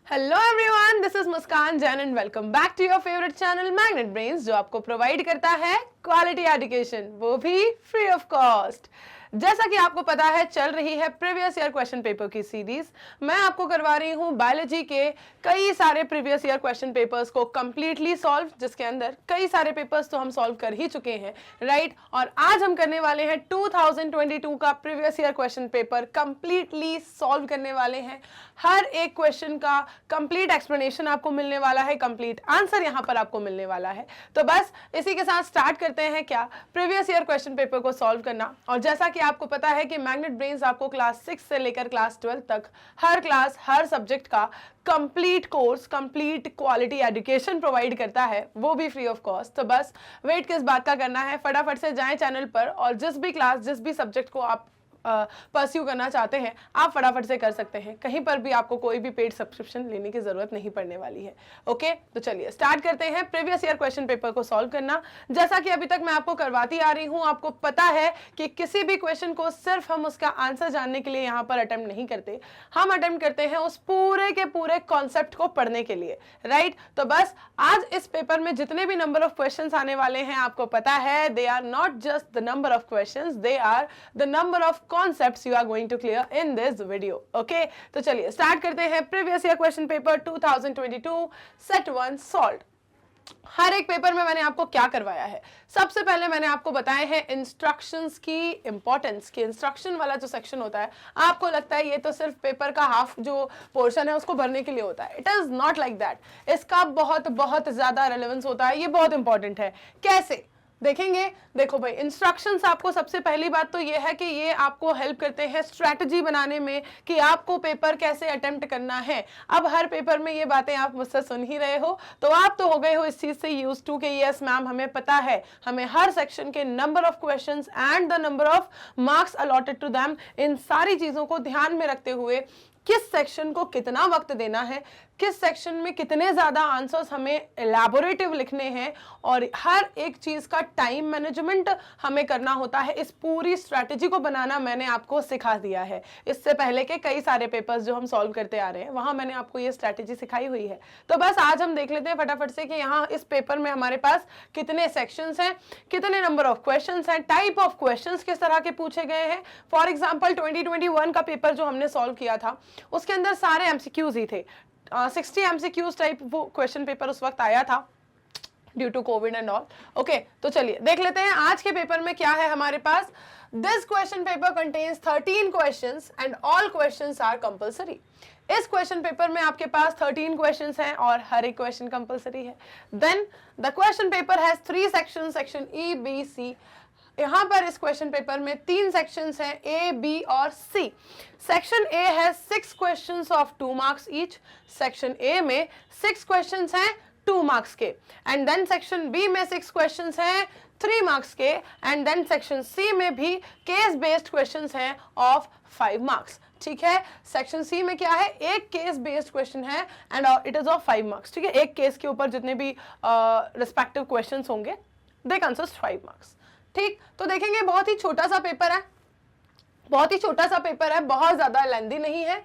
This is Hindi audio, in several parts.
Hello everyone, this is Muskan Jain and welcome back to your favourite channel magnet brains, जो आपको प्रोवाइड करता है क्वालिटी एजुकेशन, वो भी फ्री ऑफ कॉस्ट। जैसा कि आपको पता है, चल रही है प्रीवियस ईयर क्वेश्चन पेपर की सीरीज। मैं आपको करवा रही हूँ बायोलॉजी के कई सारे प्रीवियस ईयर क्वेश्चन पेपर्स को कंप्लीटली सॉल्व, जिसके अंदर कई सारे पेपर्स तो हम सॉल्व कर ही चुके हैं, राइट। और आज हम करने वाले हैं 2022 का previous year question paper completely solve करने वाले हैं। हर एक क्वेश्चन का कंप्लीट एक्सप्लेनेशन आपको मिलने वाला है, कंप्लीट आंसर यहाँ पर आपको मिलने वाला है। तो बस इसी के साथ स्टार्ट करते हैं क्या प्रीवियस ईयर क्वेश्चन पेपर को सॉल्व करना। और जैसा कि आपको पता है कि मैग्नेट ब्रेन्स आपको क्लास 6 से लेकर क्लास 12 तक हर क्लास हर सब्जेक्ट का complete course, complete quality education provide करता है, वो भी फ्री ऑफ कॉस्ट। तो बस वेट किस बात का करना है, फटाफट से जाएं चैनल पर और जिस भी क्लास, जिस भी सब्जेक्ट को आप परस्यू करना चाहते हैं, आप फटाफट से कर सकते हैं। कहीं पर भी आपको कोई भी पेड सब्सक्रिप्शन लेने की जरूरत नहीं पड़ने वाली है। ओके, तो चलिए स्टार्ट करते हैं प्रीवियस ईयर क्वेश्चन पेपर को सॉल्व करना। जैसा कि अभी तक मैं आपको करवाती आ रही हूं, आपको पता है कि किसी भी क्वेश्चन को सिर्फ हम उसका आंसर जानने के लिए यहाँ पर अटेम्प्ट नहीं करते, हम अटेम्प्ट करते हैं उस पूरे के पूरे कॉन्सेप्ट को पढ़ने के लिए, राइट। तो बस आज इस पेपर में जितने भी नंबर ऑफ क्वेश्चन आने वाले हैं, आपको पता है they are not just the number of question, they are the number of concepts you are going to clear in this video. Okay, तो चलिए स्टार्ट करते हैं previous year question paper 2022 set 1 solve. हर एक पेपर में मैंने आपको क्या करवाया है, सबसे पहले मैंने आपको बताए हैं इंस्ट्रक्शंस की इंपॉर्टेंस। की इंस्ट्रक्शन वाला जो सेक्शन होता है, आपको लगता है ये तो सिर्फ पेपर का हाफ जो पोर्शन है उसको भरने के लिए होता है। It is not like that. इसका बहुत बहुत ज्यादा रेलेवेंस होता है, ये बहुत इंपॉर्टेंट है। कैसे देखेंगे? देखो भाई, इंस्ट्रक्शंस आपको सबसे पहली बात तो ये है कि ये आपको हेल्प करते हैं स्ट्रैटेजी बनाने में कि आपको पेपर कैसे अटेम्प्ट करना है। अब हर पेपर में ये बातें आप मुझसे सुन ही रहे हो, तो आप तो हो गए हो इस चीज से यूज टू कि यस मैम, हमें पता है, हमें हर सेक्शन के number of questions and the number of marks allotted to them, इन सारी चीजों को ध्यान में रखते हुए किस सेक्शन को कितना वक्त देना है, किस सेक्शन में कितने ज्यादा आंसर्स हमें एलैबोरेटिव लिखने हैं, और हर एक चीज का टाइम मैनेजमेंट हमें करना होता है। इस पूरी स्ट्रैटेजी को बनाना मैंने आपको सिखा दिया है। इससे पहले के कई सारे पेपर्स जो हम सॉल्व करते आ रहे हैं, वहां मैंने आपको ये स्ट्रैटेजी सिखाई हुई है। तो बस आज हम देख लेते हैं फटाफट से कि यहाँ इस पेपर में हमारे पास कितने सेक्शंस हैं, कितने नंबर ऑफ क्वेश्चंस हैं, टाइप ऑफ क्वेश्चंस किस तरह के पूछे गए हैं। फॉर एग्जाम्पल 2021 का पेपर जो हमने सॉल्व किया था, उसके अंदर सारे एमसीक्यूज ही थे। 60 एमसीक्यूज टाइप वो क्वेश्चन पेपर उस वक्त आया था due to Covid and all. Okay, तो चलिए देख लेते हैं आज के पेपर में क्या है हमारे पास। This question paper contains 13 questions and all questions are compulsory. इस क्वेश्चन पेपर में आपके पास 13 क्वेश्चंस हैं और हर एक क्वेश्चन कंपल्सरी है। Then the question paper has 3 section, section A B C. यहाँ पर इस क्वेश्चन पेपर में 3 सेक्शंस हैं, ए, बी और सी। सेक्शन ए है 6 questions of 2 marks each. Section A में 6 क्वेश्चंस हैं 2 मार्क्स के, एंड देन सेक्शन बी में 6 क्वेश्चंस हैं 3 मार्क्स के, एंड देन सेक्शन सी में भी केस बेस्ड क्वेश्चंस हैं ऑफ 5 मार्क्स। ठीक है, सेक्शन सी में क्या है, एक केस बेस्ड क्वेश्चन है and it is of 5 marks. ठीक है, एक केस के ऊपर जितने भी रिस्पेक्टिव क्वेश्चंस होंगे, दे कंसिस्ट 5 मार्क्स। ठीक, तो देखेंगे बहुत ही छोटा सा पेपर है, बहुत ही छोटा सा पेपर है, बहुत ज्यादा लेंथी नहीं है।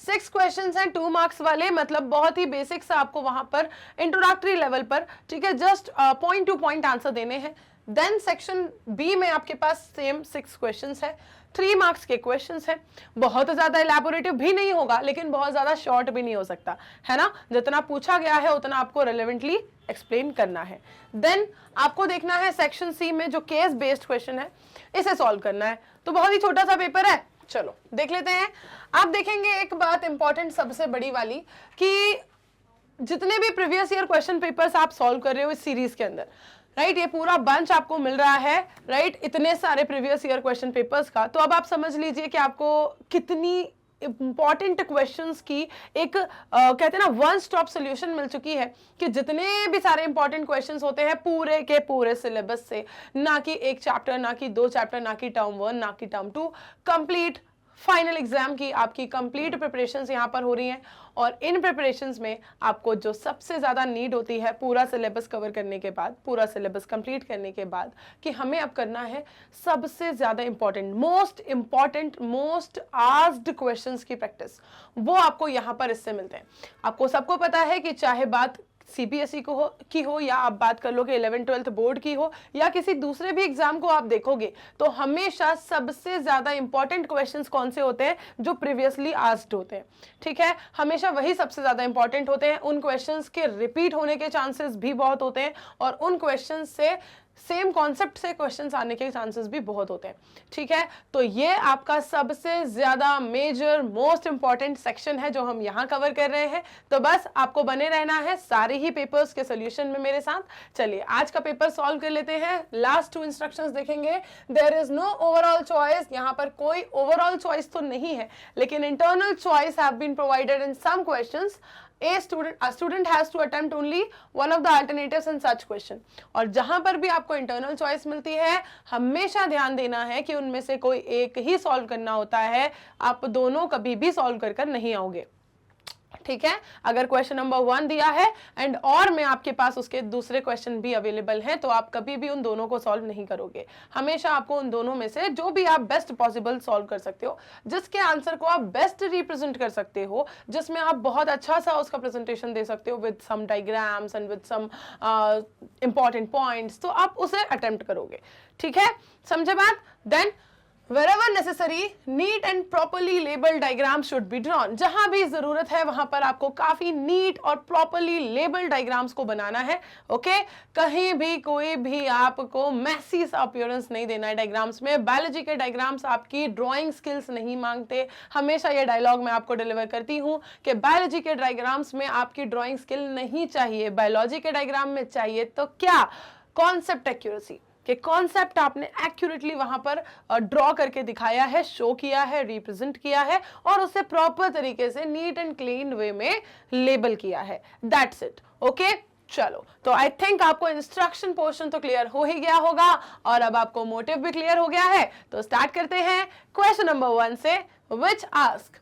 6 क्वेश्चंस हैं 2 मार्क्स वाले, मतलब बहुत ही बेसिक सा आपको वहां पर इंट्रोडक्टरी लेवल पर, ठीक है, just point two point answer देने हैं। देन सेक्शन बी में आपके पास सेम 6 क्वेश्चंस है, 3 मार्क्स के क्वेश्चंस हैं। बहुत ज्यादा इलैबोरेटिव भी नहीं होगा, लेकिन बहुत ज्यादा शॉर्ट भी नहीं हो सकता, है ना। जितना पूछा गया है उतना आपको रेलेवेंटली एक्सप्लेन करना है। देन आपको देखना है सेक्शन सी में जो केस बेस्ड क्वेश्चन है, इसे सॉल्व करना है। तो बहुत ही छोटा सा पेपर है, चलो देख लेते हैं। आप देखेंगे एक बात इंपॉर्टेंट, सबसे बड़ी वाली, कि जितने भी प्रीवियस ईयर क्वेश्चन पेपर्स आप सॉल्व कर रहे हो इस सीरीज के अंदर, राइट, ये पूरा बंच आपको मिल रहा है, राइट, इतने सारे प्रीवियस ईयर क्वेश्चन पेपर्स का। तो अब आप समझ लीजिए कि आपको कितनी इंपॉर्टेंट क्वेश्चंस की एक कहते हैं ना वन स्टॉप सॉल्यूशन मिल चुकी है, कि जितने भी सारे इंपॉर्टेंट क्वेश्चंस होते हैं पूरे के पूरे सिलेबस से, ना कि एक चैप्टर, ना कि 2 चैप्टर, ना कि टर्म 1, ना कि टर्म 2, कंप्लीट फाइनल एग्जाम की आपकी कंप्लीट प्रिपरेशंस यहाँ पर हो रही हैं और इन प्रिपरेशंस में आपको जो सबसे ज़्यादा नीड होती है पूरा सिलेबस कवर करने के बाद, पूरा सिलेबस कंप्लीट करने के बाद, कि हमें अब करना है सबसे ज़्यादा इंपॉर्टेंट मोस्ट आस्क्ड क्वेश्चंस की प्रैक्टिस। वो आपको यहाँ पर इससे मिलते हैं। आपको सबको पता है कि चाहे बात सीबीएसई की हो या आप बात कर लो कि 11th-12th बोर्ड की हो या किसी दूसरे भी एग्जाम को आप देखोगे, तो हमेशा सबसे ज्यादा इंपॉर्टेंट क्वेश्चंस कौन से होते हैं? जो प्रीवियसली आस्क्ड होते हैं। ठीक है, हमेशा वही सबसे ज्यादा इंपॉर्टेंट होते हैं। उन क्वेश्चंस के रिपीट होने के चांसेस भी बहुत होते हैं और उन क्वेश्चंस से सेम कॉन्सेप्ट से क्वेश्चंस आने के चांसेस भी बहुत होते हैं। ठीक है, तो ये आपका सबसे ज्यादा मेजर मोस्ट इंपॉर्टेंट सेक्शन है जो हम यहाँ कवर कर रहे हैं। तो बस आपको बने रहना है सारे ही पेपर्स के सोल्यूशन में मेरे साथ। चलिए आज का पेपर सॉल्व कर लेते हैं। लास्ट 2 इंस्ट्रक्शंस देखेंगे। There is no overall choice, यहाँ पर कोई ओवरऑल चॉइस तो नहीं है, लेकिन internal choice have been provided in some questions. A student has to attempt only one of the alternatives in such question। और जहां पर भी आपको इंटरनल चॉइस मिलती है, हमेशा ध्यान देना है कि उनमें से कोई एक ही सॉल्व करना होता है। आप दोनों कभी भी सॉल्व कर नहीं आओगे। ठीक है, अगर क्वेश्चन नंबर 1 दिया है एंड और में आपके पास उसके दूसरे क्वेश्चन भी अवेलेबल हैं, तो आप कभी भी उन दोनों को सॉल्व नहीं करोगे। हमेशा आपको उन दोनों में से जो भी आप बेस्ट पॉसिबल सॉल्व कर सकते हो, जिसके आंसर को आप बेस्ट रिप्रेजेंट कर सकते हो, जिसमें आप बहुत अच्छा सा उसका प्रेजेंटेशन दे सकते हो with some diagrams and with some important points, तो आप उसे अटेम्प्ट करोगे। ठीक है, समझे बात? Then Wherever necessary, neat and properly labeled diagrams should be drawn। जहां भी जरूरत है वहां पर आपको काफी नीट और प्रॉपरली लेबल्ड डायग्राम्स को बनाना है। ओके, कहीं भी कोई भी आपको मैसी सा अपीयरेंस नहीं देना है डायग्राम्स में। बायोलॉजी के डायग्राम्स आपकी ड्राइंग स्किल्स नहीं मांगते। हमेशा ये डायलॉग मैं आपको डिलीवर करती हूँ कि बायोलॉजी के डायग्राम्स में आपकी ड्राइंग स्किल नहीं चाहिए। बायोलॉजी के डायग्राम में चाहिए तो क्या? कॉन्सेप्ट एक्यूरेसी, कि कॉन्सेप्ट आपने एक्यूरेटली वहां पर ड्रॉ करके दिखाया है, शो किया है, रिप्रेजेंट किया है और उसे प्रॉपर तरीके से नीट एंड क्लीन वे में लेबल किया है। That's it. ओके, चलो, तो आई थिंक आपको इंस्ट्रक्शन पोर्शन तो क्लियर हो ही गया होगा और अब आपको मोटिव भी क्लियर हो गया है। तो स्टार्ट करते हैं क्वेश्चन नंबर 1 से, which ask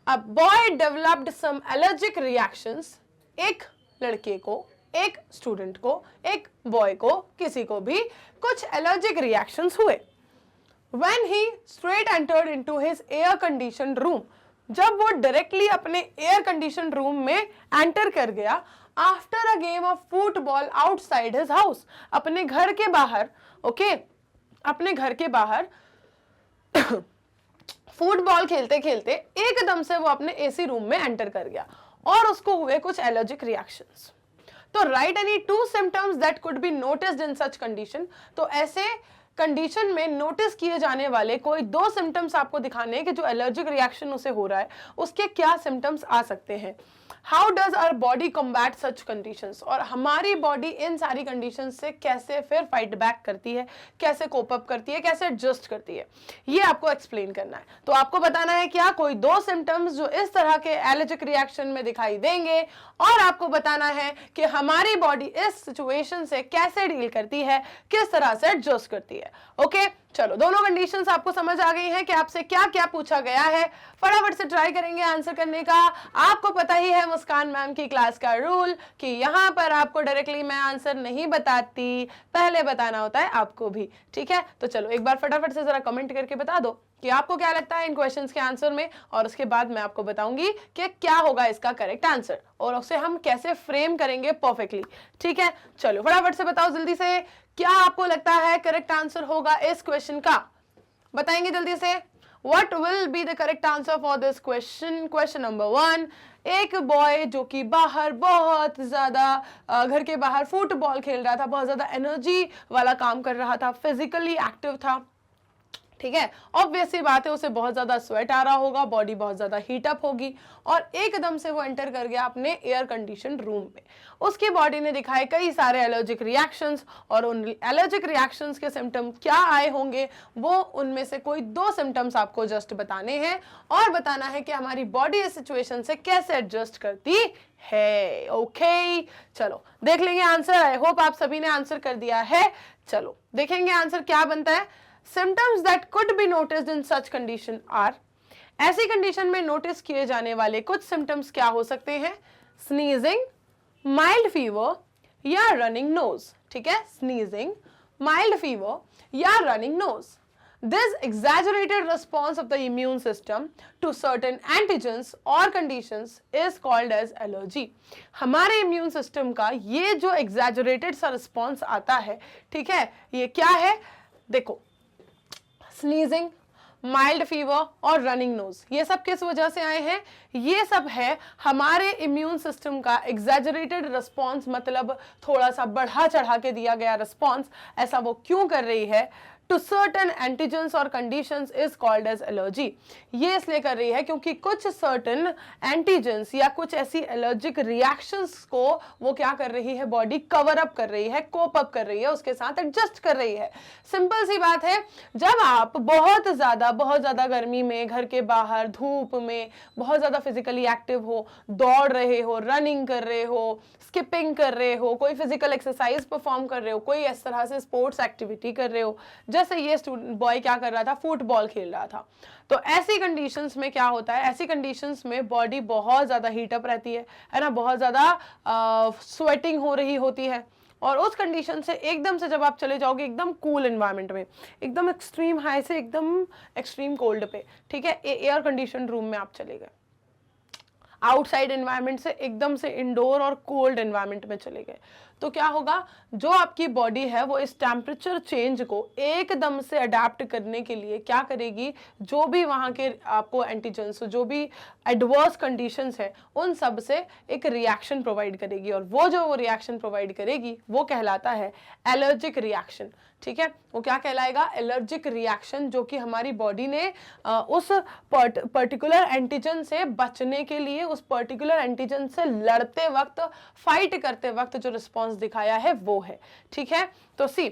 a boy developed some allergic reactions. एक लड़के को, एक स्टूडेंट को, एक बॉय को, किसी को भी कुछ एलर्जिक रिएक्शंस हुए। When he straight entered into his air conditioned room, जब वो डायरेक्टली अपने एयर कंडीशन रूम में एंटर कर गया, after a game of football outside his house, अपने घर के बाहर, ओके, अपने घर के बाहर फुटबॉल खेलते खेलते एकदम से वो अपने एसी रूम में एंटर कर गया और उसको हुए कुछ एलर्जिक रिएक्शंस। तो right any 2 symptoms that could be noticed in such condition. तो ऐसे कंडीशन में नोटिस किए जाने वाले कोई 2 सिम्टम्स आपको दिखाने हैं कि जो एलर्जिक रिएक्शन उसे हो रहा है उसके क्या सिम्टम्स आ सकते हैं। How does our body combat such conditions, और हमारी बॉडी इन सारी कंडीशंस से कैसे फिर फाइट बैक करती है, कैसे कोप अप करती है, कैसे एडजस्ट करती है, ये आपको एक्सप्लेन करना है। तो आपको बताना है क्या? कोई 2 सिम्टम्स जो इस तरह के एलर्जिक रिएक्शन में दिखाई देंगे और आपको बताना है कि हमारी बॉडी इस सिचुएशन से कैसे डील करती है, किस तरह से एडजस्ट करती है। ओके, चलो, दोनों कंडीशंस आपको समझ आ गई हैं कि आपसे क्या क्या पूछा गया है। फटाफट से ट्राई करेंगे आंसर करने का। आपको पता ही है मुस्कान मैम की क्लास का रूल कि यहाँ पर आपको डायरेक्टली मैं आंसर नहीं बताती, पहले बताना होता है आपको भी। ठीक है, तो चलो एक बार फटाफट से जरा कमेंट करके बता दो कि आपको क्या लगता है इन क्वेश्चंस के आंसर में, और उसके बाद मैं आपको बताऊंगी कि क्या होगा इसका करेक्ट आंसर और उसे हम कैसे फ्रेम करेंगे परफेक्टली। ठीक है, चलो फटाफट से बताओ जल्दी से, क्या आपको लगता है करेक्ट आंसर होगा इस क्वेश्चन का? बताएंगे जल्दी से। What will be the correct answer for this question? Question number 1, एक बॉय जो कि बाहर बहुत ज्यादा घर के बाहर फुटबॉल खेल रहा था, बहुत ज्यादा एनर्जी वाला काम कर रहा था, फिजिकली एक्टिव था। ठीक है, ऑब्वियस सी बात है उसे बहुत ज्यादा स्वेट आ रहा होगा, बॉडी बहुत ज्यादा हीट अप होगी और एकदम से वो एंटर कर गया अपने एयर कंडीशन रूम में। उसकी बॉडी ने दिखाए कई सारे एलर्जिक रिएक्शंस और उन एलर्जिक रिएक्शंस के सिम्टम क्या आए होंगे, वो उनमें से कोई 2 सिम्टम्स आपको जस्ट बताने हैं और बताना है कि हमारी बॉडी इस सिचुएशन से कैसे एडजस्ट करती है। ओके, चलो देख लेंगे आंसर। आई होप आप सभी ने आंसर कर दिया है। चलो देखेंगे आंसर क्या बनता है। Symptoms that could be noticed in such condition are, ऐसी कंडीशन में नोटिस किए जाने वाले कुछ सिम्टम्स क्या हो सकते हैं? स्नीजिंग, माइल्ड फीवर या रनिंग नोज। ठीक है, स्नीजिंग, माइल्ड फीवर या running nose. This exaggerated response of the immune system to certain antigens or conditions is called as allergy. हमारे immune system का ये जो exaggerated सा response आता है, ठीक है, ये क्या है? देखो, sneezing, माइल्ड फीवर और रनिंग नोज, ये सब किस वजह से आए हैं? ये सब है हमारे इम्यून सिस्टम का एग्जैजरेटेड रिस्पॉन्स, मतलब थोड़ा सा बढ़ा चढ़ा के दिया गया रिस्पॉन्स। ऐसा वो क्यों कर रही है? टू सर्टन एंटीजेंस और conditions is called as allergy. ये इसलिए कर रही है क्योंकि कुछ सर्टन एंटीजेंस या कुछ ऐसी एलर्जिक रिएक्शंस को वो क्या कर रही है? बॉडी कवर अप कर रही है, कोप अप कर रही है, उसके साथ एडजस्ट कर रही है। सिंपल सी बात है, जब आप बहुत ज्यादा गर्मी में, घर के बाहर धूप में बहुत ज्यादा फिजिकली एक्टिव हो, दौड़ रहे हो, रनिंग कर रहे हो, स्किपिंग कर रहे हो, कोई फिजिकल एक्सरसाइज परफॉर्म कर रहे हो, कोई इस तरह से स्पोर्ट्स एक्टिविटी कर रहे हो, जैसे ये स्टूडेंट बॉय क्या कर रहा था? फुटबॉल खेल रहा था। तो ऐसी कंडीशंस में क्या होता है? ऐसी कंडीशंस में बॉडी बहुत ज्यादा हीटअप रहती है ना, बहुत ज्यादा स्वेटिंग हो रही होती है। और उस कंडीशन से एकदम से जब आप चले जाओगे एकदम कूल एनवायरनमेंट में, एकदम एक्सट्रीम हाई से एकदम एक्सट्रीम कोल्ड पे, ठीक है, एयर कंडीशन रूम में आप चले गए, आउटसाइड एनवायरनमेंट से एकदम से इंडोर और कोल्ड एनवायरनमेंट में चले गए, तो क्या होगा? जो आपकी बॉडी है वो इस टेम्परेचर चेंज को एकदम से अडेप्ट करने के लिए क्या करेगी? जो भी वहाँ के आपको एंटीजेंस, जो भी एडवर्स कंडीशंस है, उन सब से एक रिएक्शन प्रोवाइड करेगी, और वो जो रिएक्शन प्रोवाइड करेगी वो कहलाता है एलर्जिक रिएक्शन। ठीक है, वो क्या कहलाएगा? एलर्जिक रिएक्शन, जो कि हमारी बॉडी ने उस पर्टिकुलर एंटीजन से बचने के लिए, उस पर्टिकुलर एंटीजन से लड़ते वक्त, फाइट करते वक्त जो रिस्पॉन्स दिखाया है वो है। ठीक है, तो सी,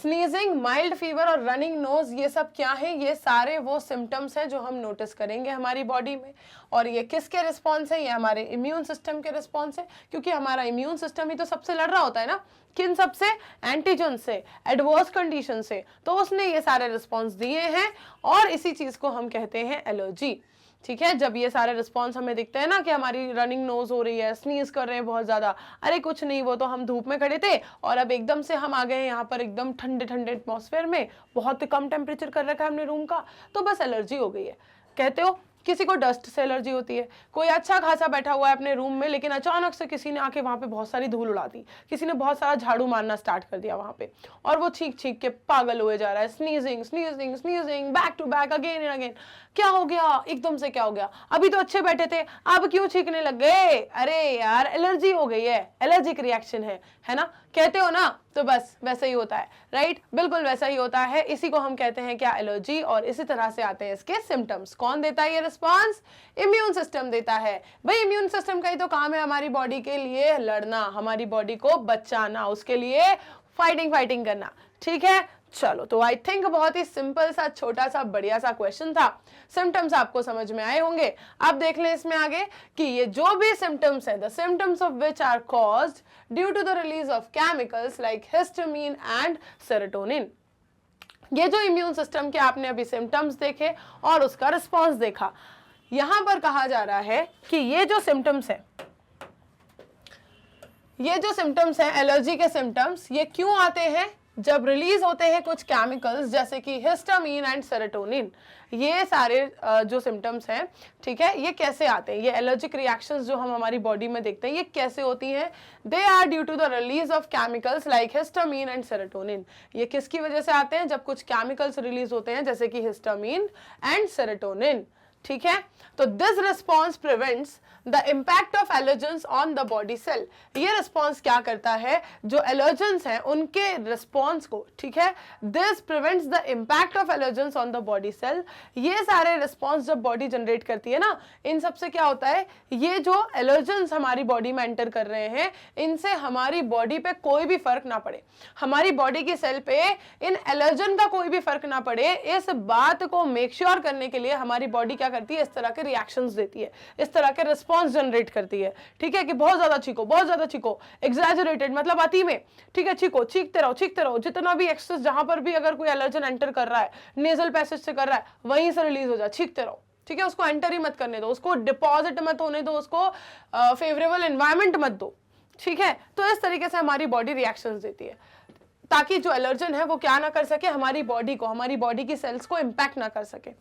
स्नीजिंग, माइल्ड फीवर और रनिंग नोज, ये सब क्या है? ये सारे वो सिम्टम्स हैं जो हम नोटिस करेंगे हमारी बॉडी में। और ये किसके रिस्पॉन्स है? ये हमारे इम्यून सिस्टम के रिस्पॉन्स है, क्योंकि हमारा इम्यून सिस्टम ही तो सबसे लड़ रहा होता है ना। किन सबसे? एंटीजन से, एडवर्स कंडीशन से। तो उसने ये सारे रिस्पॉन्स दिए हैं और इसी चीज को हम कहते हैं एलर्जी। ठीक है, जब ये सारे रिस्पॉन्स हमें दिखते हैं ना कि हमारी रनिंग नोज हो रही है, स्नीज कर रहे हैं बहुत ज्यादा, अरे कुछ नहीं, वो तो हम धूप में खड़े थे और अब एकदम से हम आ गए हैं यहाँ पर एकदम ठंडे ठंडे एटमॉस्फेयर में, बहुत कम टेम्परेचर कर रखा है हमने रूम का, तो बस एलर्जी हो गई है। कहते हो किसी को डस्ट से एलर्जी होती है, कोई अच्छा खासा बैठा हुआ है अपने रूम में, लेकिन अचानक से किसी ने आके वहां पे बहुत सारी धूल उड़ा दी, किसी ने बहुत सारा झाड़ू मारना स्टार्ट कर दिया वहां पे, और वो छींक छींक के पागल हुए जा रहा है, sneezing sneezing sneezing back to back again and again. क्या हो गया? एकदम से क्या हो गया? अभी तो अच्छे बैठे थे, अब क्यों छींकने लग गए? अरे यार एलर्जी हो गई है, एलर्जिक रिएक्शन है ना, कहते हो ना। तो बस वैसा ही होता है, राइट, बिल्कुल वैसा ही होता है। इसी को हम कहते हैं क्या? एलर्जी। और इसी तरह से आते हैं इसके सिम्टम्स। कौन देता है ये रिस्पॉन्स? इम्यून सिस्टम देता है। भाई इम्यून सिस्टम का ही तो काम है हमारी बॉडी के लिए लड़ना, हमारी बॉडी को बचाना, उसके लिए फाइटिंग करना। ठीक है, चलो, तो आई थिंक बहुत ही सिंपल सा, छोटा सा, बढ़िया सा क्वेश्चन था। सिम्टम्स आपको समझ में आए होंगे। अब देख लें इसमें आगे कि ये जो भी सिम्टम्स है, the symptoms of which are caused due to the release of chemicals like histamine and serotonin. ये जो इम्यून सिस्टम के आपने अभी सिम्टम्स देखे और उसका रिस्पॉन्स देखा, यहां पर कहा जा रहा है कि ये जो सिम्टम्स है, ये जो सिम्टम्स हैं एलर्जी के सिम्टम्स, ये क्यों आते हैं? जब रिलीज होते हैं कुछ केमिकल्स जैसे कि हिस्टामिन एंड सेरोटोनिन। ये सारे जो सिम्टम्स हैं, ठीक है, ये कैसे आते हैं? ये एलर्जिक रिएक्शंस जो हम हमारी बॉडी में देखते हैं, ये कैसे होती हैं? They are due to the release of chemicals like histamine and serotonin. ये किसकी वजह से आते हैं? जब कुछ केमिकल्स रिलीज होते हैं जैसे कि हिस्टामिन एंड सेरोटोनिन। ठीक है, तो this response prevents the impact of allergens on the body cell. ये रिस्पॉन्स क्या करता है? जो एलर्जेंस हैं उनके रिस्पॉन्स को, ठीक है, this prevents the impact of allergens on the body cell. ये सारे रिस्पॉन्स जब बॉडी जनरेट करती है ना, इन सबसे क्या होता है? ये जो एलर्जेंस हमारी बॉडी में एंटर कर रहे हैं, इनसे हमारी बॉडी पे कोई भी फर्क ना पड़े, हमारी बॉडी की सेल पे इन एलर्जन का कोई भी फर्क ना पड़े, इस बात को मेक श्योर करने के लिए हमारी बॉडी क्या करती है? इस तरह के रिएक्शंस देती है, इस तरह के रिस्पॉन्स जनरेट करती है। ठीक है, कि बहुत ज्यादा चीखो, बहुत ज्यादा चीखो, एग्जैजरेटेड मतलब अति में, ठीक है, चीखो, चीखते रहो, जितना भी एक्सेस, जहां पर भी अगर कोई एलर्जन एंटर कर रहा है, नेजल पैसेज से कर रहा है, वहीं से रिलीज हो जाए, चीखते रहो। ठीक है, उसको एंटर ही मत करने दो, उसको डिपॉजिट मत होने दो, उसको फेवरेबल एनवायरनमेंट मत दो, ठीक है। तो इस तरीके से हमारी बॉडी रिएक्शंस देती है ताकि जो एलर्जन है वो क्या ना कर सके, हमारी बॉडी को, हमारी बॉडी की सेल्स को इंपैक्ट ना कर सके।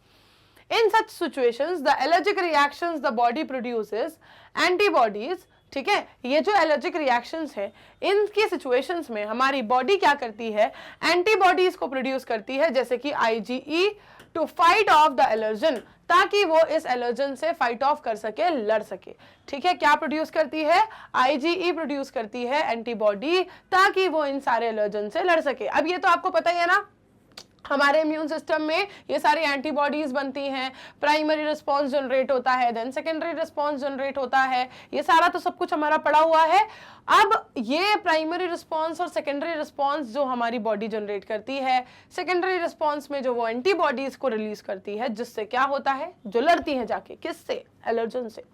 In such situations the allergic reactions the body produces antibodies, ठीक है। ये जो एलर्जिक रिएक्शंस है इनकी सिचुएशंस में हमारी बॉडी क्या करती है, एंटीबॉडीज को प्रोड्यूस करती है, जैसे कि IgE to fight off the allergen, ताकि वो इस एलर्जन से फाइट ऑफ कर सके, लड़ सके, ठीक है। क्या प्रोड्यूस करती है, IgE प्रोड्यूस करती है एंटीबॉडी, ताकि वो इन सारे एलर्जन से लड़ सके। अब ये तो आपको पता ही है ना, हमारे इम्यून सिस्टम में ये सारी एंटीबॉडीज बनती हैं, प्राइमरी रिस्पांस जनरेट होता है, देन सेकेंडरी रिस्पांस जनरेट होता है, ये सारा तो सब कुछ हमारा पड़ा हुआ है। अब ये प्राइमरी रिस्पांस और सेकेंडरी रिस्पांस जो हमारी बॉडी जनरेट करती है, सेकेंडरी रिस्पांस में जो वो एंटीबॉडीज को रिलीज करती है, जिससे क्या होता है, जो लड़ती है जाके किससे, एलर्जन से,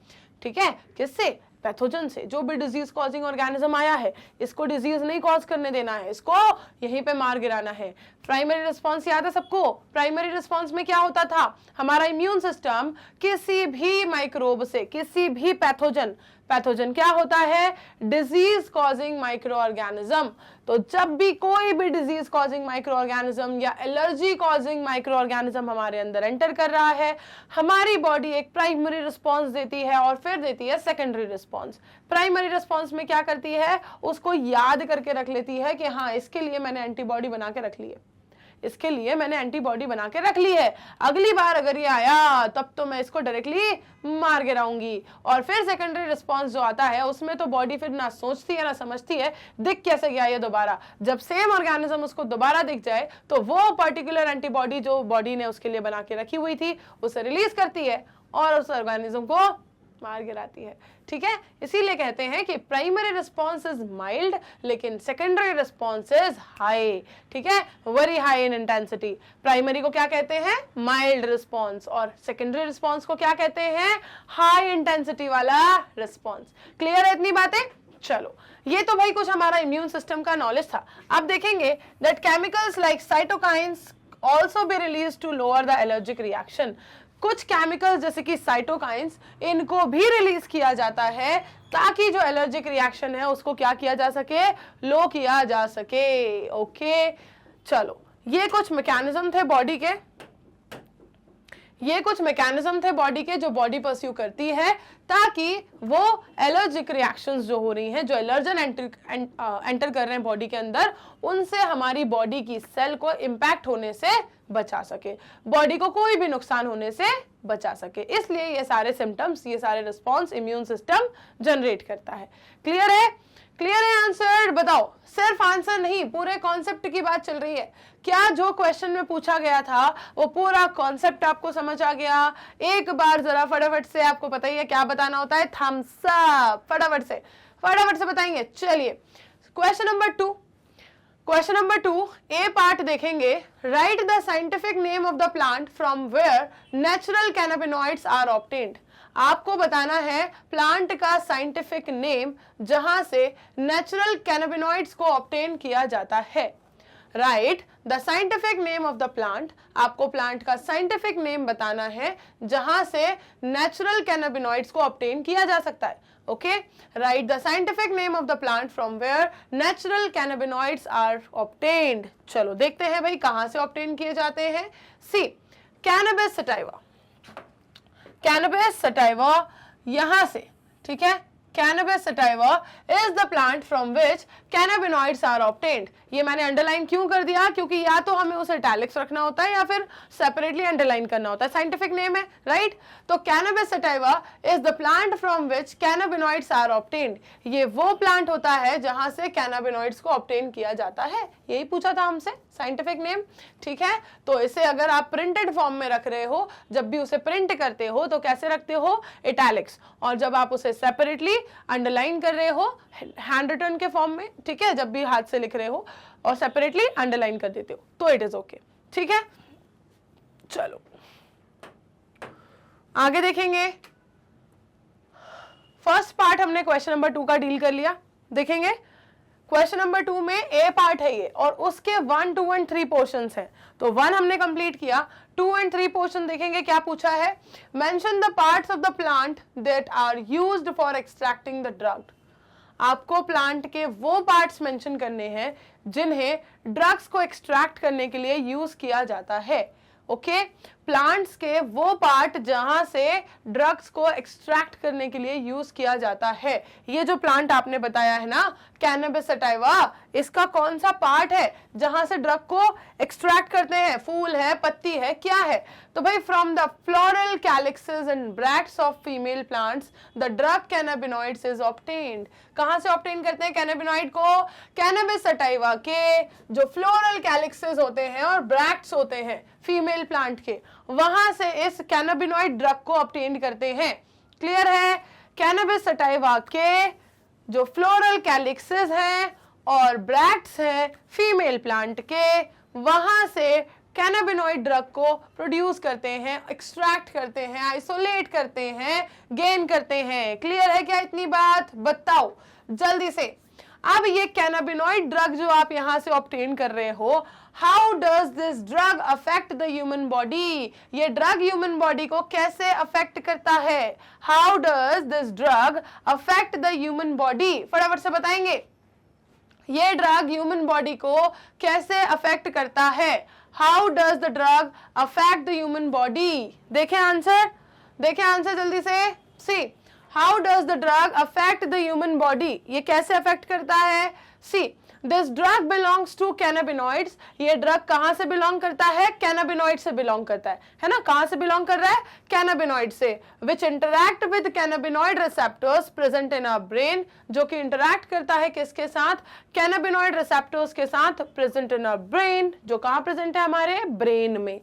ठीक है। किससे, पैथोजन से। जो भी डिजीज कॉजिंग ऑर्गेनिज्म आया है इसको डिजीज नहीं कॉज करने देना है, इसको यहीं पे मार गिराना है। प्राइमरी रिस्पांस याद है सबको, प्राइमरी रिस्पांस में क्या होता था, हमारा इम्यून सिस्टम किसी भी माइक्रोब से, किसी भी पैथोजन, पैथोजन क्या होता है, डिजीज कॉजिंग माइक्रो ऑर्गेनिज्म। तो जब भी कोई भी डिजीज कॉजिंग माइक्रो ऑर्गेनिज्म या एलर्जी कॉजिंग माइक्रो ऑर्गेनिज्म हमारे अंदर एंटर कर रहा है, हमारी बॉडी एक प्राइमरी रिस्पांस देती है और फिर देती है सेकेंडरी रिस्पांस। प्राइमरी रिस्पांस में क्या करती है, उसको याद करके रख लेती है कि हाँ इसके लिए मैंने एंटीबॉडी बना के रख ली है, इसके लिए मैंने एंटीबॉडी बना के रख ली है, अगली बार अगर ये आया तब तो मैं इसको डायरेक्टली मार गिराऊंगी। और फिर सेकेंडरी रिस्पांस जो आता है उसमें तो बॉडी फिर ना सोचती है ना समझती है, दिख कैसे गया ये दोबारा। जब सेम ऑर्गेनिज्म उसको दोबारा दिख जाए तो वो पर्टिकुलर एंटीबॉडी जो बॉडी ने उसके लिए बना के रखी हुई थी उसे रिलीज करती है और उस ऑर्गेनिज्म को मार गिराती है, ठीक है। इसीलिए कहते हैं कि प्राइमरी रिस्पांस इज माइल्ड लेकिन सेकेंडरी रिस्पांस इज हाई, ठीक है, very high in intensity. Primary को क्या कहते हैं, माइल्ड रिस्पांस, और सेकेंडरी रिस्पांस को क्या कहते हैं, हाई इंटेंसिटी वाला रिस्पांस। क्लियर है इतनी बातें? चलो, ये तो भाई कुछ हमारा इम्यून सिस्टम का नॉलेज था। अब देखेंगे that chemicals like cytokines also be release to lower the allergic reaction. कुछ केमिकल्स जैसे कि साइटोकाइंस, इनको भी रिलीज किया जाता है ताकि जो एलर्जिक रिएक्शन है उसको क्या किया जा सके, लो किया जा सके। ओके, चलो, ये कुछ मैकेनिज्म थे बॉडी के, ये कुछ मैकेनिज्म थे बॉडी के जो बॉडी परस्यू करती है ताकि वो एलर्जिक रिएक्शंस जो हो रही हैं, जो एलर्जन एंटर कर रहे हैं बॉडी के अंदर, उनसे हमारी बॉडी की सेल को इंपैक्ट होने से बचा सके, बॉडी को कोई भी नुकसान होने से बचा सके। इसलिए ये सारे सिम्टम्स, ये सारे रिस्पॉन्स इम्यून सिस्टम जनरेट करता है। क्लियर है? क्लियर है आंसर? बताओ, सिर्फ आंसर नहीं, पूरे कॉन्सेप्ट की बात चल रही है। क्या जो क्वेश्चन में पूछा गया था वो पूरा कॉन्सेप्ट आपको समझ आ गया? एक बार जरा फटाफट से, आपको पता ही है क्या बताना होता है, थम्स अप। फटाफट से बताएंगे। चलिए, question number 2, question number 2 A part देखेंगे। Write the scientific name of the plant from where natural cannabinoids are obtained. आपको बताना है प्लांट का साइंटिफिक नेम जहां से नेचुरल कैनाबिनॉइड्स को ऑब्टेन किया जाता है। Write the scientific name of the plant, आपको प्लांट का साइंटिफिक नेम बताना है जहां से नेचुरल कैनाबिनॉइड्स को ऑब्टेन किया जा सकता है। Okay, write the scientific name of the plant from where natural cannabinoids are obtained. चलो देखते हैं भाई कहां से ऑब्टेन किए जाते हैं। सी, कैनबिस सटाइवा, कैनबिस सटाइवा यहां से, ठीक है, Cannabis sativa is the plant from which cannabinoids are obtained। ये मैंने अंडरलाइन क्यों कर दिया? क्योंकि या तो हमें उसे इटैलिक्स रखना होता है या फिर सेपरेटली अंडरलाइन करना होता है। साइंटिफिक नेम है, राइट? तो Cannabis sativa is the plant from which cannabinoids are obtained। ये वो प्लांट होता है जहां से कैनाबिनॉइड्स को ऑब्टेन किया जाता है। यही पूछा था हमसे, साइंटिफिक नेम, ठीक है। तो इसे अगर आप प्रिंटेड फॉर्म में रख रहे हो, जब भी उसे प्रिंट करते हो तो कैसे रखते हो, इटैलिक्स, और जब आप उसे सेपरेटली अंडरलाइन कर रहे हो हैंड रिटन के फॉर्म में, ठीक है, जब भी हाथ से लिख रहे हो और सेपरेटली अंडरलाइन कर देते हो तो इट इज ओके, ठीक है। चलो आगे देखेंगे। फर्स्ट पार्ट हमने क्वेश्चन नंबर 2 का डील कर लिया। देखेंगे क्वेश्चन नंबर 2 में ए पार्ट है ये, और उसके 1, 2 एंड 3 पोर्शंस हैं। तो 1 हमने कंप्लीट किया, 2 एंड 3 पोर्शन देखेंगे क्या पूछा है। Mention the parts of the plant that are used for extracting the drug. आपको प्लांट के वो पार्ट्स मेंशन करने हैं जिन्हें ड्रग्स को एक्सट्रैक्ट करने के लिए यूज किया जाता है। ओके, प्लांट्स के वो पार्ट जहां से ड्रग्स को एक्सट्रैक्ट करने के लिए यूज किया जाता है। ये जो प्लांट आपने बताया है ना, कैनबिस सटाइवा, इसका कौन सा पार्ट है जहां से ड्रग को एक्सट्रैक्ट करते हैं? फूल है, पत्ती है, क्या है? तो भाई from the floral calyces and bracts of female plants the drug cannabinoids is obtained. कहां से ऑब्टेन करते हैं कैनाबिनॉइड को? कैनबिस सटाइवा के जो फ्लोरल कैलिक्सेस होते हैं और ब्रैक्ट्स होते हैं फीमेल प्लांट के, वहां से इस कैनाबिनॉइड ड्रग को ऑब्टेन करते हैं। क्लियर है? कैनबिस सटाइवा के जो फ्लोरल कैलिक्सेस हैं और ब्रैक्ट्स हैं फीमेल प्लांट के, वहां से कैनाबिनॉइड ड्रग को प्रोड्यूस करते हैं, एक्सट्रैक्ट करते हैं, आइसोलेट करते हैं, गेन करते हैं। क्लियर है क्या इतनी बात? बताओ जल्दी से। अब ये कैनाबिनॉइड ड्रग जो आप यहां से ऑब्टेन कर रहे हो, how does this drug affect the human body? ये ड्रग ह्यूमन बॉडी को कैसे अफेक्ट करता है? How does this drug affect the human body? फटाफट से बताएंगे, ये ड्रग ह्यूमन बॉडी को कैसे अफेक्ट करता है? How does the drug affect the human body? देखें आंसर, देखें आंसर जल्दी से। See, how does the drug affect the human body? ये कैसे अफेक्ट करता है? See, this drug belongs to cannabinoids. ये ड्रग कहां से बिलोंग करता है? कैनाबिनॉइड से बिलोंग करता है ना? कहां से बिलोंग कर रहा है? कैनाबिनॉइड से। Which interact with cannabinoid receptors present in our brain, जो कि इंटरैक्ट करता है किसके साथ? कैनाबिनॉइड रिसेप्टर्स के साथ प्रेजेंट इन आवर ब्रेन, जो कहां प्रेजेंट है? हमारे ब्रेन में।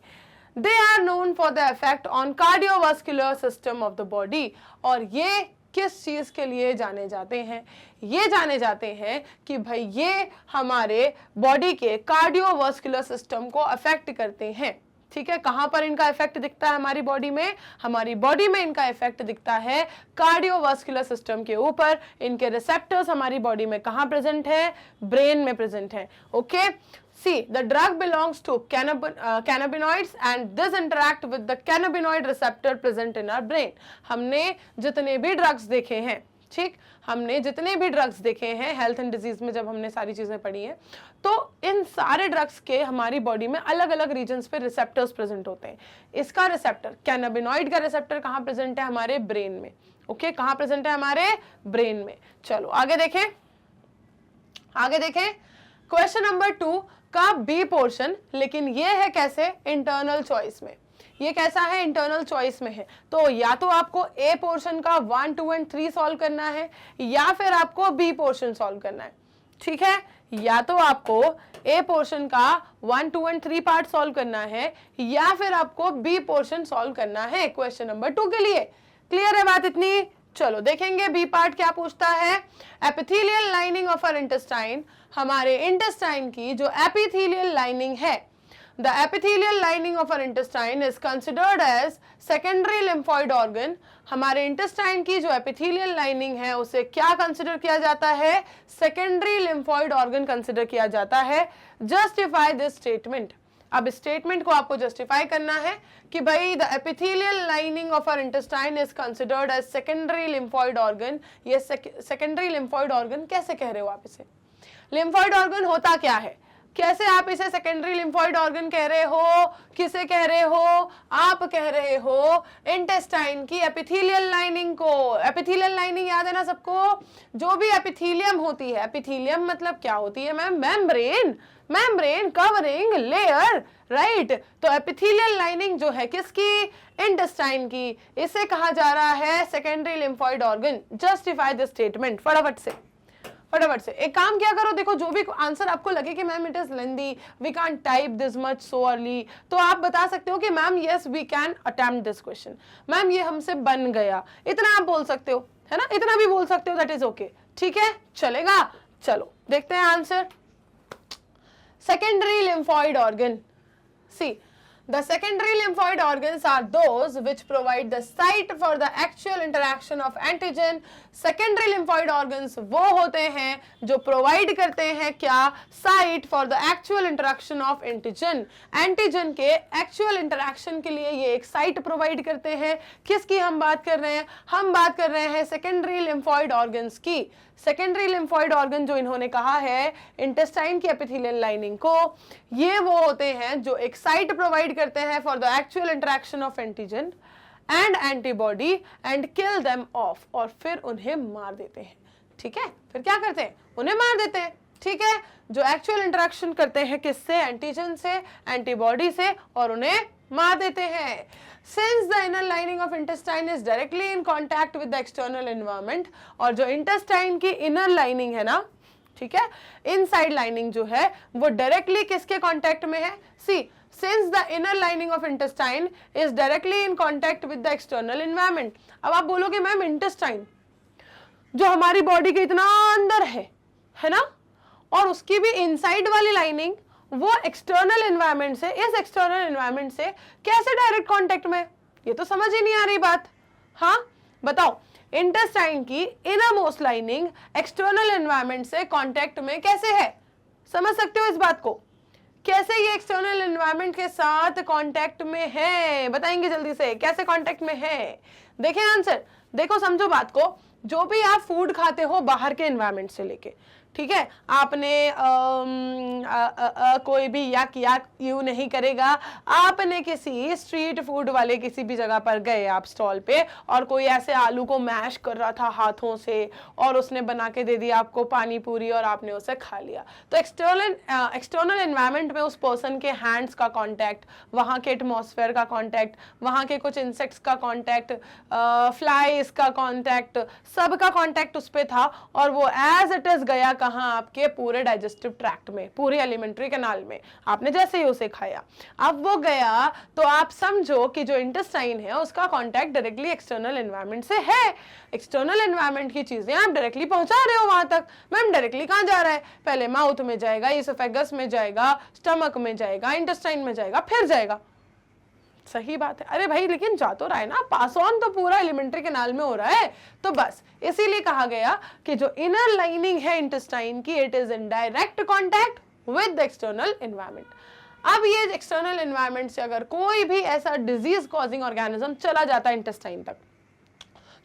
They are known for the effect on cardiovascular system of the body। और ये किस चीज के लिए जाने जाते हैं? ये जाने जाते हैं कि भाई ये हमारे बॉडी के कार्डियोवास्कुलर सिस्टम को अफेक्ट करते हैं। ठीक है, कहां पर इनका इफेक्ट दिखता है हमारी बॉडी में? हमारी बॉडी में इनका इफेक्ट दिखता है कार्डियोवास्कुलर सिस्टम के ऊपर। इनके रिसेप्टर्स हमारी बॉडी में कहां प्रेजेंट है? ब्रेन में प्रेजेंट है। Okay, see the drug belongs to cannabinoids and this interact with the cannabinoid receptor present in our brain। हमने जितने भी ड्रग्स देखे हैं, ठीक, हमने जितने भी ड्रग्स देखे हैं हेल्थ एंड डिजीज में, जब हमने सारी चीजें पढ़ी हैं, तो इन सारे ड्रग्स के हमारी बॉडी में अलग अलग रीजन्स पे रिसेप्टर्स प्रेजेंट होते हैं। इसका रिसेप्टर, कैनाबिनॉइड का रिसेप्टर कहाँ प्रेजेंट है? हमारे ब्रेन में। ओके, कहाँ प्रेजेंट है? हमारे ब्रेन में। चलो आगे देखें, आगे देखें। क्वेश्चन नंबर 2 का बी पोर्शन, लेकिन ये है कैसे? इंटरनल चॉइस में। ये कैसा है? इंटरनल चॉइस में है। तो या तो आपको ए पोर्शन का 1, 2 एंड 3 सॉल्व करना है, या फिर आपको बी पोर्शन सॉल्व करना है। ठीक है, या तो आपको ए पोर्शन का 1, 2 एंड 3 पार्ट सॉल्व करना है, या फिर आपको बी पोर्शन सॉल्व करना है क्वेश्चन नंबर 2 के लिए। क्लियर है बात इतनी? चलो देखेंगे बी पार्ट क्या पूछता है। Epithelial lining of our intestine, हमारे इंटेस्टाइन की जो एपिथेलियल लाइनिंग है, the epithelial lining of our intestine is considered as secondary lymphoid organ. हमारे इंटेस्टाइन की जो एपिथेलियल लाइनिंग है उसे क्या कंसिडर किया जाता है? सेकेंडरी लिम्फॉइड ऑर्गन कंसिडर किया जाता है। Justify this statement. अब स्टेटमेंट को आपको जस्टिफाई करना है कि भाई the epithelial lining of our intestine is considered as secondary lymphoid organ. ये सेकेंडरी लिम्फॉइड ऑर्गन कैसे कह रहे हो आप इसे? लिम्फॉइड ऑर्गन होता क्या है? कैसे आप इसे सेकेंडरी लिम्फॉइड ऑर्गन कह रहे हो? किसे कह रहे हो? आप कह रहे हो इंटेस्टाइन की एपिथेलियल लाइनिंग को। एपिथेलियल लाइनिंग याद है ना सबको? जो भी एपिथेलियम होती है, एपिथेलियम मतलब क्या होती है ma'am? Membrane, membrane covering layer, right. तो एपिथेलियल लाइनिंग जो है किसकी? इंटेस्टाइन की। इसे कहा जा रहा है secondary lymphoid organ. Justify the statement. फटाफट से, फटाफट से एक काम क्या करो, देखो जो भी आंसर आपको लगे कि ma'am it is lengthy, we can type this much so early, तो आप बता सकते हो कि ma'am yes we can attempt this question, ma'am ये हमसे बन गया, इतना आप बोल सकते हो, है ना? इतना भी बोल सकते हो, दैट इज ओके। ठीक है, चलेगा। चलो देखते हैं answer. Secondary lymphoid organ, see the secondary lymphoid organs are those which provide the site for the actual interaction of antigen secondary lymphoid organs वो होते हैं जो प्रोवाइड करते हैं क्या, site for the actual interaction of antigen. Antigen के एक्चुअल इंटरेक्शन के लिए ये एक साइट प्रोवाइड करते हैं। किसकी हम बात कर रहे हैं, हम बात कर रहे हैं सेकेंडरी लिम्फोइड ऑर्गन्स की। सेकेंडरी लिम्फोइड ऑर्गन जो इन्होंने कहा है इंटेस्टाइन की एपिथेलियल लाइनिंग को, ये वो होते हैं जो एक साइट प्रोवाइड करते हैं for the actual interaction of antigen and antibody and kill them of, और फिर उन्हें मार देते हैं। ठीक है, फिर क्या करते हैं, उन्हें मार देते हैं। ठीक है, जो एक्चुअल इंटरेक्शन करते हैं किससे, एंटीजन से, एंटीबॉडी से, और उन्हें मार देते हैं। Since the inner lining of intestine is directly in contact with the external environment, और जो intestine की inner lining है ना, ठीक है, inside lining जो है वो directly किसके contact में है, see, since the inner lining of intestine is directly in contact with the external environment। अब आप बोलोगे मैम intestine जो हमारी बॉडी के इतना अंदर है ना, और उसकी भी इनसाइड वाली लाइनिंग वो एक्सटर्नल एनवायरनमेंट से, इस एक्सटर्नल एनवायरनमेंट से कैसे डायरेक्ट कांटेक्ट में, ये तो समझ ही नहीं आ रही बात। हाँ बताओ, इंटेस्टाइन की inner most lining external environment से कांटेक्ट में कैसे है, समझ सकते हो इस बात को, कैसे ये एक्सटर्नल एनवायरनमेंट के साथ कांटेक्ट में है, बताएंगे जल्दी से कैसे कांटेक्ट में है। देखें आंसर, देखो समझो बात को, जो भी आप फूड खाते हो बाहर के एनवायरनमेंट से लेके, ठीक है, आपने कोई भी याक यू नहीं करेगा, आपने किसी स्ट्रीट फूड वाले किसी भी जगह पर गए आप स्टॉल पे, और कोई ऐसे आलू को मैश कर रहा था हाथों से और उसने बना के दे दिया आपको पानी पूरी और आपने उसे खा लिया, तो एक्सटर्नल एनवायरनमेंट में उस पर्सन के हैंड्स का कांटेक्ट, वहाँ के एटमॉस्फेयर का कांटेक्ट, वहाँ के कुछ इंसेक्ट्स का कांटेक्ट, फ्लाइज का कांटेक्ट, सबका कांटेक्ट उस पर था, और वो एज इट इज गया कहाँ, आपके पूरे डाइजेस्टिव ट्रैक्ट में, पूरे एलिमेंट्री कैनाल में, आपने जैसे ही उसे खाया, अब वो गया, तो आप समझो कि जो इंटेस्टाइन है उसका कांटेक्ट डायरेक्टली एक्सटर्नल एनवायरनमेंट से है। एक्सटर्नल एनवायरनमेंट की चीजें आप डायरेक्टली पहुंचा रहे हो वहां तक। मैम डायरेक्टली कहां जा रहा है, पहले माउथ में जाएगा, इसोफेगस में जाएगा, स्टमक में जाएगा, इंटेस्टाइन में जाएगा, फिर जाएगा। सही बात है, अरे भाई लेकिन जा तो रहा है ना, पास ऑन तो पूरा एलिमेंट्री कैनाल में हो रहा है, तो बस इसीलिए कहा गया कि जो इनर लाइनिंग है इंटेस्टाइन की, it is in direct contact with the external environment. अब ये एक्सटर्नल एनवायरनमेंट से अगर कोई भी ऐसा डिजीज कॉजिंग ऑर्गेनिज्म चला जाता है इंटेस्टाइन तक,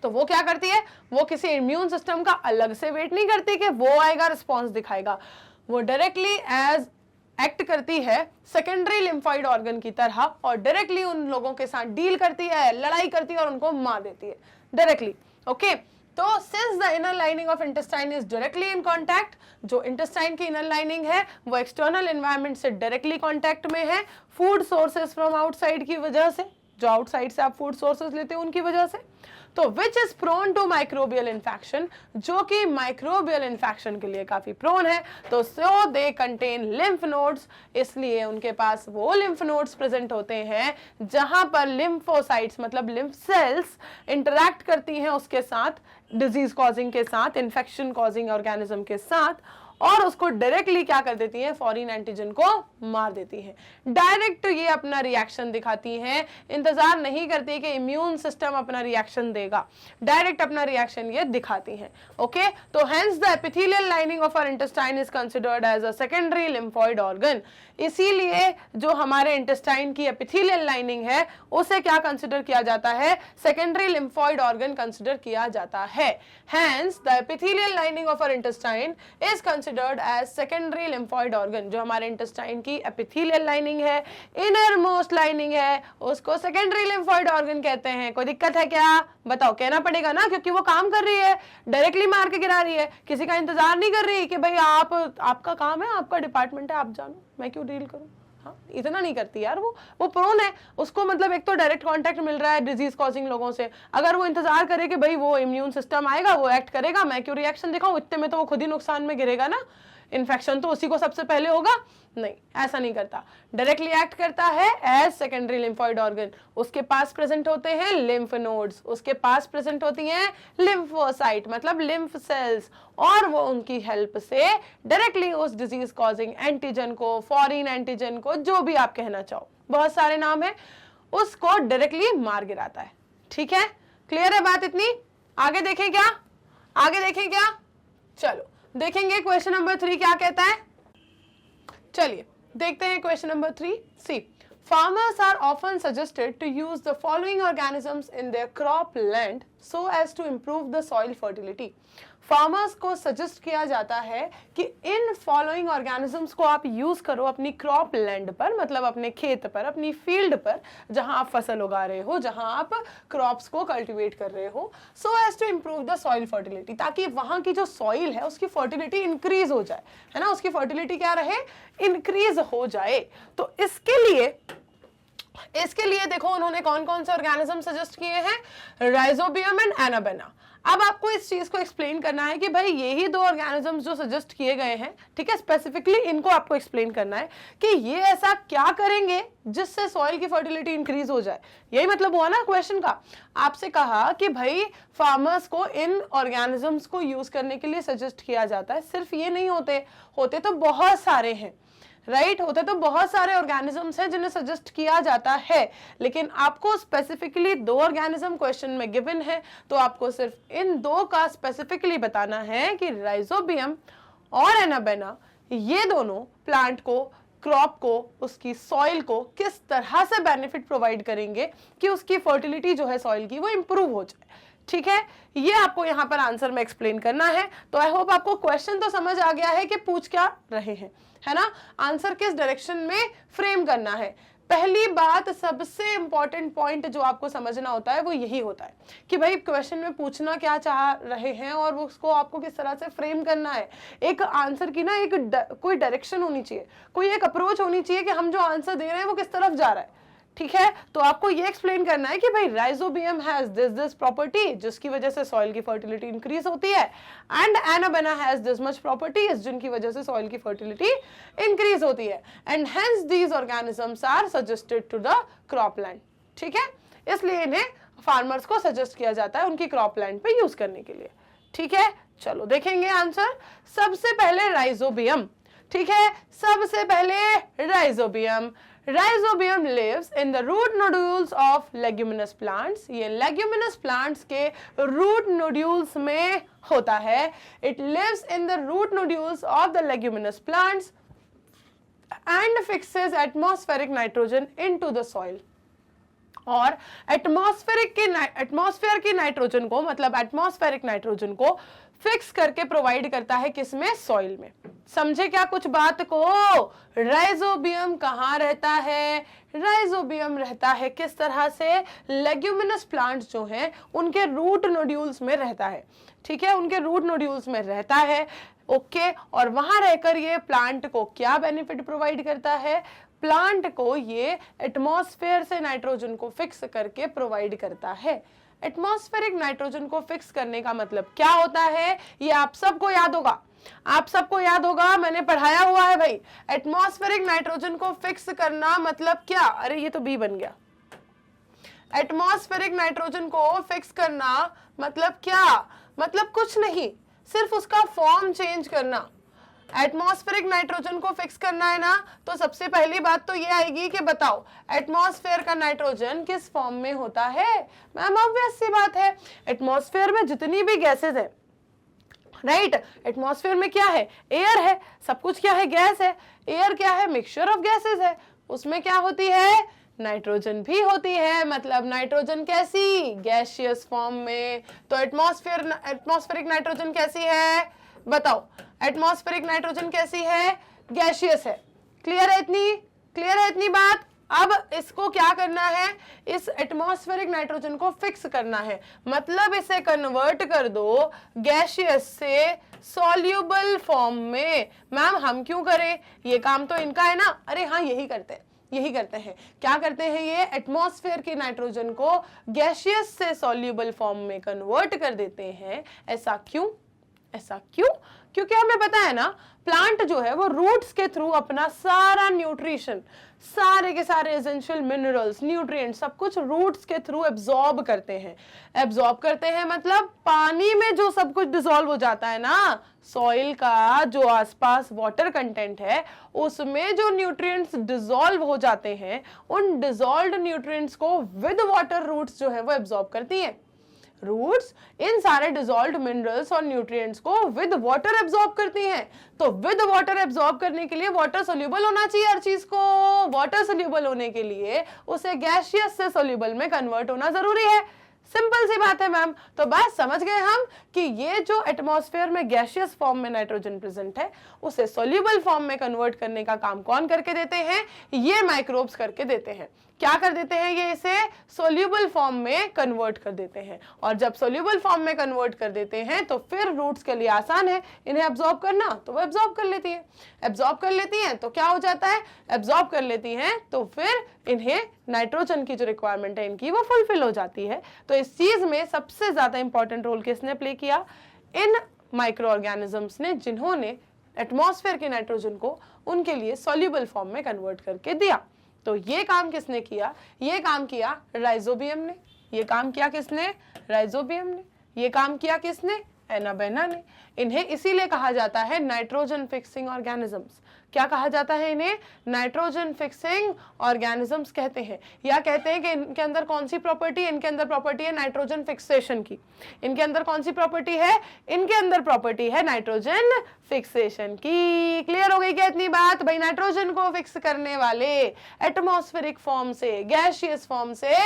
तो वो क्या करती है, वो किसी इम्यून सिस्टम का अलग से वेट नहीं करती कि वो आएगा रिस्पॉन्स दिखाएगा, वो डायरेक्टली एज एक्ट करती है सेकेंडरी लिम्फोइड ऑर्गन की तरह, और डायरेक्टली उन लोगों के साथ डील करती है, लड़ाई करती है और उनको मार देती है डायरेक्टली। ओके, तो since the inner lining of intestine is directly in contact, जो इंटेस्टाइन की इनर लाइनिंग है वो एक्सटर्नल एनवायरनमेंट से डायरेक्टली कांटेक्ट में है, फूड सोर्सेज फ्रॉम आउटसाइड की वजह से, जो आउटसाइड से आप फूड सोर्सेज लेते हो उनकी वजह से, तो which is prone to microbial infection, जो कि माइक्रोबियल इन्फेक्शन के लिए काफी प्रोन है, तो सो दे कंटेन लिम्फ नोड्स, इसलिए उनके पास वो लिम्फ नोड्स प्रेजेंट होते हैं जहां पर लिम्फोसाइट्स मतलब लिम्फ सेल्स इंटरैक्ट करती हैं उसके साथ, डिजीज कॉजिंग के साथ, इन्फेक्शन कॉजिंग ऑर्गेनिज्म के साथ, और उसको डायरेक्टली क्या कर देती हैं, फॉरेन एंटीजन को मार देती हैं। डायरेक्ट ये अपना रिएक्शन दिखाती हैं, इंतजार नहीं करती कि इम्यून सिस्टम अपना रिएक्शन देगा, डायरेक्ट अपना रिएक्शन ये दिखाती हैं। ओके, तो hence the epithelial lining of our intestine is considered as a secondary lymphoid organ. इसीलिए जो हमारे इंटेस्टाइन की एपिथेलियल लाइनिंग है उसे क्या कंसिडर किया जाता है, सेकेंडरी लिम्फोइड ऑर्गन कंसिडर किया जाता है। Hence the epithelial lining of our intestine is considered as secondary lymphoid organ. जो हमारे इंटेस्टाइन की एपिथेलियल लाइनिंग है, इनर मोस्ट लाइनिंग है, उसको सेकेंडरी लिम्फोइड ऑर्गन कहते हैं। कोई दिक्कत है क्या, बताओ, कहना पड़ेगा ना, क्योंकि वो काम कर रही है, डायरेक्टली मार के गिरा रही है, किसी का इंतजार नहीं कर रही कि भाई आपका काम है, आपका डिपार्टमेंट है, आप जानो, मैं क्यों डील करूं। हाँ, इतना नहीं करती यार, वो प्रोन है, उसको मतलब एक तो डायरेक्ट कांटेक्ट मिल रहा है डिजीज कॉजिंग लोगों से, अगर वो इंतजार करे कि भाई वो इम्यून सिस्टम आएगा, वो एक्ट करेगा, मैं क्यों रिएक्शन दिखाऊं, इतने में तो वो खुद ही नुकसान में गिरेगा ना, इन्फेक्शन तो उसी को सबसे पहले होगा। नहीं, ऐसा नहीं करता, डायरेक्टली एक्ट करता है एज सेकेंडरी लिम्फोइड ऑर्गन। उसके पास प्रेजेंट होते हैं लिम्फ नोड्स, उसके पास प्रेजेंट होती हैं लिम्फोसाइट मतलब लिम्फ सेल्स, और वो उनकी हेल्प से डायरेक्टली उस डिजीज कॉजिंग एंटीजन को, फॉरेन एंटीजन को, जो भी आप कहना चाहो, बहुत सारे नाम है, उसको डायरेक्टली मार गिराता है। ठीक है, क्लियर है बात इतनी, आगे देखें क्या, आगे देखें क्या, चलो देखेंगे क्वेश्चन नंबर 3 क्या कहता है। चलिए देखते हैं question number 3। See, farmers are often suggested to use the following organisms in their crop land so as to improve the soil fertility। Farmers को सजेस्ट किया जाता है कि इन फॉलोइंग ऑर्गेनिजम्स को आप यूज करो अपनी क्रॉप लैंड पर, मतलब अपने खेत पर, अपनी फील्ड पर, जहां आप फसल उगा रहे हो, जहां आप क्रॉप्स को कल्टीवेट कर रहे हो, so as to improve the soil fertility, ताकि वहां की जो सॉइल है उसकी फर्टिलिटी इंक्रीज हो जाए, है ना, उसकी फर्टिलिटी क्या रहे, इंक्रीज हो जाए। तो इसके लिए देखो उन्होंने कौन कौन से ऑर्गेनिज्म सजेस्ट किए हैं, राइजोबियम एंड एनाबेना। अब आपको इस चीज को एक्सप्लेन करना है कि भाई यही दो ऑर्गेनिजम्स जो सजेस्ट किए गए हैं, ठीक है, स्पेसिफिकली इनको आपको एक्सप्लेन करना है कि ये ऐसा क्या करेंगे जिससे सॉइल की फर्टिलिटी इंक्रीज हो जाए। यही मतलब हुआ ना क्वेश्चन का। आपसे कहा कि भाई फार्मर्स को इन ऑर्गेनिजम्स को यूज करने के लिए सजेस्ट किया जाता है, सिर्फ ये नहीं होते तो बहुत सारे हैं, राइट, होते तो बहुत सारे ऑर्गेनिजम्स हैं जिन्हें सजेस्ट किया जाता है, लेकिन आपको स्पेसिफिकली दो ऑर्गेनिज्म क्वेश्चन में गिवन है, तो आपको सिर्फ इन दो का स्पेसिफिकली बताना है कि राइजोबियम और एनाबेना ये दोनों प्लांट को, क्रॉप को, उसकी सॉइल को किस तरह से बेनिफिट प्रोवाइड करेंगे कि उसकी फर्टिलिटी जो है सॉइल की वो इंप्रूव हो जाए। ठीक है, ये आपको यहां पर आंसर में एक्सप्लेन करना है। तो आई होप आपको क्वेश्चन तो समझ आ गया है कि पूछ क्या रहे हैं, है ना, आंसर किस डायरेक्शन में फ्रेम करना है। पहली बात, सबसे इंपॉर्टेंट पॉइंट जो आपको समझना होता है वो यही होता है कि भाई क्वेश्चन में पूछना क्या चाह रहे हैं और उसको आपको किस तरह से फ्रेम करना है। एक आंसर की ना कोई डायरेक्शन होनी चाहिए, कोई एक अप्रोच होनी चाहिए कि हम जो आंसर दे रहे हैं वो किस तरफ जा रहा है। ठीक है, तो आपको ये एक्सप्लेन करना है कि भाई राइजोबियम हैज दिस प्रॉपर्टी जिसकी वजह से सॉइल की फर्टिलिटी इंक्रीज होती है, and Anabaena has this much properties जिनकी वजह से सॉइल की फर्टिलिटी इंक्रीज होती है, and hence these organisms are suggested to the crop land. ठीक है, इसलिए इन्हें फार्मर्स को सजेस्ट किया जाता है उनकी क्रॉप लैंड पे यूज करने के लिए। ठीक है, चलो देखेंगे आंसर। सबसे पहले राइजोबियम, ठीक है, सबसे पहले Rhizobium. Rhizobium lives in the root nodules of leguminous plants. ये लेग्यूमिनस प्लांट्स के रूट नोड्यूल्स में होता है। It lives in the root nodules of the leguminous plants and fixes atmospheric nitrogen into the soil. और एटमॉस्फेयर की नाइट्रोजन को, मतलब एटमॉस्फेरिक नाइट्रोजन को फिक्स करके प्रोवाइड करता है किसमें, सॉइल में। समझे क्या कुछ बात को। राइजोबियम कहाँ रहता है, राइजोबियम रहता है किस तरह से, लेग्यूमिनस प्लांट्स जो हैं उनके रूट नोड्यूल्स में रहता है। ठीक है, उनके रूट नोड्यूल्स में रहता है। ओके, और वहां रहकर ये प्लांट को क्या बेनिफिट प्रोवाइड करता है, प्लांट को ये एटमॉस्फेयर से नाइट्रोजन को फिक्स करके प्रोवाइड करता है। एटमॉस्फेरिक नाइट्रोजन को फिक्स करने का मतलब क्या होता है, ये आप सबको याद होगा, आप सबको याद होगा, मैंने पढ़ाया हुआ है भाई। एटमॉस्फेरिक नाइट्रोजन को फिक्स करना मतलब क्या, अरे ये तो बी बन गया। एटमॉस्फेरिक नाइट्रोजन को फिक्स करना मतलब क्या, मतलब कुछ नहीं, सिर्फ उसका फॉर्म चेंज करना। एटमॉस्फेरिक नाइट्रोजन को फिक्स करना है ना, तो सबसे पहली बात तो ये आएगी कि बताओ एटमॉस्फेयर का नाइट्रोजन किस फॉर्म में होता है। मैम ऑब्वियस सी बात है, एटमॉस्फेयर में जितनी भी गैसेज है, राइट, एटमॉस्फेयर में क्या है, एयर है, सब कुछ क्या है, गैस है। एयर क्या है, मिक्सचर ऑफ गैसेज है, उसमें क्या होती है, नाइट्रोजन भी होती है। मतलब नाइट्रोजन कैसी, गैसियस फॉर्म में। तो एटमॉस्फेरिक नाइट्रोजन कैसी है, बताओ, एटमॉस्फेरिक नाइट्रोजन कैसी है, गैसियस है। क्लियर है इतनी बात। अब इसको क्या करना है, इस एटमॉस्फेरिक नाइट्रोजन को फिक्स करना है, मतलब इसे कन्वर्ट कर दो गैसियस से सॉल्यूबल फॉर्म में। मैम हम क्यों करें, ये काम तो इनका है ना। अरे हाँ, यही करते हैं। क्या करते हैं, ये एटमॉस्फेयर के नाइट्रोजन को गैसियस से सॉल्यूबल फॉर्म में कन्वर्ट कर देते हैं। ऐसा क्यों, क्योंकि हमें पता है ना, प्लांट जो है वो रूट्स के थ्रू अपना सारा न्यूट्रिशन, सारे के सारे एसेंशियल मिनरल्स, न्यूट्रिएंट्स, सब कुछ रूट्स के थ्रू एब्जॉर्ब करते हैं। मतलब पानी में जो सब कुछ डिसॉल्व हो जाता है ना, सॉइल का जो आसपास वाटर कंटेंट है उसमें जो न्यूट्रिएंट्स डिसॉल्व हो जाते हैं, उन डिसॉल्व्ड न्यूट्रिएंट्स को विद वाटर रूट्स जो है वो एब्जॉर्ब करती हैं। रूट्स इन सारे डिसॉल्व्ड मिनरल्स और न्यूट्रिएंट्स को विद वाटर एब्जॉर्ब करती हैं। तो विद वाटर एब्जॉर्ब करने के लिए वाटर सोल्यूबल होना चाहिए हर चीज को। वाटर सोल्यूबल होने के लिए उसे गैसियस से सोल्यूबल में कन्वर्ट होना जरूरी है। सिंपल सी बात है मैम। तो बस समझ गए हम कि ये जो एटमॉस्फेयर में गैसियस फॉर्म में नाइट्रोजन प्रेजेंट है उसे सोल्यूबल फॉर्म में कन्वर्ट करने का काम कौन करके देते हैं? ये माइक्रोब्स करके देते हैं। क्या कर देते हैं? ये इसे सोल्यूबल फॉर्म में कन्वर्ट कर देते हैं। और जब सोल्यूबल फॉर्म में कन्वर्ट कर देते हैं तो फिर रूट्स के लिए आसान है इन्हें एब्जॉर्ब करना, तो वो एब्जॉर्ब कर लेती है। एब्जॉर्ब कर लेती हैं तो क्या हो जाता है? एब्जॉर्ब कर लेती हैं तो फिर इन्हें नाइट्रोजन की जो रिक्वायरमेंट है इनकी वो फुलफिल हो जाती है। तो इस चीज में सबसे ज्यादा इंपॉर्टेंट रोल किसने प्ले किया? इन माइक्रो ऑर्गेनिजम्स ने, जिन्होंने एटमॉस्फेयर के नाइट्रोजन को उनके लिए सॉल्युबल फॉर्म में कन्वर्ट करके दिया। तो ये काम किसने किया? ये काम किया राइजोबियम ने। ये काम किया किसने? राइजोबियम ने। ये काम किया किसने? एनाबेना ने। इन्हें इसीलिए कहा जाता है नाइट्रोजन फिक्सिंग ऑर्गेनिजम्स। क्या कहा जाता है इन्हें? नाइट्रोजन फिक्सिंग ऑर्गेनिजम्स कहते हैं। या कहते हैं कि इनके अंदर कौन सी प्रॉपर्टी? इनके अंदर प्रॉपर्टी है नाइट्रोजन फिक्सेशन की। इनके अंदर कौन सी प्रॉपर्टी है? इनके अंदर प्रॉपर्टी है नाइट्रोजन फिक्सेशन की। क्लियर हो गई क्या इतनी बात? भाई नाइट्रोजन को फिक्स करने वाले एटमॉस्फेरिक फॉर्म से गैसियस फॉर्म से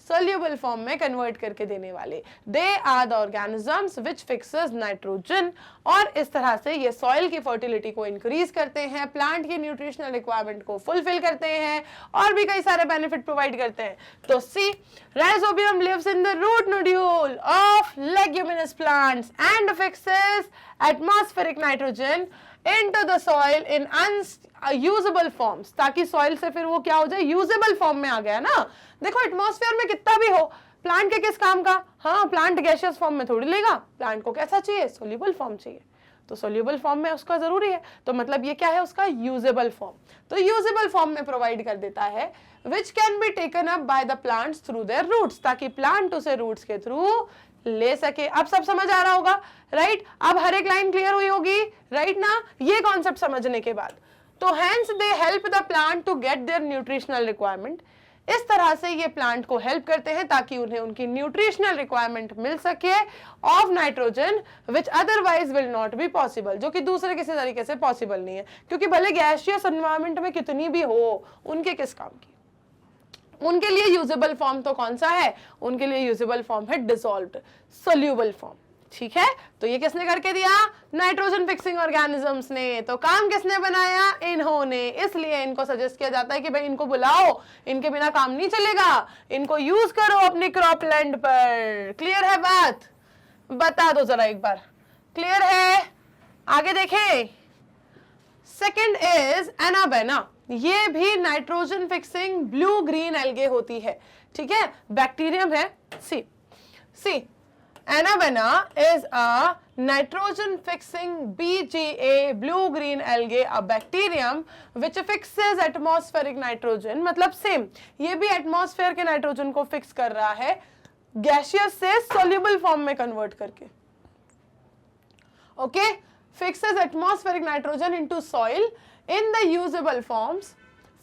सोल्यूबल फॉर्म में कन्वर्ट करके देने वाले, they are the organisms which fixes nitrogen. और इस तरह से ये सॉइल की फर्टिलिटी को इंक्रीज करते हैं, प्लांट की न्यूट्रिशनल रिक्वायरमेंट को फुलफिल करते हैं और भी कई सारे बेनिफिट प्रोवाइड करते हैं। तो see, Rhizobium lives in the root nodule of leguminous plants and fixes atmospheric nitrogen into the soil in unusable forms, ताकि सॉइल से फिर वो क्या हो जाए? यूजेबल फॉर्म में आ गया ना। देखो एटमॉस्फेयर में कितना भी हो, प्लांट के किस काम का? हाँ, प्लांट गैसियस फॉर्म में थोड़ी लेगा। प्लांट को कैसा चाहिए? सोल्यूबल फॉर्म चाहिए। तो सोल्यूबल फॉर्म में उसका जरूरी है। तो मतलब ये क्या है उसका? Usable form. तो यूजेबल फॉर्म में प्रोवाइड कर देता है which can be taken up by the plants through their roots, ताकि प्लांट उसे रूट्स के थ्रू ले सके। अब सब समझ आ रहा होगा, राइट? अब हर एक लाइन क्लियर हुई होगी, राइट ना? ये कॉन्सेप्ट समझने के बाद तो hence they help the plant to get their nutritional requirement. इस तरह से ये प्लांट को हेल्प करते हैं ताकि उन्हें उनकी न्यूट्रिशनल रिक्वायरमेंट मिल सके of nitrogen which otherwise will not be possible, जो कि दूसरे किसी तरीके से पॉसिबल नहीं है। क्योंकि भले गैसियस एनवायरनमेंट में कितनी भी हो, उनके किस काम की? उनके लिए यूजेबल फॉर्म तो कौन सा है? उनके लिए यूजेबल फॉर्म है डिसॉल्व्ड सोल्यूबल फॉर्म। ठीक है, तो ये किसने करके दिया? नाइट्रोजन फिक्सिंग ऑर्गेनिजम्स ने। तो काम किसने बनाया? इन्होंने। इसलिए इनको सजेस्ट किया जाता है कि भाई इनको बुलाओ, इनके बिना काम नहीं चलेगा, इनको यूज करो अपनी क्रॉप लैंड पर। क्लियर है बात? बता दो जरा एक बार, क्लियर है? आगे देखें। Second is Anabaena. ये भी nitrogen fixing blue green algae होती है। ठीक है, बैक्टीरियम है। See Anabaena is a nitrogen fixing BGA blue green algae, a bacterium which fixes atmospheric nitrogen. मतलब सेम, ये भी एटमॉस्फेयर के नाइट्रोजन को फिक्स कर रहा है गैसियस से सोल्यूबल फॉर्म में कन्वर्ट करके। Okay, fixes atmospheric nitrogen into soil in the usable forms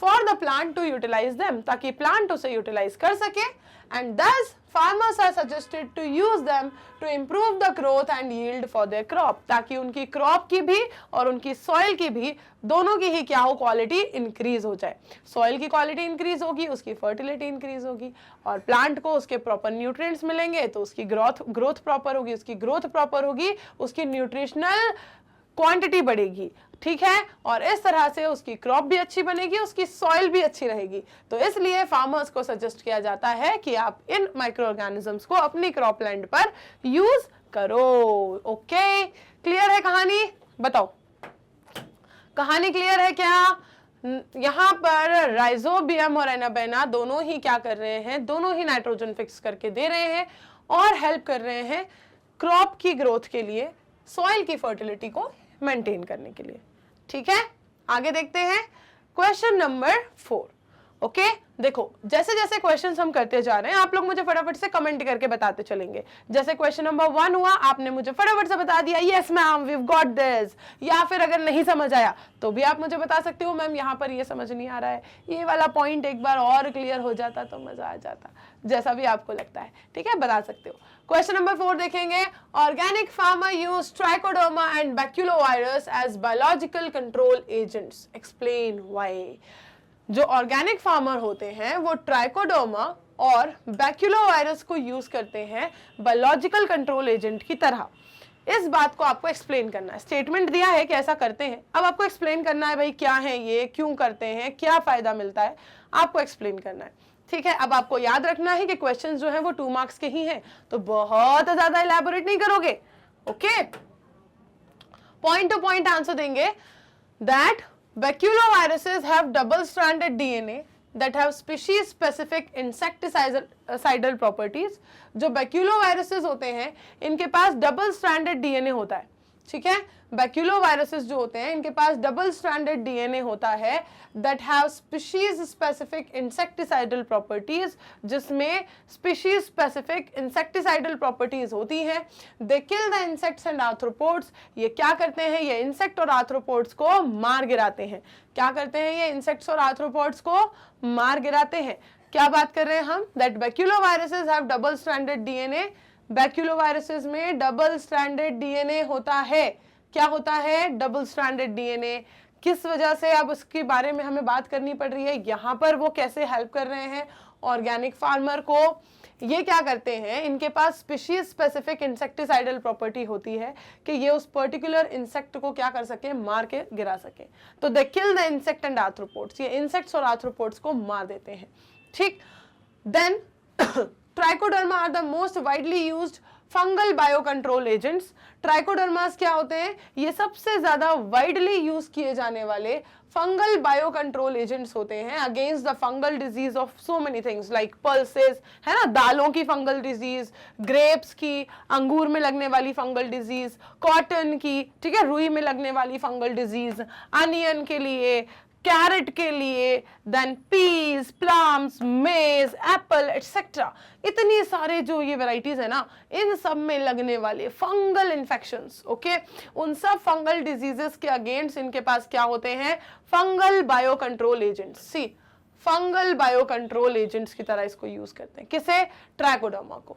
for the plant to utilize them, ताकि plant उसे utilize कर सके। and thus farmers are suggested to use them to improve the growth and yield for their crop, ताकि उनकी crop की भी और उनकी soil की भी, दोनों की ही क्या हो? क्वालिटी इंक्रीज हो जाए। सॉइल की क्वालिटी इंक्रीज होगी, उसकी फर्टिलिटी इंक्रीज होगी और प्लांट को उसके प्रॉपर न्यूट्रिएंट्स मिलेंगे तो उसकी ग्रोथ प्रॉपर होगी, उसकी ग्रोथ प्रॉपर होगी, उसकी न्यूट्रिशनल क्वांटिटी बढ़ेगी। ठीक है, और इस तरह से उसकी क्रॉप भी अच्छी बनेगी, उसकी सॉइल भी अच्छी रहेगी। तो इसलिए फार्मर्स को सजेस्ट किया जाता है कि आप इन माइक्रो ऑर्गेनिजम्स को अपनी क्रॉप लैंड पर यूज करो। ओके, क्लियर है कहानी? बताओ, कहानी क्लियर है क्या? यहाँ पर राइजोबियम और एनाबेना दोनों ही क्या कर रहे हैं? दोनों ही नाइट्रोजन फिक्स करके दे रहे हैं और हेल्प कर रहे हैं क्रॉप की ग्रोथ के लिए, सॉइल की फर्टिलिटी को मेंटेन करने के लिए। ठीक है, आगे देखते हैं क्वेश्चन नंबर 4। ओके, देखो जैसे जैसे क्वेश्चंस हम करते जा रहे हैं आप लोग मुझे फटाफट से कमेंट करके बताते चलेंगे। जैसे क्वेश्चन नंबर 1 हुआ, आपने मुझे फटाफट से बता दिया yes ma'am we have got this, या फिर अगर नहीं समझ आया तो भी आप मुझे बता सकते हो मैम यहाँ पर ये समझ नहीं आ रहा है, ये वाला पॉइंट एक बार और क्लियर हो जाता तो मजा आ जाता। जैसा भी आपको लगता है, ठीक है, बता सकते हो। क्वेश्चन नंबर 4 देखेंगे, organic farmer use Trichoderma and baculovirus as biological control agents, explain why. जो ऑर्गेनिक फार्मर होते हैं वो ट्राइकोडर्मा और बैक्यूलोवायरस को यूज करते हैं बायोलॉजिकल कंट्रोल एजेंट की तरह। इस बात को आपको एक्सप्लेन करना है। स्टेटमेंट दिया है कि ऐसा करते हैं, अब आपको एक्सप्लेन करना है भाई क्या है ये, क्यों करते हैं, क्या फायदा मिलता है, आपको एक्सप्लेन करना है, ठीक है। अब आपको याद रखना है कि क्वेश्चंस जो है वो 2 मार्क्स के ही हैं, तो बहुत ज्यादा इलैबोरेट नहीं करोगे, okay. Point two point answer देंगे that baculoviruses have double-stranded DNA that have species-specific insecticidal properties। जो baculoviruses होते हैं इनके पास double-stranded DNA होता है, ठीक है। बैक्यूलोवायरसेस जो होते हैं इनके पास डबल स्ट्रैंडेड डीएनए होता है that have species specific insecticidal properties, जिसमें स्पीशीज स्पेसिफिक इंसेक्टिसाइडल प्रॉपर्टीज होती हैं। They kill the insects and arthropods, ये क्या करते हैं, ये इंसेक्ट और आर्थ्रोपोड्स को मार गिराते हैं। क्या करते हैं ये, इंसेक्ट्स और आर्थ्रोपोड्स को मार गिराते हैं। क्या बात कर रहे हैं हम, that बैक्यूलोवायरसेस have double stranded DNA, बैक्यूलोवायरसेस में डबल स्ट्रैंडेड डीएनए होता है। क्या होता है, डबल स्ट्रैंडेड डीएनए। किस वजह से, अब उसके बारे में हमें बात करनी पड़ रही है। यहाँ पर वो कैसे हेल्प कर रहे हैं ऑर्गेनिक फार्मर को, ये क्या करते हैं, इनके पास स्पीशीज स्पेसिफिक इंसेक्टिसाइडल प्रॉपर्टी होती है कि ये उस पर्टिकुलर इंसेक्ट को क्या कर सके, मार के गिरा सके। तो they kill the insect and arthropods, ये इंसेक्ट्स और आर्थ्रोपोड्स को मार देते हैं, ठीक। Then Trichoderma are the most widely used fungal biocontrol agents. Trichodermas क्या होते हैं, ये सबसे ज्यादा वाइडली यूज किए जाने वाले फंगल बायोकंट्रोल एजेंट्स होते हैं against the fungal disease of so many things like pulses, है ना, दालों की फंगल डिजीज, ग्रेप्स की, अंगूर में लगने वाली फंगल डिजीज, कॉटन की, ठीक है, रुई में लगने वाली फंगल डिजीज, अनियन के लिए, कैरेट के लिए, देन पीस, प्लम्स, मेज, एप्पल एटसेट्रा। इतनी सारे जो ये वैरायटीज है ना, इन सब में लगने वाले फंगल इन्फेक्शंस, ओके, उन सब फंगल डिजीजेस के अगेंस्ट इनके पास क्या होते हैं, फंगल बायो कंट्रोल एजेंट्स। सी, फंगल बायो कंट्रोल एजेंट्स की तरह इसको यूज करते हैं, किसे, ट्राइकोडर्मा को।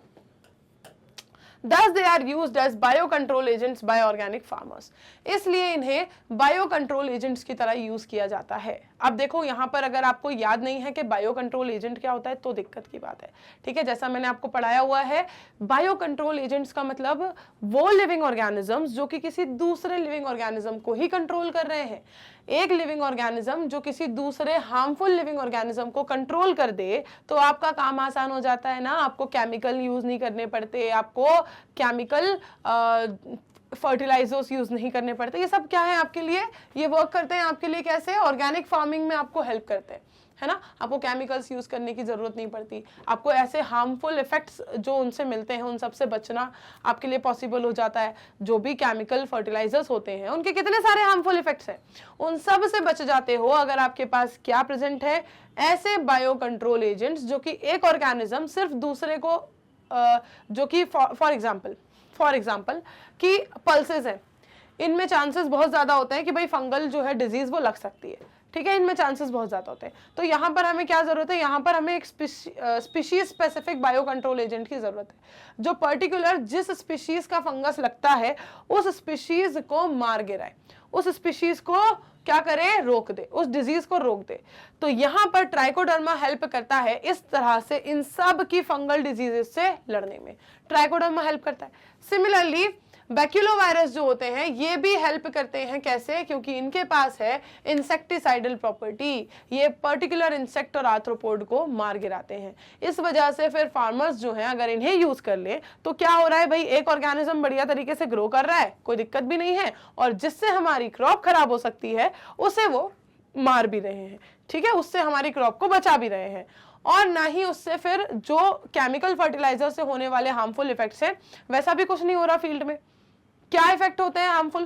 Thus they are used as biocontrol agents by organic farmers। इसलिए इन्हें बायोकंट्रोल एजेंट्स की तरह यूज किया जाता है। अब देखो यहाँ पर अगर आपको याद नहीं है कि बायोकंट्रोल एजेंट क्या होता है तो दिक्कत की बात है, ठीक है। जैसा मैंने आपको पढ़ाया हुआ है, बायोकंट्रोल एजेंट्स का मतलब वो लिविंग ऑर्गेनिजम्स जो कि किसी दूसरे लिविंग ऑर्गेनिज्म को ही कंट्रोल कर रहे हैं। एक लिविंग ऑर्गेनिज्म जो किसी दूसरे हार्मफुल लिविंग ऑर्गेनिज्म को कंट्रोल कर दे तो आपका काम आसान हो जाता है ना, आपको केमिकल यूज नहीं करने पड़ते, आपको केमिकल फर्टिलाइजर्स यूज नहीं करने पड़ते। ये सब क्या है आपके लिए, ये वर्क करते हैं आपके लिए कैसे, ऑर्गेनिक फार्मिंग में आपको हेल्प करते हैं, है ना। आपको केमिकल्स यूज करने की जरूरत नहीं पड़ती, आपको ऐसे हार्मफुल इफेक्ट्स जो उनसे मिलते हैं उन सब से बचना आपके लिए पॉसिबल हो जाता है। जो भी केमिकल फर्टिलाइजर्स होते हैं उनके कितने सारे हार्मफुल इफेक्ट्स हैं, उन सब से बच जाते हो अगर आपके पास क्या प्रेजेंट है, ऐसे बायो कंट्रोल एजेंट्स जो कि एक ऑर्गेनिज्म सिर्फ दूसरे को जो कि फॉर एग्जाम्पल कि पल्सेस हैं, इनमें चांसेस बहुत ज्यादा होते हैं कि भाई फंगल जो है डिजीज वो लग सकती है, ठीक है, इनमें चांसेस बहुत ज्यादा होते हैं। तो यहाँ पर हमें क्या जरूरत है, यहाँ पर हमें एक species specific bio control agent की जरूरत है जो पर्टिकुलर जिस स्पीशीज का फंगस लगता है उस स्पीशीज को मार गिराए, उस स्पीशीज को क्या करे, रोक दे, उस डिजीज को रोक दे। तो यहाँ पर ट्राइकोडर्मा हेल्प करता है इस तरह से इन सब की फंगल डिजीजेस से लड़ने में, ट्राइकोडर्मा हेल्प करता है। सिमिलरली बैक्यूलोवायरस जो होते हैं ये भी हेल्प करते हैं, कैसे, क्योंकि इनके पास है इंसेक्टिसाइडल प्रॉपर्टी, ये पर्टिकुलर इंसेक्ट और आर्थ्रोपोड को मार गिराते हैं। इस वजह से फिर फार्मर्स जो हैं अगर इन्हें यूज कर ले तो क्या हो रहा है भाई, एक ऑर्गेनिज्म बढ़िया तरीके से ग्रो कर रहा है, कोई दिक्कत भी नहीं है, और जिससे हमारी क्रॉप खराब हो सकती है उसे वो मार भी रहे हैं, ठीक है, उससे हमारी क्रॉप को बचा भी रहे हैं। और ना ही उससे फिर जो केमिकल फर्टिलाइजर से होने वाले हार्मफुल इफेक्ट्स हैं वैसा भी कुछ नहीं हो रहा फील्ड में। क्या इफेक्ट होते हैं हार्मफुल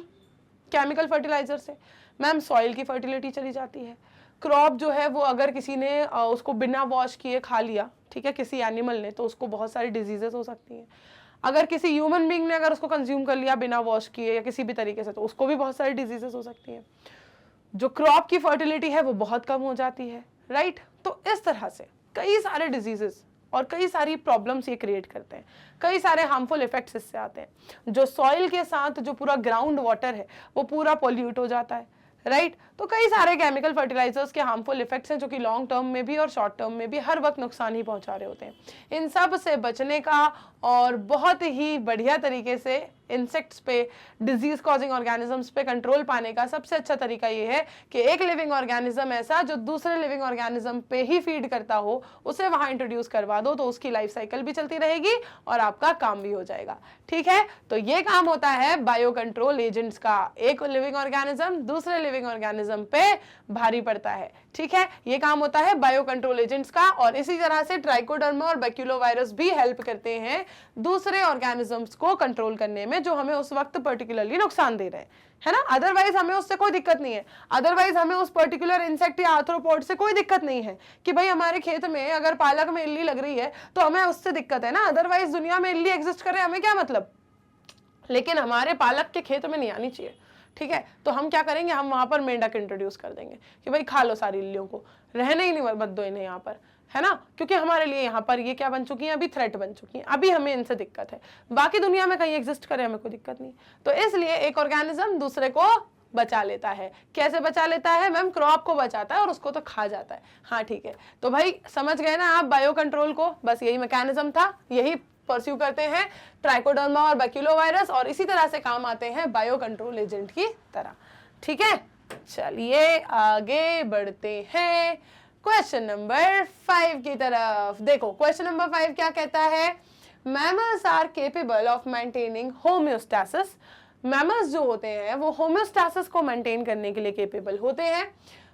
केमिकल फर्टिलाइजर से, मैम सॉइल की फर्टिलिटी चली जाती है, क्रॉप जो है वो अगर किसी ने उसको बिना वॉश किए खा लिया, ठीक है, किसी एनिमल ने, तो उसको बहुत सारी डिजीजेस हो सकती हैं। अगर किसी ह्यूमन बीइंग ने अगर उसको कंज्यूम कर लिया बिना वॉश किए या किसी भी तरीके से तो उसको भी बहुत सारी डिजीजेस हो सकती हैं। जो क्रॉप की फर्टिलिटी है वो बहुत कम हो जाती है, राइट। तो इस तरह से कई सारे डिजीजेस और कई सारी प्रॉब्लम्स ये क्रिएट करते हैं, कई सारे हार्मफुल इफेक्ट्स इससे आते हैं। जो सॉइल के साथ जो पूरा ग्राउंड वाटर है वो पूरा पॉल्यूट हो जाता है, राइट। तो कई सारे केमिकल फर्टिलाइजर्स के हार्मफुल इफेक्ट्स हैं जो कि लॉन्ग टर्म में भी और शॉर्ट टर्म में भी हर वक्त नुकसान ही पहुंचा रहे होते हैं। इन सब से बचने का और बहुत ही बढ़िया तरीके से इंसेक्ट्स पे, डिजीज कॉजिंग ऑर्गेनिजम्स पे कंट्रोल पाने का सबसे अच्छा तरीका ये है कि एक लिविंग ऑर्गेनिज्म ऐसा जो दूसरे लिविंग ऑर्गेनिज्म पे ही फीड करता हो उसे वहां इंट्रोड्यूस करवा दो, तो उसकी लाइफ साइकिल भी चलती रहेगी और आपका काम भी हो जाएगा, ठीक है। तो ये काम होता है बायो कंट्रोल एजेंट्स का। एक लिविंग ऑर्गेनिज्म दूसरे लिविंग ऑर्गेनिज्म पे भारी पड़ता है, ठीक है, ये काम होता है बायो कंट्रोल एजेंट्स का। और इसी तरह से ट्राइकोडर्मा और बैक्यूलोवायरस भी हेल्प करते हैं दूसरे ऑर्गेनिजम्स को कंट्रोल करने में जो हमें उस वक्त पर्टिकुलरली नुकसान दे रहे हैं, है ना। अदरवाइज हमें उससे कोई दिक्कत नहीं है, अदरवाइज हमें उस पर्टिकुलर इंसेक्ट या आर्थ्रोपोड से कोई दिक्कत नहीं है कि भाई हमारे खेत में अगर पालक में इल्ली लग रही है तो हमें उससे दिक्कत है ना, अदरवाइज दुनिया में इल्ली एग्जिस्ट करे हमें क्या मतलब, लेकिन हमारे पालक के खेत में नहीं आनी चाहिए, ठीक है। तो हम क्या करेंगे, हम वहां पर मेंढक इंट्रोड्यूस कर देंगे कि भाई खा लो सारी इल्लियों को, रहने ही नहीं मत दो इन्हें यहाँ पर, है ना, क्योंकि हमारे लिए यहाँ पर ये क्या बन चुकी हैं, अभी थ्रेट बन चुकी हैं, अभी हमें इनसे दिक्कत है। बाकी दुनिया में कहीं एग्जिस्ट करे हमें कोई दिक्कत नहीं। तो इसलिए एक ऑर्गेनिज्म दूसरे को बचा लेता है। कैसे बचा लेता है मैम, क्रॉप को बचाता है और उसको तो खा जाता है। हाँ ठीक है, तो भाई समझ गए ना आप बायो कंट्रोल को, बस यही मैकेनिज्म था, यही परस्यू करते हैं ट्राइकोडर्मा और बैक्यूलोवायरस और इसी तरह से काम आते हैं बायो कंट्रोल एजेंट की तरह, ठीक है। चलिए आगे बढ़ते हैं क्वेश्चन नंबर 5 की तरफ। देखो क्वेश्चन नंबर 5 क्या कहता है, mammals are capable of maintaining homeostasis. Mammals जो होते हैं वो होम्योस्टैसिस को मेंटेन करने के लिए केपेबल होते हैं,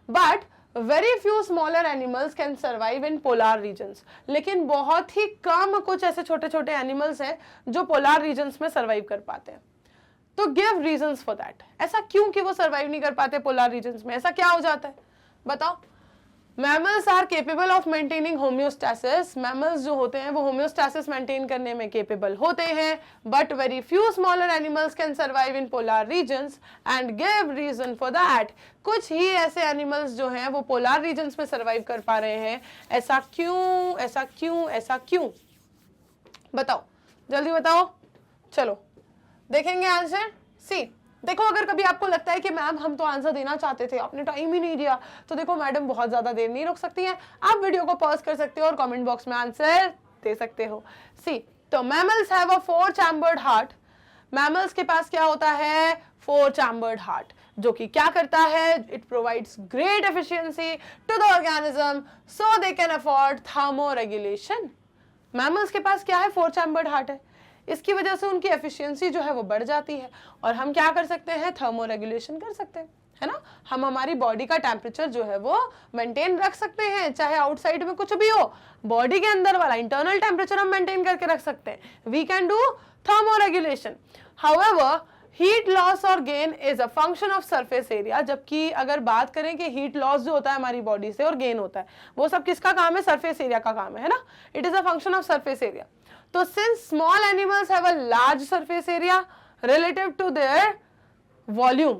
but very few smaller animals can survive in polar regions. लेकिन बहुत ही कम कुछ ऐसे छोटे छोटे एनिमल्स हैं जो पोलार रीजन्स में सर्वाइव कर पाते हैं। तो गिव रीजंस फॉर दैट, ऐसा क्यों कि वो सर्वाइव नहीं कर पाते पोलार रीजन्स में, ऐसा क्या हो जाता है बताओ। Mammals are capable of maintaining homeostasis, mammals जो होते हैं वो होम्योस्टैसिस मेंटेन करने में केपेबल होते हैं, but very few smaller animals can survive in polar regions and give reason for that. कुछ ही ऐसे एनिमल्स जो हैं वो पोलार रीजन्स में सर्वाइव कर पा रहे हैं, ऐसा क्यों, ऐसा क्यों, ऐसा क्यों, बताओ जल्दी बताओ। चलो देखेंगे आंसर। सी देखो, अगर कभी आपको लगता है कि मैम हम तो आंसर देना चाहते थे, आपने टाइम ही नहीं दिया, तो देखो मैडम बहुत ज्यादा देर नहीं रुक सकती हैं, आप वीडियो को पॉज कर सकते हो और कमेंट बॉक्स में आंसर दे सकते हो। सी तो mammals have a 4 chambered heart. Mammals के पास क्या होता है, 4 चैम्बर्ड हार्ट, जो कि क्या करता है, it provides great efficiency to the organism so they can afford thermoregulation. Mammals के पास क्या है, 4 चैम्बर्ड हार्ट है, इसकी वजह से उनकी एफिशिएंसी जो है वो बढ़ जाती है और हम क्या कर सकते हैं, थर्मो रेगुलेशन कर सकते हैं, है ना। हम हमारी बॉडी का टेम्परेचर जो है वो मेंटेन रख सकते हैं, चाहे आउटसाइड में कुछ भी हो, बॉडी के अंदर वाला इंटरनल टेम्परेचर हम मेंटेन करके रख सकते हैं। We can do thermo regulation. However heat loss और gain is a function of surface area. जबकि अगर बात करें कि हीट लॉस जो होता है हमारी बॉडी से और गेन होता है, वो सब किसका काम है, सरफेस एरिया का काम है ना, it is a function of surface area. तो since small animals have a large surface area relative to their volume,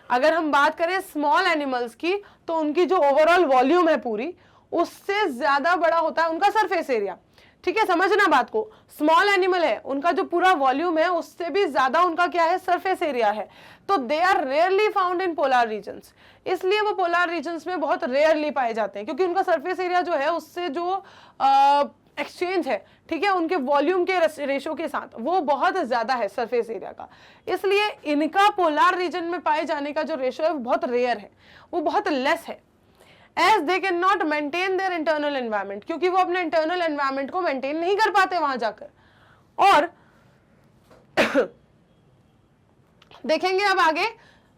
अगर हम बात करें स्मॉल एनिमल्स की तो उनकी जो ओवरऑल वॉल्यूम है पूरी, उससे ज्यादा बड़ा होता है उनका सरफेस एरिया, ठीक है, समझना बात को। स्मॉल एनिमल है, उनका जो पूरा वॉल्यूम है उससे भी ज्यादा उनका क्या है, सरफेस एरिया है। तो they are rarely found in polar regions, इसलिए वो पोलर रीजन्स में बहुत रेयरली पाए जाते हैं, क्योंकि उनका सरफेस एरिया जो है उससे जो एक्सचेंज है, ठीक है, उनके वॉल्यूम के रेशो के साथ वो बहुत ज्यादा है सरफेस एरिया का, इसलिए इनका पोलर रीजन में पाए जाने का जो रेशो है वो बहुत रेयर है, वो बहुत लेस है। As they can not maintain their internal environment, क्योंकि वो अपने इंटरनल एनवायरमेंट को मेंटेन नहीं कर पाते वहां जाकर। और देखेंगे अब आगे,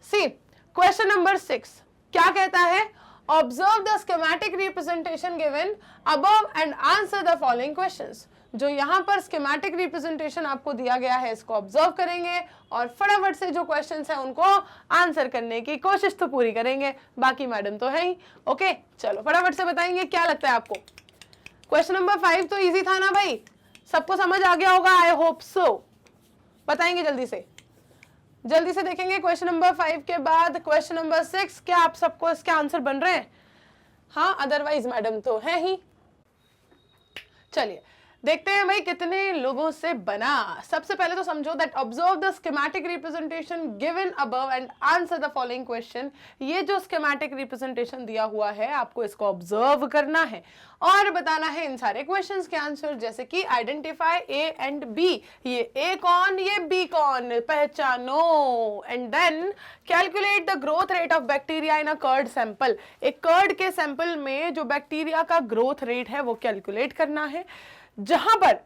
सी क्वेश्चन नंबर 6 क्या कहता है, observe the schematic representation given above and answer the following questions. जो यहाँ पर स्कीमेटिक रिप्रेजेंटेशन आपको दिया गया है इसको ऑब्जर्व करेंगे और फटाफट से जो क्वेश्चंस हैं उनको आंसर करने की कोशिश तो पूरी करेंगे, बाकी मैडम तो है ही। ओके चलो फटाफट से बताएंगे, क्या लगता है आपको। क्वेश्चन नंबर 5 तो इजी था ना भाई, सबको समझ आ गया होगा, आई होप सो। बताएंगे जल्दी से, जल्दी से देखेंगे क्वेश्चन नंबर 5 के बाद क्वेश्चन नंबर 6। क्या आप सबको इसके आंसर बन रहे हैं? हाँ, अदरवाइज मैडम तो है ही। चलिए देखते हैं भाई कितने लोगों से बना। सबसे पहले तो समझो that observe the schematic representation given above and answer the following question. ये जो स्कीमेटिक रिप्रेजेंटेशन दिया हुआ है आपको इसको ऑब्जर्व करना है और बताना है इन सारे क्वेश्चंस के आंसर, जैसे कि आइडेंटिफाई ए एंड बी, ये ए कौन ये बी कौन पहचानो, and then calculate the growth rate of bacteria in a curd sample. एक कर्ड के सैंपल में जो बैक्टीरिया का ग्रोथ रेट है वो कैलकुलेट करना है, जहां पर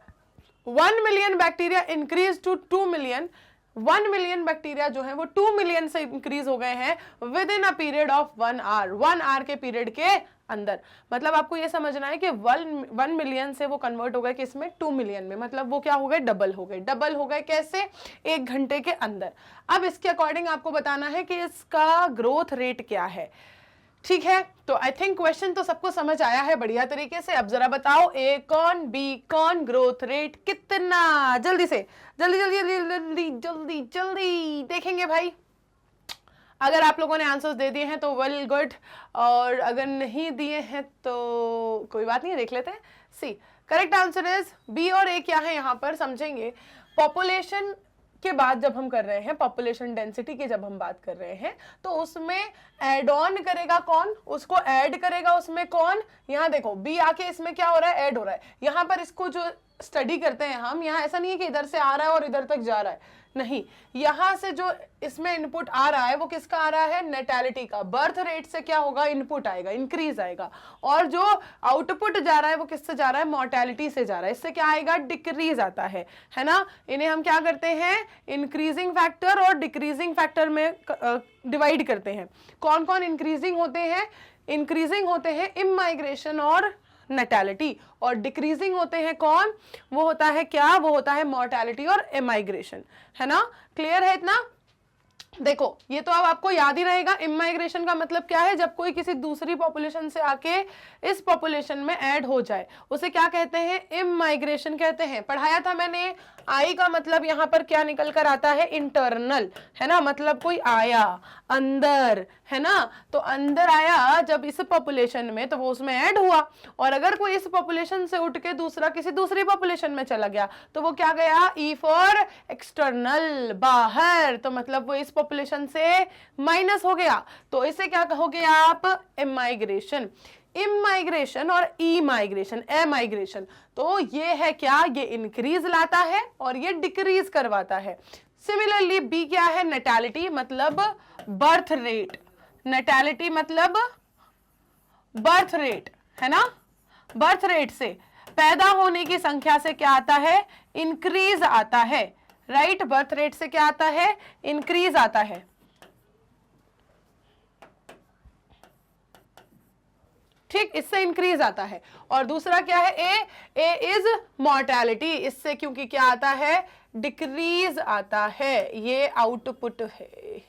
1 million bacteria increase to 2 million, 1 million bacteria जो है वो 2 मिलियन से इंक्रीज हो गए हैं within a period of 1 hour, 1 hour के पीरियड के अंदर। मतलब आपको ये समझना है कि 1 मिलियन से वो कन्वर्ट हो गए कि इसमें 2 मिलियन में, मतलब वो क्या हो गए, डबल हो गए। डबल हो गए कैसे, 1 घंटे के अंदर। अब इसके अकॉर्डिंग आपको बताना है कि इसका ग्रोथ रेट क्या है। ठीक है, तो आई थिंक क्वेश्चन तो सबको समझ आया है बढ़िया तरीके से। अब जरा बताओ ए कौन बी कौन, ग्रोथ रेट कितना, जल्दी से जल्दी जल्दी जल्दी जल्दी जल्दी जल्दी देखेंगे भाई। अगर आप लोगों ने आंसर्स दे दिए हैं तो वेल गुड, और अगर नहीं दिए हैं तो कोई बात नहीं, देख लेते हैं। See correct answer is B और ए। क्या है यहाँ पर समझेंगे, पॉपुलेशन के बाद जब हम कर रहे हैं, पॉपुलेशन डेंसिटी की जब हम बात कर रहे हैं, तो उसमें एड ऑन करेगा कौन, उसको ऐड करेगा उसमें कौन। यहाँ देखो बी आके इसमें क्या हो रहा है, ऐड हो रहा है। यहाँ पर इसको जो स्टडी करते हैं हम, यहाँ ऐसा नहीं है कि इधर से आ रहा है और इधर तक जा रहा है, नहीं, यहां से जो इसमें इनपुट आ रहा है वो किसका आ रहा है, नेटैलिटी का। बर्थ रेट से क्या होगा, इनपुट आएगा, इंक्रीज आएगा, और जो आउटपुट जा रहा है वो किससे जा रहा है, मॉर्टेलिटी से जा रहा है। इससे क्या आएगा, डिक्रीज आता है ना। इन्हें हम क्या करते हैं, इंक्रीजिंग फैक्टर और डिक्रीजिंग फैक्टर में डिवाइड करते हैं। कौन कौन इंक्रीजिंग होते हैं, इंक्रीजिंग होते हैं इमाइग्रेशन और नेटैलिटी, और डिक्रीजिंग होते हैं कौन, वो होता है क्या, वो होता है मॉर्टेलिटी और इमाइग्रेशन, है ना। क्लियर है इतना। देखो ये तो अब आपको याद ही रहेगा। इमाइग्रेशन का मतलब क्या है, जब कोई किसी दूसरी पॉपुलेशन से आके इस पॉपुलेशन में ऐड हो जाए उसे क्या कहते हैं, इमाइग्रेशन कहते हैं। पढ़ाया था मैंने। आई का मतलब यहाँ पर क्या निकल कर आता है, इंटरनल, है ना, मतलब कोई आया अंदर, है ना। तो अंदर आया जब इस पॉपुलेशन में, तो वो उसमें ऐड हुआ। और अगर कोई इस पॉपुलेशन से उठ के दूसरा किसी दूसरी पॉपुलेशन में चला गया तो वो क्या गया, ई फॉर एक्सटर्नल, बाहर, तो मतलब वो इस पॉपुलेशन से माइनस हो गया। तो इसे क्या कहोगे आप, इमाइग्रेशन। इमाइग्रेशन और इमाइग्रेशन, एमाइग्रेशन, तो ये है क्या, ये इंक्रीज लाता है और ये डिक्रीज करवाता है। सिमिलरली बी क्या है, नेटैलिटी मतलब बर्थ रेट, नेटैलिटी मतलब बर्थ रेट, है ना। बर्थ रेट से, पैदा होने की संख्या से क्या आता है, इंक्रीज आता है, राइट। बर्थ रेट से क्या आता है, इंक्रीज आता है। ठीक, इससे इंक्रीज आता है। और दूसरा क्या है, ए इज मॉर्टेलिटी, इससे क्योंकि क्या आता है, डिक्रीज आता है, ये आउटपुट है,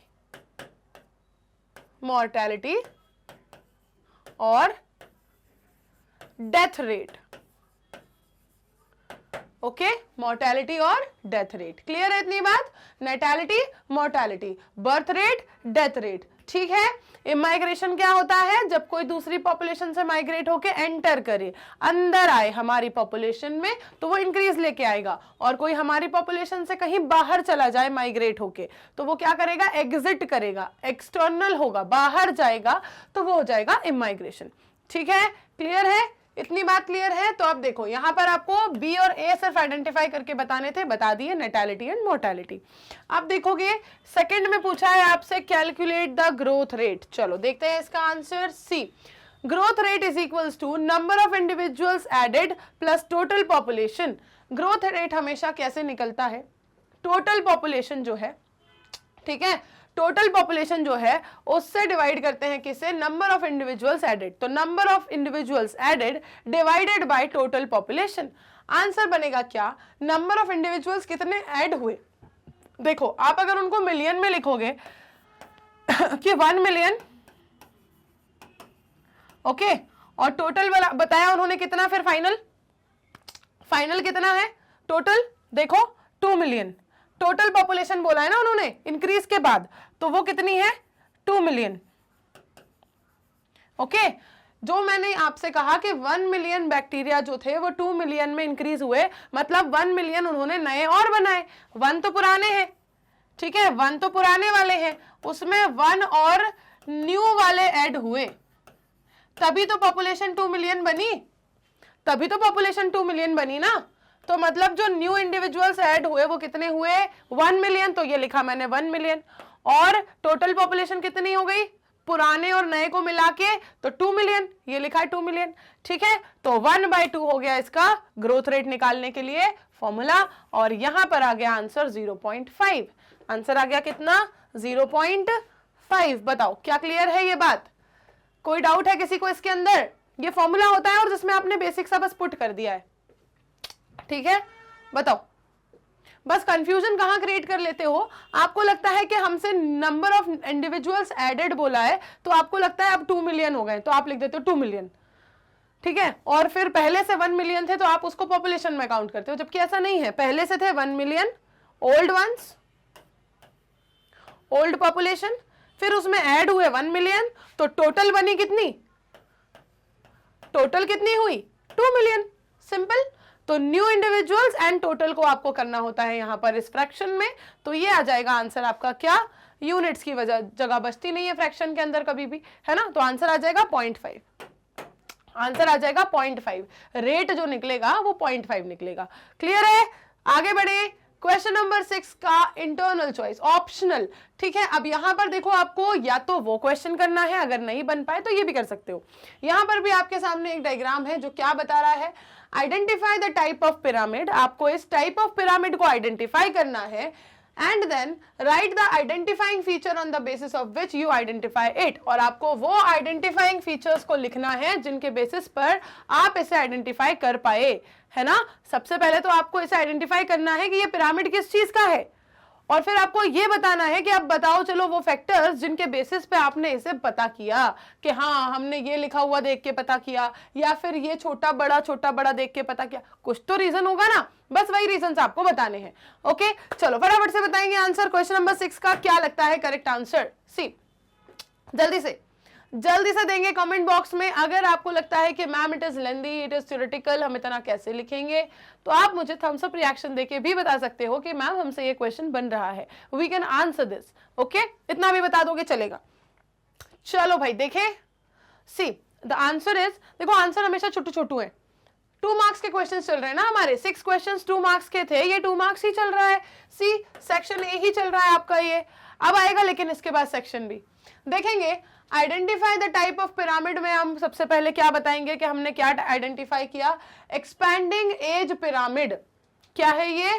मॉर्टेलिटी और डेथ रेट। ओके, मॉर्टेलिटी और डेथ रेट। क्लियर है इतनी बात, natality, mortality, birth rate, death rate. ठीक है। इमाइग्रेशन क्या होता है, जब कोई दूसरी पॉपुलेशन से माइग्रेट होके एंटर करे, अंदर आए हमारी पॉपुलेशन में, तो वो इंक्रीज लेके आएगा। और कोई हमारी पॉपुलेशन से कहीं बाहर चला जाए माइग्रेट होके, तो वो क्या करेगा, एग्जिट करेगा, एक्सटर्नल होगा, बाहर जाएगा, तो वो हो जाएगा इमाइग्रेशन। ठीक है, क्लियर है, इतनी बात क्लियर है। तो अब देखो यहां पर आपको बी और ए सिर्फ आइडेंटिफाई करके बताने थे, बता दिए, नेटैलिटी एंड मोर्टेलिटी। अब देखोगे सेकंड में पूछा है आपसे कैलकुलेट द ग्रोथ रेट। चलो देखते हैं इसका answer. See, growth rate is equals to number of individuals added plus total population. Growth rate हमेशा कैसे निकलता है, टोटल पॉपुलेशन जो है, ठीक है, टोटल पॉपुलेशन जो है उससे डिवाइड करते हैं किसे, नंबर ऑफ इंडिविजुअल्स एडेड। तो number of individuals added divided by total population. Answer बनेगा क्या, नंबर ऑफ इंडिविजुअल्स कितने ऐड हुए। देखो आप अगर उनको मिलियन में लिखोगे कि 1 मिलियन, ओके, और टोटल वाला बताया उन्होंने कितना, फिर फाइनल कितना है टोटल, देखो 2 मिलियन टोटल पॉपुलेशन बोला है ना उन्होंने इंक्रीज के बाद, तो वो कितनी है, 2 मिलियन। ओके, जो मैंने आपसे कहा कि 1 मिलियन बैक्टीरिया जो थे वो 2 मिलियन में इंक्रीज हुए, मतलब 1 मिलियन उन्होंने नए और बनाए, 1 तो पुराने हैं, ठीक है, 1 तो पुराने वाले हैं, उसमें 1 और न्यू वाले ऐड हुए, तभी तो पॉपुलेशन 2 मिलियन बनी, तभी तो पॉपुलेशन 2 मिलियन बनी ना। तो मतलब जो न्यू इंडिविजुअल्स ऐड हुए वो कितने हुए, 1 मिलियन, तो ये लिखा मैंने 1 मिलियन, और टोटल पॉपुलेशन कितनी हो गई पुराने और नए को मिला के, तो 2 मिलियन, ये लिखा है 2 मिलियन, ठीक है। तो 1/2 हो गया इसका ग्रोथ रेट निकालने के लिए फॉर्मूला, और यहां पर आ गया आंसर 0.5, आंसर आ गया कितना 0.5। बताओ क्या क्लियर है ये बात, कोई डाउट है किसी को इसके अंदर? ये फॉर्मूला होता है और जिसमें आपने बेसिक सा बस पुट कर दिया है, ठीक है। बताओ, बस कंफ्यूजन कहां क्रिएट कर लेते हो, आपको लगता है कि हमसे नंबर ऑफ इंडिविजुअल्स एडेड बोला है तो आपको लगता है अब 2 मिलियन हो गए, तो आप लिख देते हो 2 मिलियन, ठीक है, और फिर पहले से 1 मिलियन थे तो आप उसको पॉपुलेशन में काउंट करते हो, जबकि ऐसा नहीं है, पहले से थे 1 million old ones, old population, फिर उसमें ऐड हुए 1 मिलियन, तो टोटल बनी कितनी, टोटल कितनी हुई 2 मिलियन, सिंपल। तो न्यू इंडिविजुअल्स एंड टोटल को आपको करना होता है यहां पर इस फ्रैक्शन में, तो ये आ जाएगा आंसर आपका क्या, यूनिट्स की वजह जगह बचती नहीं है फ्रैक्शन के अंदर कभी भी, है ना, तो आंसर आ जाएगा 0.5, आंसर आ जाएगा 0.5, रेट जो निकलेगा वो 0.5 निकलेगा। क्लियर है, आगे बढ़े। क्वेश्चन नंबर 6 का इंटरनल चॉइस ऑप्शनल, ठीक है। अब यहां पर देखो आपको या तो वो क्वेश्चन करना है, अगर नहीं बन पाए तो ये भी कर सकते हो। यहां पर भी आपके सामने एक डायग्राम है जो क्या बता रहा है, identify the type of pyramid, आपको इस टाइप ऑफ पिरामिड को आइडेंटिफाई करना है, and then write the identifying feature on the basis of which you identify it, और आपको वो आइडेंटिफाइंग फीचर्स को लिखना है जिनके बेसिस पर आप इसे आइडेंटिफाई कर पाए, है ना। सबसे पहले तो आपको इसे आइडेंटिफाई करना है कि ये पिरामिड किस चीज का है, और फिर आपको ये बताना है कि आप बताओ चलो वो फैक्टर्स जिनके बेसिस पे आपने इसे पता किया कि हाँ हमने ये लिखा हुआ देख के पता किया, या फिर ये छोटा बड़ा देख के पता किया, कुछ तो रीजन होगा ना, बस वही रीजन आपको बताने हैं। ओके चलो फटाफट से बताएंगे आंसर क्वेश्चन नंबर 6 का क्या लगता है करेक्ट आंसर, सी जल्दी से देंगे कमेंट बॉक्स में। अगर आपको लगता है कि ma'am it is lengthy, it is theoretical, हम इतना कैसे लिखेंगे, तो आप मुझे थम्स अप रिएक्शन देके भी बता सकते हो कि मैम हमसे ये क्वेश्चन बन रहा है, we can answer this. Okay इतना भी बता दोगे चलेगा। चलो भाई देखें, सी द आंसर इज, देखो आंसर हमेशा छोटू है, 2 मार्क्स के क्वेश्चन चल रहे हैं ना हमारे, 6 क्वेश्चंस 2 मार्क्स के थे, ये 2 मार्क्स ही चल रहा है, सी सेक्शन ए ही चल रहा है आपका, ये अब आएगा लेकिन इसके बाद सेक्शन बी। देखेंगे identify the type of pyramid में हम सबसे पहले क्या बताएंगे कि हमने क्या आइडेंटिफाई किया, एक्सपैंडिंग एज पिरामिड। क्या है ये,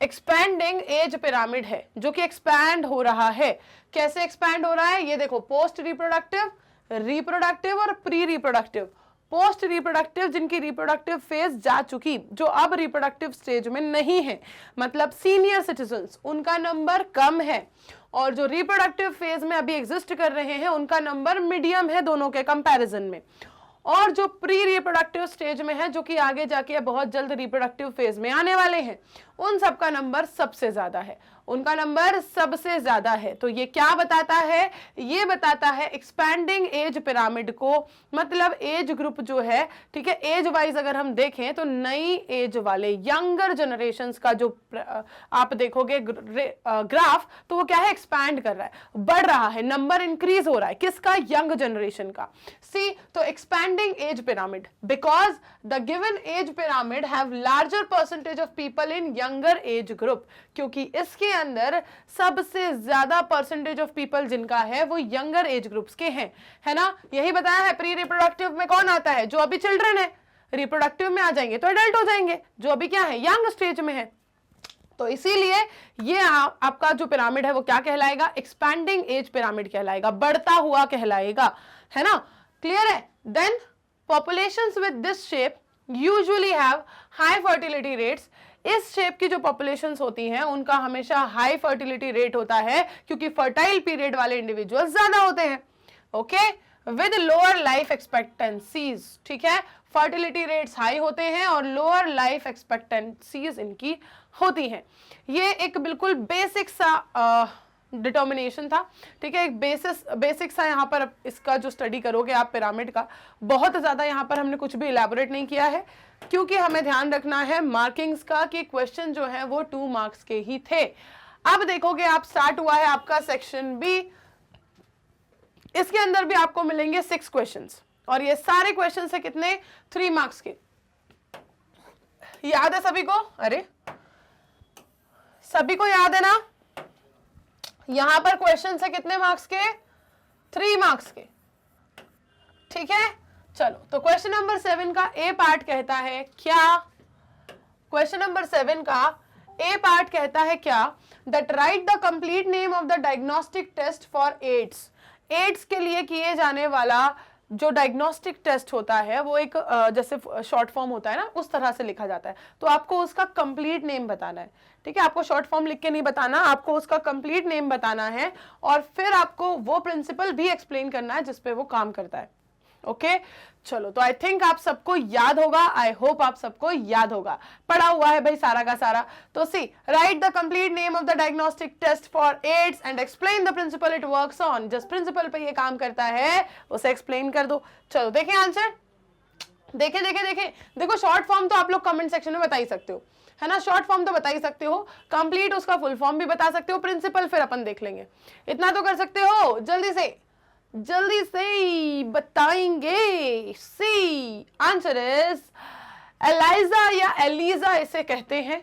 एक्सपैंडिंग एज पिरामिड है जो कि एक्सपैंड हो रहा है। कैसे एक्सपैंड हो रहा है ये देखो, पोस्ट रिप्रोडक्टिव, रिप्रोडक्टिव और प्री रिप्रोडक्टिव। पोस्ट रिप्रोडक्टिव जिनकी रिप्रोडक्टिव फेज जा चुकी, जो अब रिप्रोडक्टिव स्टेज में नहीं है, मतलब सीनियर सिटीजन्स, उनका नंबर कम है, और जो रिप्रोडक्टिव फेज में अभी एग्जिस्ट कर रहे हैं उनका नंबर मीडियम है दोनों के कंपैरिजन में। और जो प्री रिप्रोडक्टिव स्टेज में है, जो कि आगे जाके बहुत जल्द रिप्रोडक्टिव फेज में आने वाले हैं, उन सबका नंबर सबसे ज्यादा है, उनका नंबर सबसे ज्यादा है। तो ये क्या बताता है, ये बताता है एक्सपैंडिंग एज पिरामिड को, मतलब एज ग्रुप जो है, ठीक है, एज वाइज अगर हम देखें तो नई एज वाले यंगर जनरेशंस का जो आप देखोगे ग्राफ, तो वो क्या है, एक्सपैंड कर रहा है, बढ़ रहा है, नंबर इंक्रीज हो रहा है, किसका, यंग जनरेशन का। सी तो expanding age pyramid, because the given age pyramid have larger percentage of people in younger age group, क्योंकि इसके अंदर सबसे ज्यादा परसेंटेज ऑफ पीपल जिनका है वो यंगर एज ग्रुप्स के हैं, है ना। यही बताया है, प्री रिप्रोडक्टिव में कौन आता है, जो अभी चिल्ड्रन है, रिप्रोडक्टिव में आ जाएंगे तो एडल्ट हो जाएंगे, जो अभी क्या है, यंग स्टेज में है। तो इसीलिए ये आपका जो पिरामिड है वो क्या कहलाएगा, एक्सपैंडिंग एज पिरामिड कहलाएगा, बढ़ता हुआ कहलाएगा, है ना। क्लियर है। Then populations with this shape usually have high fertility rates. इस शेप की जो पॉपुलेशंस होती हैं उनका हमेशा हाई फर्टिलिटी रेट होता है, क्योंकि फर्टाइल पीरियड वाले इंडिविजुअल्स ज्यादा होते हैं। ओके, विद लोअर लाइफ एक्सपेक्टेंसीज, ठीक है, फर्टिलिटी रेट्स हाई होते हैं और लोअर लाइफ एक्सपेक्टेंसीज इनकी होती हैं। ये एक बिल्कुल बेसिक सा डिटर्मिनेशन था, ठीक है, एक बेसिक्स था यहाँ पर। अब इसका जो स्टडी करोगे आप पिरामिड का, बहुत ज़्यादा यहाँ पर हमने कुछ भी इलेबोरेट नहीं किया है, क्योंकि हमें ध्यान रखना है मार्किंग्स का कि क्वेश्चन जो है वो 2 मार्क्स के ही थे। अब देखोगे आप, स्टार्ट हुआ है आपका सेक्शन बी, इसके अंदर भी आपको मिलेंगे 6 क्वेश्चंस, और ये सारे क्वेश्चंस है कितने, 3 मार्क्स के। याद है सभी को? अरे सभी को याद है ना? यहां पर क्वेश्चन है कितने मार्क्स के, 3 मार्क्स के, ठीक है। चलो, तो क्वेश्चन नंबर 7 का ए पार्ट कहता है क्या, क्वेश्चन नंबर 7 का ए पार्ट कहता है क्या, that write the complete name of the diagnostic test for AIDS. AIDS के लिए किए जाने वाला जो डायग्नोस्टिक टेस्ट होता है वो एक जैसे शॉर्ट फॉर्म होता है ना, उस तरह से लिखा जाता है, तो आपको उसका कंप्लीट नेम बताना है, ठीक है। आपको शॉर्ट फॉर्म लिख के नहीं बताना, आपको उसका कंप्लीट नेम बताना है, और फिर आपको वो प्रिंसिपल भी एक्सप्लेन करना है जिसपे वो काम करता है। ओके चलो, तो आई थिंक आप सबको याद होगा, आई होप आप सबको याद होगा, पढ़ा हुआ है भाई सारा का सारा। तो see, write the complete name of the diagnostic test for AIDS and explain the principle it works on. जिस प्रिंसिपल पे ये काम करता है उसे एक्सप्लेन कर दो। चलो देखें आंसर, देखें देखें देखें, देखो शॉर्ट फॉर्म तो आप लोग कमेंट सेक्शन में बता ही सकते हो, है ना, शॉर्ट फॉर्म तो बता ही सकते हो, कंप्लीट उसका फुल फॉर्म भी बता सकते हो, प्रिंसिपल फिर अपन देख लेंगे, इतना तो कर सकते हो। जल्दी से बताएंगे। सी आंसर इज एलाइजा या एलिजा इसे कहते हैं।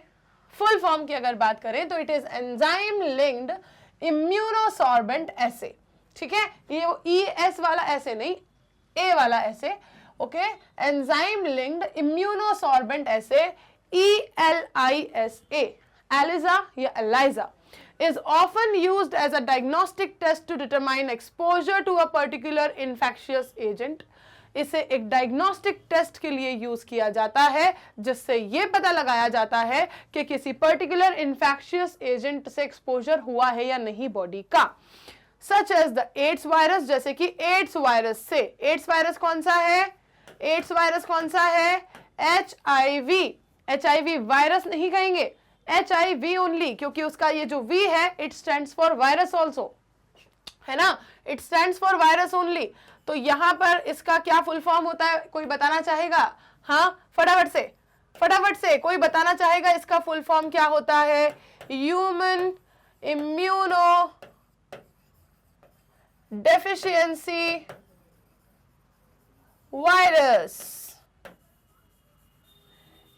फुल फॉर्म की अगर बात करें तो it is enzyme linked immunosorbent assay, ठीक है, ये ई एस वाला ऐसे नहीं, ए वाला ऐसे, ओके, एंजाइम लिंक्ड इम्यूनोसॉर्बेंट एसे, ELISA, एलिजा या ELISA, is often used as a diagnostic test to determine exposure to a particular infectious agent. इसे एक डायग्नोस्टिक टेस्ट के लिए यूज किया जाता है जिससे यह पता लगाया जाता है कि किसी पर्टिकुलर इन्फेक्शियस एजेंट से एक्सपोजर हुआ है या नहीं बॉडी का। Such as the AIDS virus, जैसे कि एड्स वायरस से, एड्स वायरस कौन सा है, एड्स वायरस कौन सा है, HIV, HIV वायरस नहीं कहेंगे, HIV ओनली, क्योंकि उसका ये जो V है it stands for virus also, है ना, it stands for virus only. तो यहां पर इसका क्या फुल फॉर्म होता है, कोई बताना चाहेगा? हाँ, फटाफट से कोई बताना चाहेगा इसका फुल फॉर्म क्या होता है? Human immuno deficiency virus,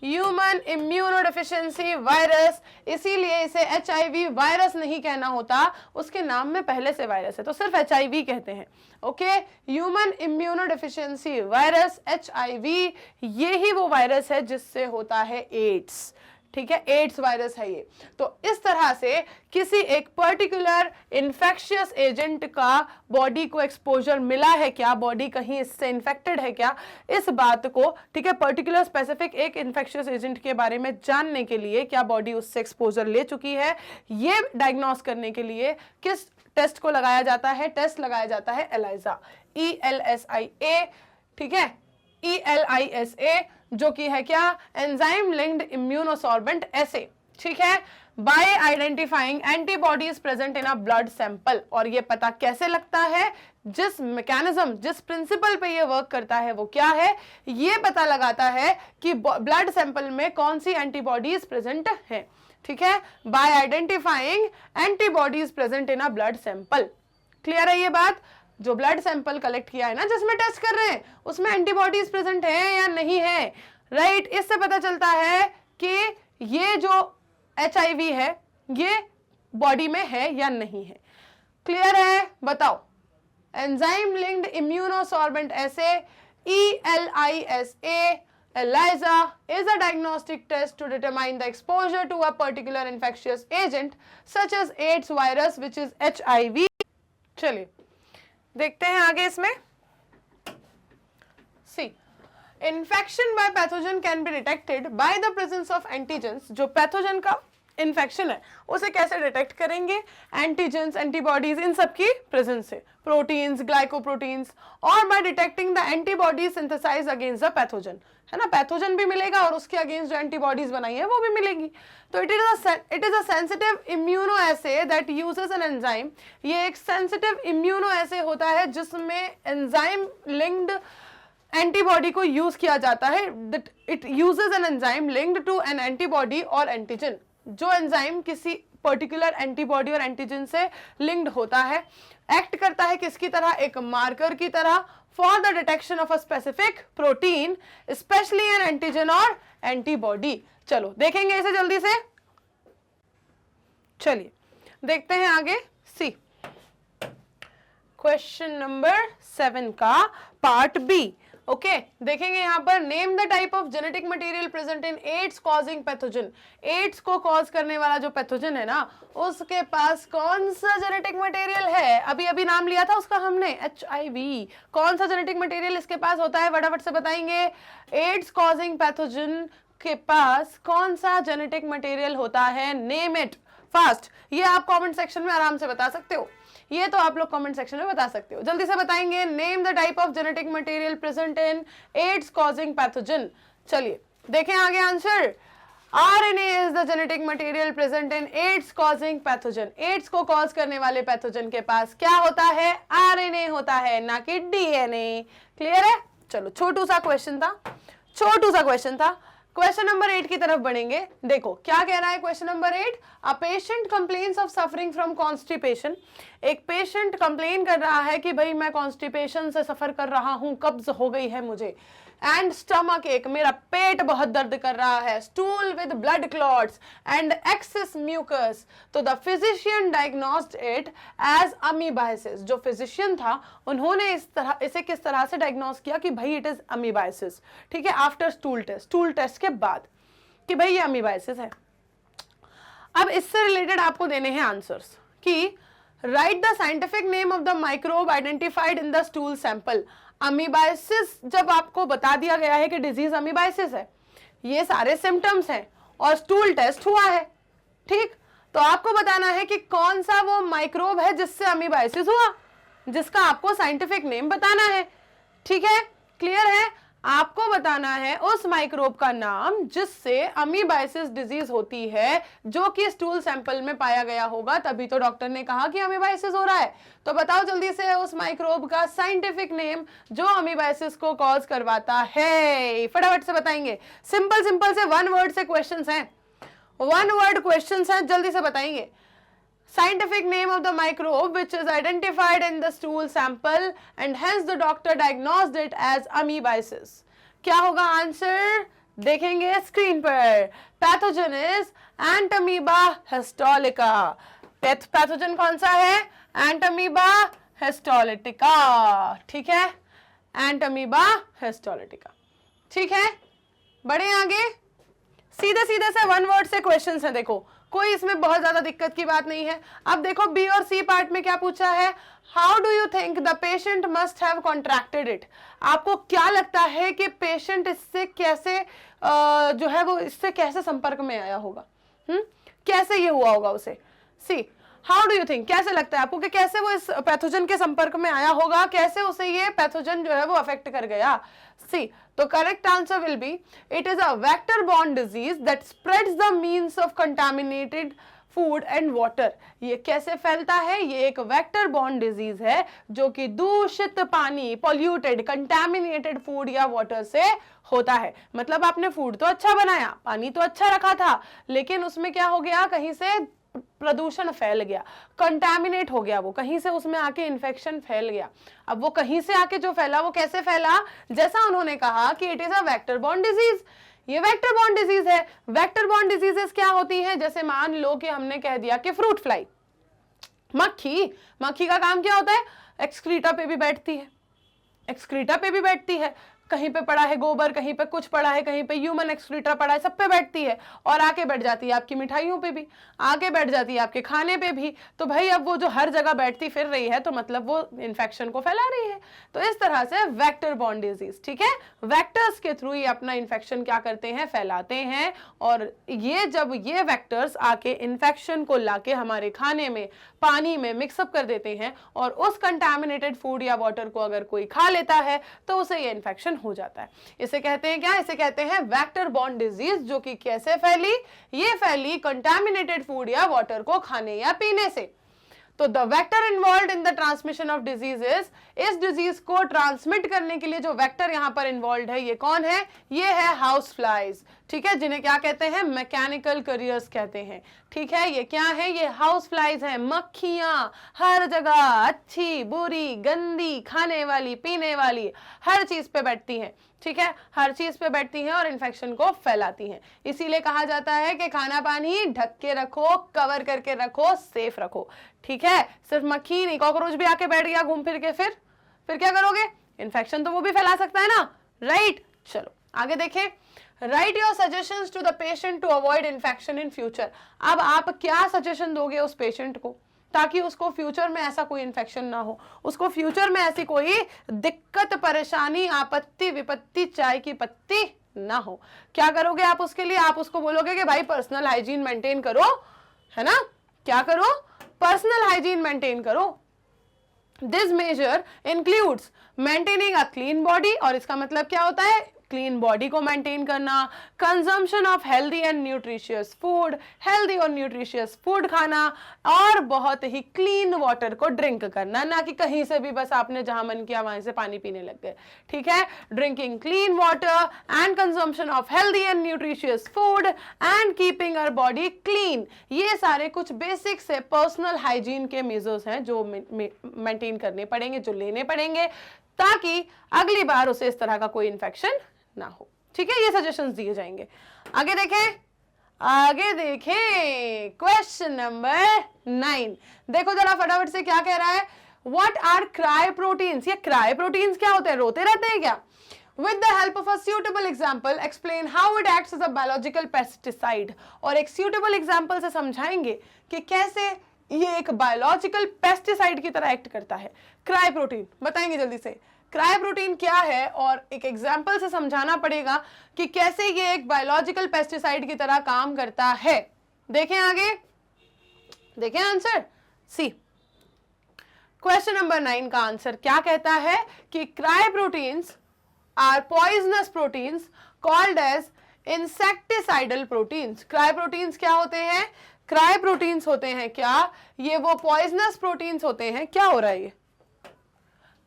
human immunodeficiency virus. इसीलिए इसे HIV वायरस नहीं कहना होता, उसके नाम में पहले से वायरस है तो सिर्फ HIV कहते हैं। Okay, human immunodeficiency virus HIV, ये ही वो वायरस है जिससे होता है एड्स, ठीक है, एड्स वायरस है ये। तो इस तरह से किसी एक पर्टिकुलर इन्फेक्शियस एजेंट का बॉडी को एक्सपोजर मिला है क्या, बॉडी कहीं इससे इन्फेक्टेड है क्या, इस बात को, ठीक है, पर्टिकुलर स्पेसिफिक एक इन्फेक्शियस एजेंट के बारे में जानने के लिए, क्या बॉडी उससे एक्सपोजर ले चुकी है, ये डायग्नोस करने के लिए किस टेस्ट को लगाया जाता है? टेस्ट लगाया जाता है एलाइजा, ELSIA, ठीक है, ELISA, जो कि है क्या, एंजाइम लिंक्ड इम्यूनोसॉर्बेंट एसे, ठीक है, bye identifying antibodies present in a blood sample. और ये पता कैसे लगता है? जिस मैकेनिज्म, जिस प्रिंसिपल पे ये वर्क करता है वो क्या है? ये पता लगाता है कि ब्लड सैंपल में कौन सी एंटीबॉडीज प्रेजेंट है, ठीक है, bye identifying antibodies present in a blood sample. Clear है ये बात? जो ब्लड सैंपल कलेक्ट किया है ना, जिसमें टेस्ट कर रहे हैं, उसमें एंटीबॉडीज प्रेजेंट है या नहीं है, राइट? इससे पता चलता है कि ये जो HIV है ये बॉडी में है या नहीं है। क्लियर है? बताओ। Enzyme linked immunosorbent essay, ELISA, ELISA is a diagnostic test to determine the exposure to a particular infectious agent such as AIDS virus which is HIV। चलिए देखते हैं आगे इसमें। See, infection by pathogen can be detected by the presence of antigens. जो पैथोजन का इन्फेक्शन है उसे कैसे डिटेक्ट करेंगे, एंटीजेंस, एंटीबॉडीज, इन सब की प्रेजेंस से, प्रोटीन्स, ग्लाइकोप्रोटीन्स, और by detecting the antibodies synthesize against the pathogen, है ना, पैथोजन भी मिलेगा और उसके अगेंस्ट जो एंटीबॉडीज बनाई है वो भी मिलेगी। तो it is a sensitive immuno assay that uses an enzyme, ये एक सेंसिटिव इम्यूनो एसे होता है जिसमें एंजाइम लिंक्ड एंटीबॉडी को यूज किया जाता है, that it uses an enzyme linked to an antibody और एंटीजन, जो एंजाइम किसी पर्टिकुलर एंटीबॉडी और एंटीजन से लिंक्ड होता है, एक्ट करता है किसकी तरह, एक मार्कर की तरह, for the detection of a specific protein, specially N antigen और एंटीबॉडी। चलो देखेंगे इसे जल्दी से, चलिए देखते हैं आगे। सी क्वेश्चन नंबर 7 का पार्ट बी। ओके देखेंगे यहाँ पर, name the type of genetic material present in AIDS causing pathogen. AIDS को कॉज करने वाला जो पैथोजन है ना, उसके पास कौन सा जेनेटिक मटेरियल है, अभी अभी नाम लिया था उसका हमने, HIV। कौन सा जेनेटिक मटेरियल इसके पास होता है, फटाफट से बताएंगे। एड्स कॉजिंग पैथोजन के पास कौन सा जेनेटिक मटेरियल होता है, नेम इट फास्ट। ये आप कमेंट सेक्शन में आराम से बता सकते हो, ये तो आप लोग कमेंट सेक्शन में बता सकते हो, जल्दी से बताएंगे। Name the type of genetic material present in AIDS causing pathogen. चलिए देखें आगे answer. RNA is the genetic material present in AIDS causing pathogen. AIDS को कॉज करने वाले पैथोजन के पास क्या होता है, RNA होता है, ना कि DNA। क्लियर है? चलो छोटू सा क्वेश्चन था, छोटू सा क्वेश्चन था। क्वेश्चन नंबर 8 की तरफ बढ़ेंगे। देखो क्या कह रहा है question number 8, a patient complains of suffering from constipation. एक पेशेंट कंप्लेन कर रहा है कि भाई मैं कॉन्स्टिपेशन से सफर कर रहा हूं, कब्ज हो गई है मुझे, एंड स्टमक एक, मेरा पेट बहुत दर्द कर रहा है, stool with blood clots and excess mucus. तो the physician diagnosed it as amoebiasis. जो फिजिशियन था उन्होंने इसे किस तरह से डायग्नोस किया कि भाई इट इज अमीबाइसिस, ठीक है, आफ्टर स्टूल टेस्ट के बाद कि भाई ये अमीबाइसिस है। अब इससे रिलेटेड आपको देने हैं आंसर्स कि right the scientific name of the microbe identified in the stool sample. Amoebiasis जब आपको बता दिया गया है कि डिजीज अमीबाइसिस है, ये सारे सिम्टम्स हैं और स्टूल टेस्ट हुआ है, ठीक, तो आपको बताना है कि कौन सा वो माइक्रोब है जिससे अमीबाइसिस हुआ, जिसका आपको साइंटिफिक नेम बताना है, ठीक है, क्लियर है? आपको बताना है उस माइक्रोब का नाम जिससे अमीबाइसिस डिजीज होती है, जो कि स्टूल सैंपल में पाया गया होगा, तभी तो डॉक्टर ने कहा कि अमीबाइसिस हो रहा है। तो बताओ जल्दी से उस माइक्रोब का साइंटिफिक नेम जो अमीबाइसिस को कॉज करवाता है, फटाफट से बताएंगे। सिंपल सिंपल से वन वर्ड से क्वेश्चंस हैं, वन वर्ड क्वेश्चंस हैं, जल्दी से बताएंगे। Scientific name of the microbe which is identified in the stool sample and hence the doctor diagnosed it as amoebiasis. क्या होगा आंसर, देखेंगे स्क्रीन पर। Pathogen is Entamoeba histolytica. Pathogen कौन सा है, एंटमीबा हिस्टोलिटिका, ठीक है, एंटमीबा हिस्टोलिटिका, ठीक है। बढ़े आगे, सीधे सीधे से वन वर्ड से क्वेश्चंस हैं, देखो कोई इसमें बहुत ज्यादा दिक्कत की बात नहीं है। अब देखो बी और सी पार्ट में क्या पूछा है, how do you think the patient must have contracted it. आपको क्या लगता है कि पेशेंट इससे कैसे जो है वो इससे कैसे संपर्क में आया होगा, कैसे ये हुआ होगा उसे। See how do you think, कैसे लगता है आपको कि कैसे वो इस पैथोजन के संपर्क में आया होगा, कैसे उसे ये पैथोजन जो है वो अफेक्ट कर गया। सी तो correct answer will be it is a vector borne disease that spreads the means of contaminated food and water. ये कैसे फैलता है, ये एक वेक्टर बॉर्न डिजीज है जो कि दूषित पानी, पॉल्यूटेड कंटामिनेटेड फूड या वाटर से होता है। मतलब आपने फूड तो अच्छा बनाया, पानी तो अच्छा रखा था, लेकिन उसमें क्या हो गया, कहीं से प्रदूषण फैल गया, कंटामिनेट हो गया, वो कहीं से उसमें आके इन्फेक्शन फैल गया। अब वो कहीं से आके जो फैला वो कैसे फैला, जैसा उन्होंने कहा कि it is a vector borne disease. ये वेक्टर बॉर्न डिजीज है। वेक्टर बॉर्न डिजीजेस क्या होती हैं, जैसे मान लो कि हमने कह दिया कि फ्रूट फ्लाई, मक्खी, मक्खी का काम क्या होता है, एक्सक्रीटा पे भी बैठती है, एक्सक्रीटा पे भी बैठती है, कहीं पे पड़ा है गोबर, कहीं पे कुछ पड़ा है, कहीं पे ह्यूमन एक्सक्रीटा पड़ा है, सब पे बैठती है और आके बैठ जाती है आपकी मिठाइयों पे भी, आके बैठ जाती है आपके खाने पे भी। तो भाई अब वो जो हर जगह बैठती फिर रही है तो मतलब वो इन्फेक्शन को फैला रही है। तो इस तरह से वेक्टर बॉर्न डिजीज, ठीक है, वेक्टर्स के थ्रू ये अपना इन्फेक्शन क्या करते हैं, फैलाते हैं। और ये जब ये वेक्टर्स आके इन्फेक्शन को लाके हमारे खाने में, पानी में मिक्सअप कर देते हैं और उस कंटामिनेटेड फूड या वाटर को अगर कोई खा लेता है तो उसे ये इन्फेक्शन हो जाता है। इसे कहते हैं क्या, इसे कहते हैं वेक्टर बॉर्न डिजीज। जो कि कैसे फैली, ये फैली कंटामिनेटेड फूड या वाटर को खाने या पीने से। तो the vector involve in the transmission of diseases, इस डिजीज को ट्रांसमिट करने के लिए जो वेक्टर यहां पर इन्वॉल्व है ये कौन है, ये है हाउस फ्लाइज, ठीक है, जिन्हें क्या कहते हैं, मैकेनिकल कैरियर्स कहते हैं। ठीक है, ये क्या है, ये हाउस फ्लाइज हैं, मक्खियां हर जगह, अच्छी बुरी गंदी, खाने वाली पीने वाली हर चीज पे बैठती हैं। ठीक है, हर चीज पे बैठती हैं और इन्फेक्शन को फैलाती हैं। इसीलिए कहा जाता है कि खाना पानी ढक के रखो, कवर करके रखो, सेफ रखो। ठीक है, सिर्फ मक्खी नहीं, कॉकरोच भी आके बैठ गया घूम फिर के, फिर क्या करोगे, इन्फेक्शन तो वो भी फैला सकता है ना, राइट। चलो आगे देखें, write your suggestions to the patient to avoid infection in future. अब आप क्या सजेशन दोगे उस पेशेंट को ताकि उसको फ्यूचर में ऐसा कोई इन्फेक्शन ना हो, उसको फ्यूचर में ऐसी कोई दिक्कत, परेशानी, आपत्ति, विपत्ति, चाय की पत्ती ना हो। क्या करोगे आप उसके लिए, आप उसको बोलोगे कि भाई पर्सनल हाइजीन मेंटेन करो, है ना, क्या करो, पर्सनल हाइजीन मेंटेन करो। This measure includes maintaining a clean body, और इसका मतलब क्या होता है, क्लीन बॉडी को मेंटेन करना, consumption of healthy and nutritious food, healthy और न्यूट्रिशियस फूड खाना, और बहुत ही क्लीन वाटर को ड्रिंक करना, ना कि कहीं से भी बस आपने जहां मन किया वहां से पानी पीने लग गए। ठीक है, drinking clean water and consumption of healthy and nutritious food and keeping our body clean, ये सारे कुछ बेसिक से पर्सनल हाइजीन के मेजर्स हैं जो मेंटेन करने पड़ेंगे, जो लेने पड़ेंगे ताकि अगली बार उसे इस तरह का कोई इन्फेक्शन ना हो। ठीक है, ये सजेशंस दिए जाएंगे। आगे देखें क्वेश्चन नंबर 9। देखो जरा फटाफट से क्या कह रहा है, व्हाट आर क्राई प्रोटीन्स। ये क्राई प्रोटीन्स क्या होते हैं, रोते रहते हैं क्या। With the help of a suitable example, explain how it acts as a biological pesticide। और एक suitable example से समझाएंगे कि कैसे ये एक बायोलॉजिकल पेस्टिसाइड की तरह एक्ट करता है। क्राई प्रोटीन बताएंगे जल्दी से, क्राई प्रोटीन क्या है, और एक एग्जाम्पल से समझाना पड़ेगा कि कैसे ये एक बायोलॉजिकल पेस्टिसाइड की तरह काम करता है। देखें आगे, देखें आंसर सी। क्वेश्चन नंबर 9 का आंसर क्या कहता है कि cry proteins are poisonous proteins called as insecticidal proteins. Cry proteins क्या होते हैं, क्राई प्रोटीन्स होते हैं क्या, ये वो पॉइजनस प्रोटीन्स होते हैं। क्या हो रहा है, ये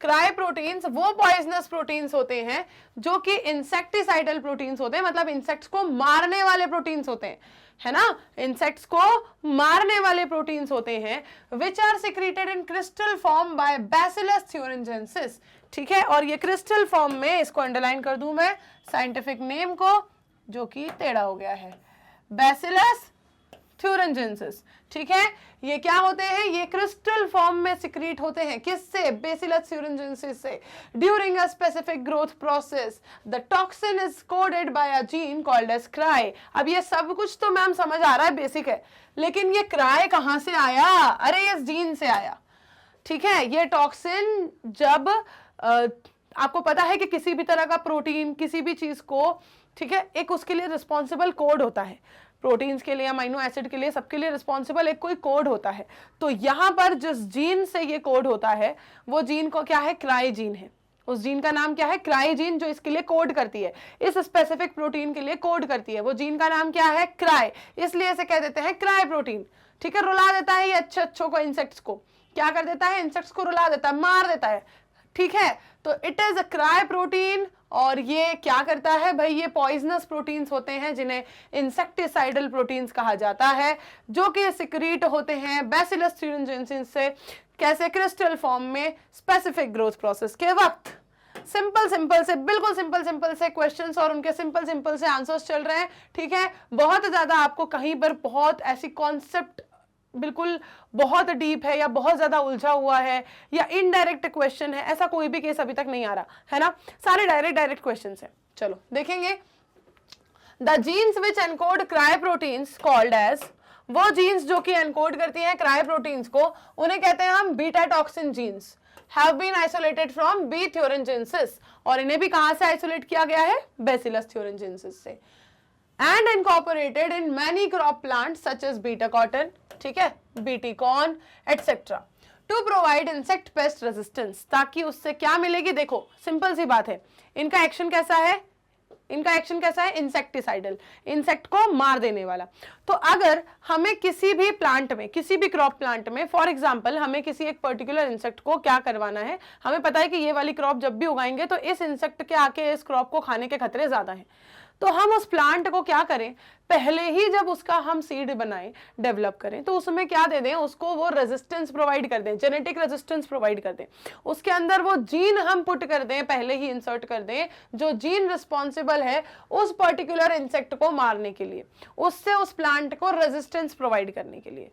क्राई प्रोटीन्स वो पॉइजनस प्रोटीन्स होते हैं जो कि इंसेक्टिसाइडल प्रोटीन्स होते हैं, मतलब इंसेक्ट्स को मारने वाले प्रोटीन्स होते हैं, है ना, इंसेक्ट्स को मारने वाले प्रोटीन्स होते हैं, which are secreted in crystal form by bacillus thuringiensis. ठीक है, और ये क्रिस्टल फॉर्म में, इसको अंडरलाइन कर दूं मैं साइंटिफिक नेम को जो कि टेढ़ा हो गया है, बैसिलस थ्यूरिंजेंसिस। ठीक है, ये क्या होते हैं, ये क्रिस्टल फॉर्म में सिक्रीट होते हैं, किससे, बेसिलस थ्यूरिंजेंसिस से। During a specific growth process the toxin is coded by a gene called as cry. अब ये सब कुछ तो मैम समझ आ रहा है, बेसिक है, लेकिन ये क्राई कहां से आया, अरे ये जीन से आया। ठीक है, ये टॉक्सिन जब आपको पता है कि किसी भी तरह का प्रोटीन, किसी भी चीज को, ठीक है, एक उसके लिए रिस्पॉन्सिबल कोड होता है, प्रोटीन्स के लिए, अमीनो एसिड के लिए, सबके लिए रिस्पॉन्सिबल एक कोई कोड होता है। तो यहाँ पर जिस जीन से ये कोड होता है वो जीन को क्या है, क्राई जीन है। उस जीन का नाम क्या है, क्राई जीन, जो इसके लिए कोड करती है, इस स्पेसिफिक प्रोटीन के लिए कोड करती है, वो जीन का नाम क्या है, क्राई, इसलिए इसे कह देते हैं क्राई प्रोटीन। ठीक है, रुला देता है ये अच्छों को, इंसेक्ट्स को क्या कर देता है, इंसेक्ट्स को रुला देता है, मार देता है। ठीक है, तो it is a cry protein, और ये क्या करता है भाई, ये पॉइजनस प्रोटीन्स होते हैं जिन्हें इंसेक्टिसाइडल प्रोटीन्स कहा जाता है, जो कि सिक्रीट होते हैं बैसिलस थ्यूरिंजेंसिस से। कैसे, क्रिस्टल फॉर्म में स्पेसिफिक ग्रोथ प्रोसेस के वक्त। सिंपल से, बिल्कुल सिंपल से क्वेश्चंस और उनके सिंपल से आंसर्स चल रहे हैं। ठीक है, बहुत ज्यादा आपको कहीं पर बहुत ऐसी कॉन्सेप्ट बिल्कुल बहुत डीप है या बहुत ज्यादा उलझा हुआ है या इनडायरेक्ट क्वेश्चन है, ऐसा कोई भी केस अभी तक नहीं आ रहा है ना, सारे डायरेक्ट क्वेश्चन है। चलो देखेंगे, the genes which encode cry proteins called as, वो जीन्स जो कि एनकोड करती हैं क्राई प्रोटीन्स को, उन्हें कहते हैं हम beta toxin genes, have been isolated from B thuringiensis, और इन्हें भी कहां से आइसोलेट किया गया है, बैसिलस थ्योरेंजेंसिस से, and incorporated in many crop plants such as beta cotton, ठीक है, BT corn etcetera, to provide insect pest resistance, ताकि उससे क्या मिलेगी, देखो सिंपल सी बात है, इनका एक्शन कैसा है, इनका एक्शन कैसा है, इंसेक्टिसाइडल, इंसेक्ट को मार देने वाला। तो अगर हमें किसी भी प्लांट में, किसी भी क्रॉप प्लांट में, फॉर एग्जांपल हमें किसी एक पर्टिकुलर इंसेक्ट को क्या करवाना है, हमें पता है कि ये वाली क्रॉप जब भी उगाएंगे तो इस इंसेक्ट के आके इस क्रॉप को खाने के खतरे ज्यादा हैं, तो हम उस प्लांट को क्या करें, पहले ही जब उसका हम सीड बनाएं, डेवलप करें, तो उसमें क्या दे दें, उसको वो रेजिस्टेंस प्रोवाइड कर दें, जेनेटिक रेजिस्टेंस प्रोवाइड कर दें, उसके अंदर वो जीन हम पुट कर दें, पहले ही इंसर्ट कर दें, जो जीन रिस्पॉन्सिबल है उस पर्टिकुलर इंसेक्ट को मारने के लिए, उससे उस प्लांट को रेजिस्टेंस प्रोवाइड करने के लिए।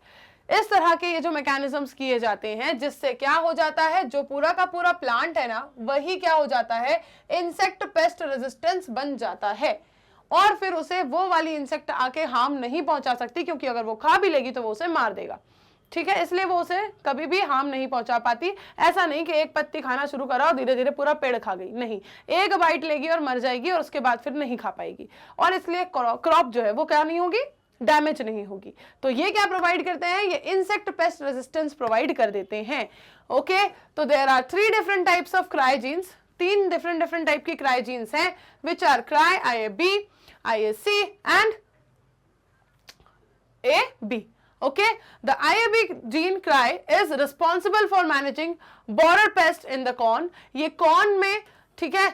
इस तरह के ये जो मैकेनिज्म्स किए जाते हैं, जिससे क्या हो जाता है, जो पूरा का पूरा प्लांट है ना, वही क्या हो जाता है, इंसेक्ट पेस्ट रेजिस्टेंस बन जाता है, और फिर उसे वो वाली इंसेक्ट आके हार्म नहीं पहुंचा सकती, क्योंकि अगर वो खा भी लेगी तो वो उसे मार देगा, ठीक है, इसलिए वो उसे कभी भी हार्म नहीं पहुंचा पाती। ऐसा नहीं कि एक पत्ती खाना शुरू करा और धीरे धीरे पूरा पेड़ खा गई, नहीं, एक बाइट लेगी और मर जाएगी और उसके बाद फिर नहीं खा पाएगी, और इसलिए क्रॉप जो है वो क्या नहीं होगी, डैमेज नहीं होगी। तो ये क्या प्रोवाइड करते हैं, ये इंसेक्ट पेस्ट रेजिस्टेंस प्रोवाइड कर देते हैं। ओके, तो there are 3 different types of cry genes, 3 different type की क्राई जीन्स हैं, which are cry IAB, IAC and AB. Okay, the IAB gene cry is responsible for managing borer pest in the corn. ये corn में, ठीक है,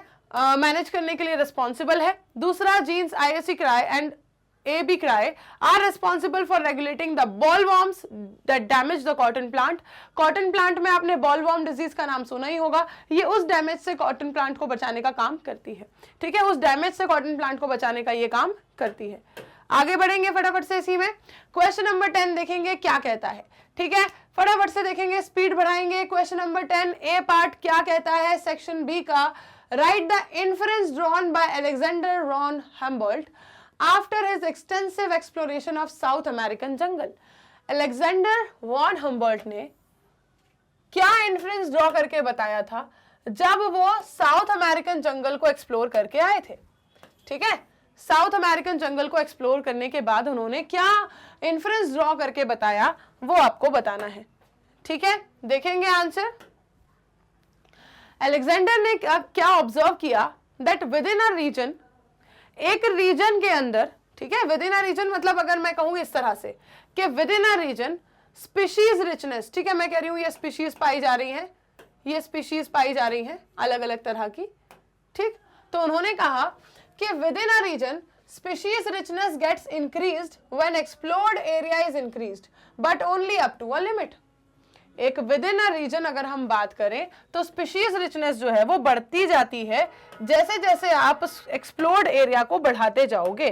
मैनेज करने के लिए रिस्पॉन्सिबल है। दूसरा jeans IAC cry and AB cry are responsible for regulating the bollworms that damage the cotton plant. Cotton plant में आपने बॉलवॉर्म डिजीज का नाम सुना ही होगा, ये उस डैमेज से कॉटन प्लांट को बचाने का काम करती है, ठीक है, उस डैमेज से कॉटन प्लांट को बचाने का ये काम करती है। आगे बढ़ेंगे फटाफट से इसी में, क्वेश्चन नंबर 10 देखेंगे क्या कहता है, ठीक है, फटाफट से देखेंगे, स्पीड बढ़ाएंगे। क्वेश्चन नंबर 10 ए पार्ट क्या कहता है, सेक्शन बी का, write the inference drawn by Alexander von Humboldt after his extensive exploration of South American jungle. Alexander von Humboldt ने क्या इन्फ्लुएंस ड्रॉ करके बताया था जब वो साउथ अमेरिकन जंगल को एक्सप्लोर करके आए थे, ठीक है, साउथ अमेरिकन जंगल को एक्सप्लोर करने के बाद उन्होंने क्या इन्फ्लुएंस ड्रॉ करके बताया, वो आपको बताना है, ठीक है, देखेंगे आंसर। अलेक्जेंडर ने क्या ऑब्जर्व किया, that within a region, एक रीजन के अंदर, ठीक है, विद इन अ रीजन मतलब अगर मैं कहूं इस तरह से कि within a region species richness, ठीक है, मैं कह रही हूं ये स्पीशीज पाई जा रही हैं, ये स्पीशीज पाई जा रही हैं अलग अलग तरह की, ठीक, तो उन्होंने कहा कि within a region species richness gets increased when explored area is increased but only up to a limit. एक विद इन अ रीजन अगर हम बात करें तो स्पीशीज रिचनेस जो है वो बढ़ती जाती है जैसे जैसे आप एक्सप्लोर्ड एरिया को बढ़ाते जाओगे,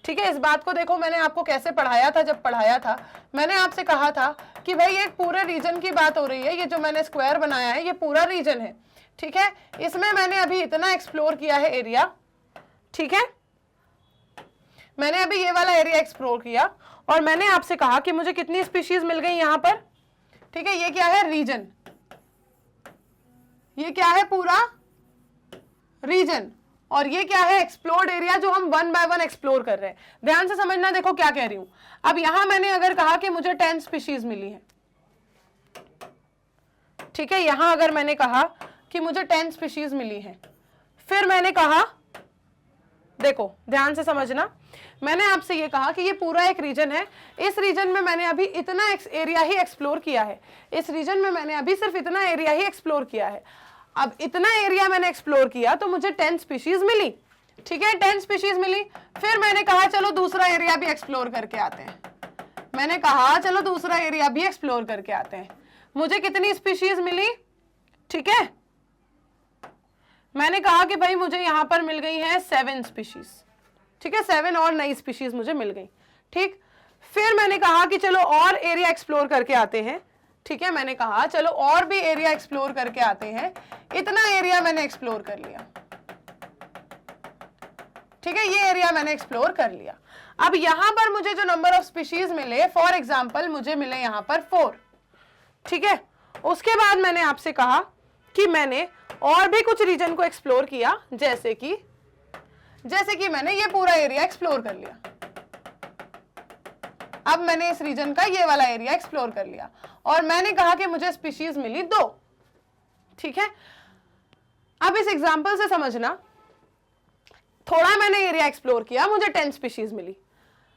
ठीक है। इस बात को देखो, मैंने आपको कैसे पढ़ाया था, जब पढ़ाया था मैंने आपसे कहा था कि भाई एक पूरे रीजन की बात हो रही है, ये जो मैंने स्क्वायर बनाया है ये पूरा रीजन है, ठीक है, इसमें मैंने अभी इतना एक्सप्लोर किया है एरिया, ठीक है, मैंने अभी ये वाला एरिया एक्सप्लोर किया और मैंने आपसे कहा कि मुझे कितनी स्पीशीज मिल गई यहां पर, ठीक है, ये क्या है रीजन, ये क्या है पूरा रीजन, और ये क्या है एक्सप्लोर्ड एरिया जो हम 1 बाय 1 एक्सप्लोर कर रहे हैं। ध्यान से समझना, देखो क्या कह रही हूं। अब यहां मैंने अगर कहा कि मुझे 10 स्पीशीज मिली है, ठीक है, यहां अगर मैंने कहा कि मुझे 10 स्पीशीज मिली है, फिर मैंने कहा, देखो ध्यान से समझना, मैंने आपसे ये कहा कि ये पूरा एक रीजन है, इस रीजन में मैंने अभी इतना एरिया ही एक्सप्लोर किया है, इस रीजन में मैंने अभी सिर्फ इतना एरिया ही एक्सप्लोर किया है। अब इतना एरिया मैंने एक्सप्लोर किया तो मुझे 10 स्पीशीज मिली, ठीक है, 10 स्पीशीज मिली, फिर मैंने कहा चलो दूसरा एरिया भी एक्सप्लोर करके आते हैं, मैंने कहा चलो दूसरा एरिया भी एक्सप्लोर करके आते हैं, मुझे कितनी स्पीशीज मिली, ठीक है, मैंने कहा कि भाई मुझे यहां पर मिल गई है 7 स्पीशीज, ठीक है, 7 और नई स्पीशीज मुझे मिल गई, ठीक, फिर मैंने कहा कि चलो और एरिया एक्सप्लोर करके आते हैं, ठीक है, मैंने कहा चलो और भी एरिया एक्सप्लोर करके आते हैं। इतना एरिया मैंने एक्सप्लोर कर लिया, ठीक है, ये एरिया मैंने एक्सप्लोर कर लिया। अब यहां पर मुझे जो नंबर ऑफ स्पीशीज मिले, फॉर एग्जांपल मुझे मिले यहां पर 4, ठीक है। उसके बाद मैंने आपसे कहा कि मैंने और भी कुछ रीजन को एक्सप्लोर किया, जैसे कि मैंने ये पूरा एरिया एक्सप्लोर कर लिया। अब मैंने इस रीजन का ये वाला एरिया एक्सप्लोर कर लिया और मैंने कहा कि मुझे स्पीशीज मिली 2, ठीक है। अब इस एग्जांपल से समझना, थोड़ा मैंने एरिया एक्सप्लोर किया, मुझे 10 स्पीशीज मिली।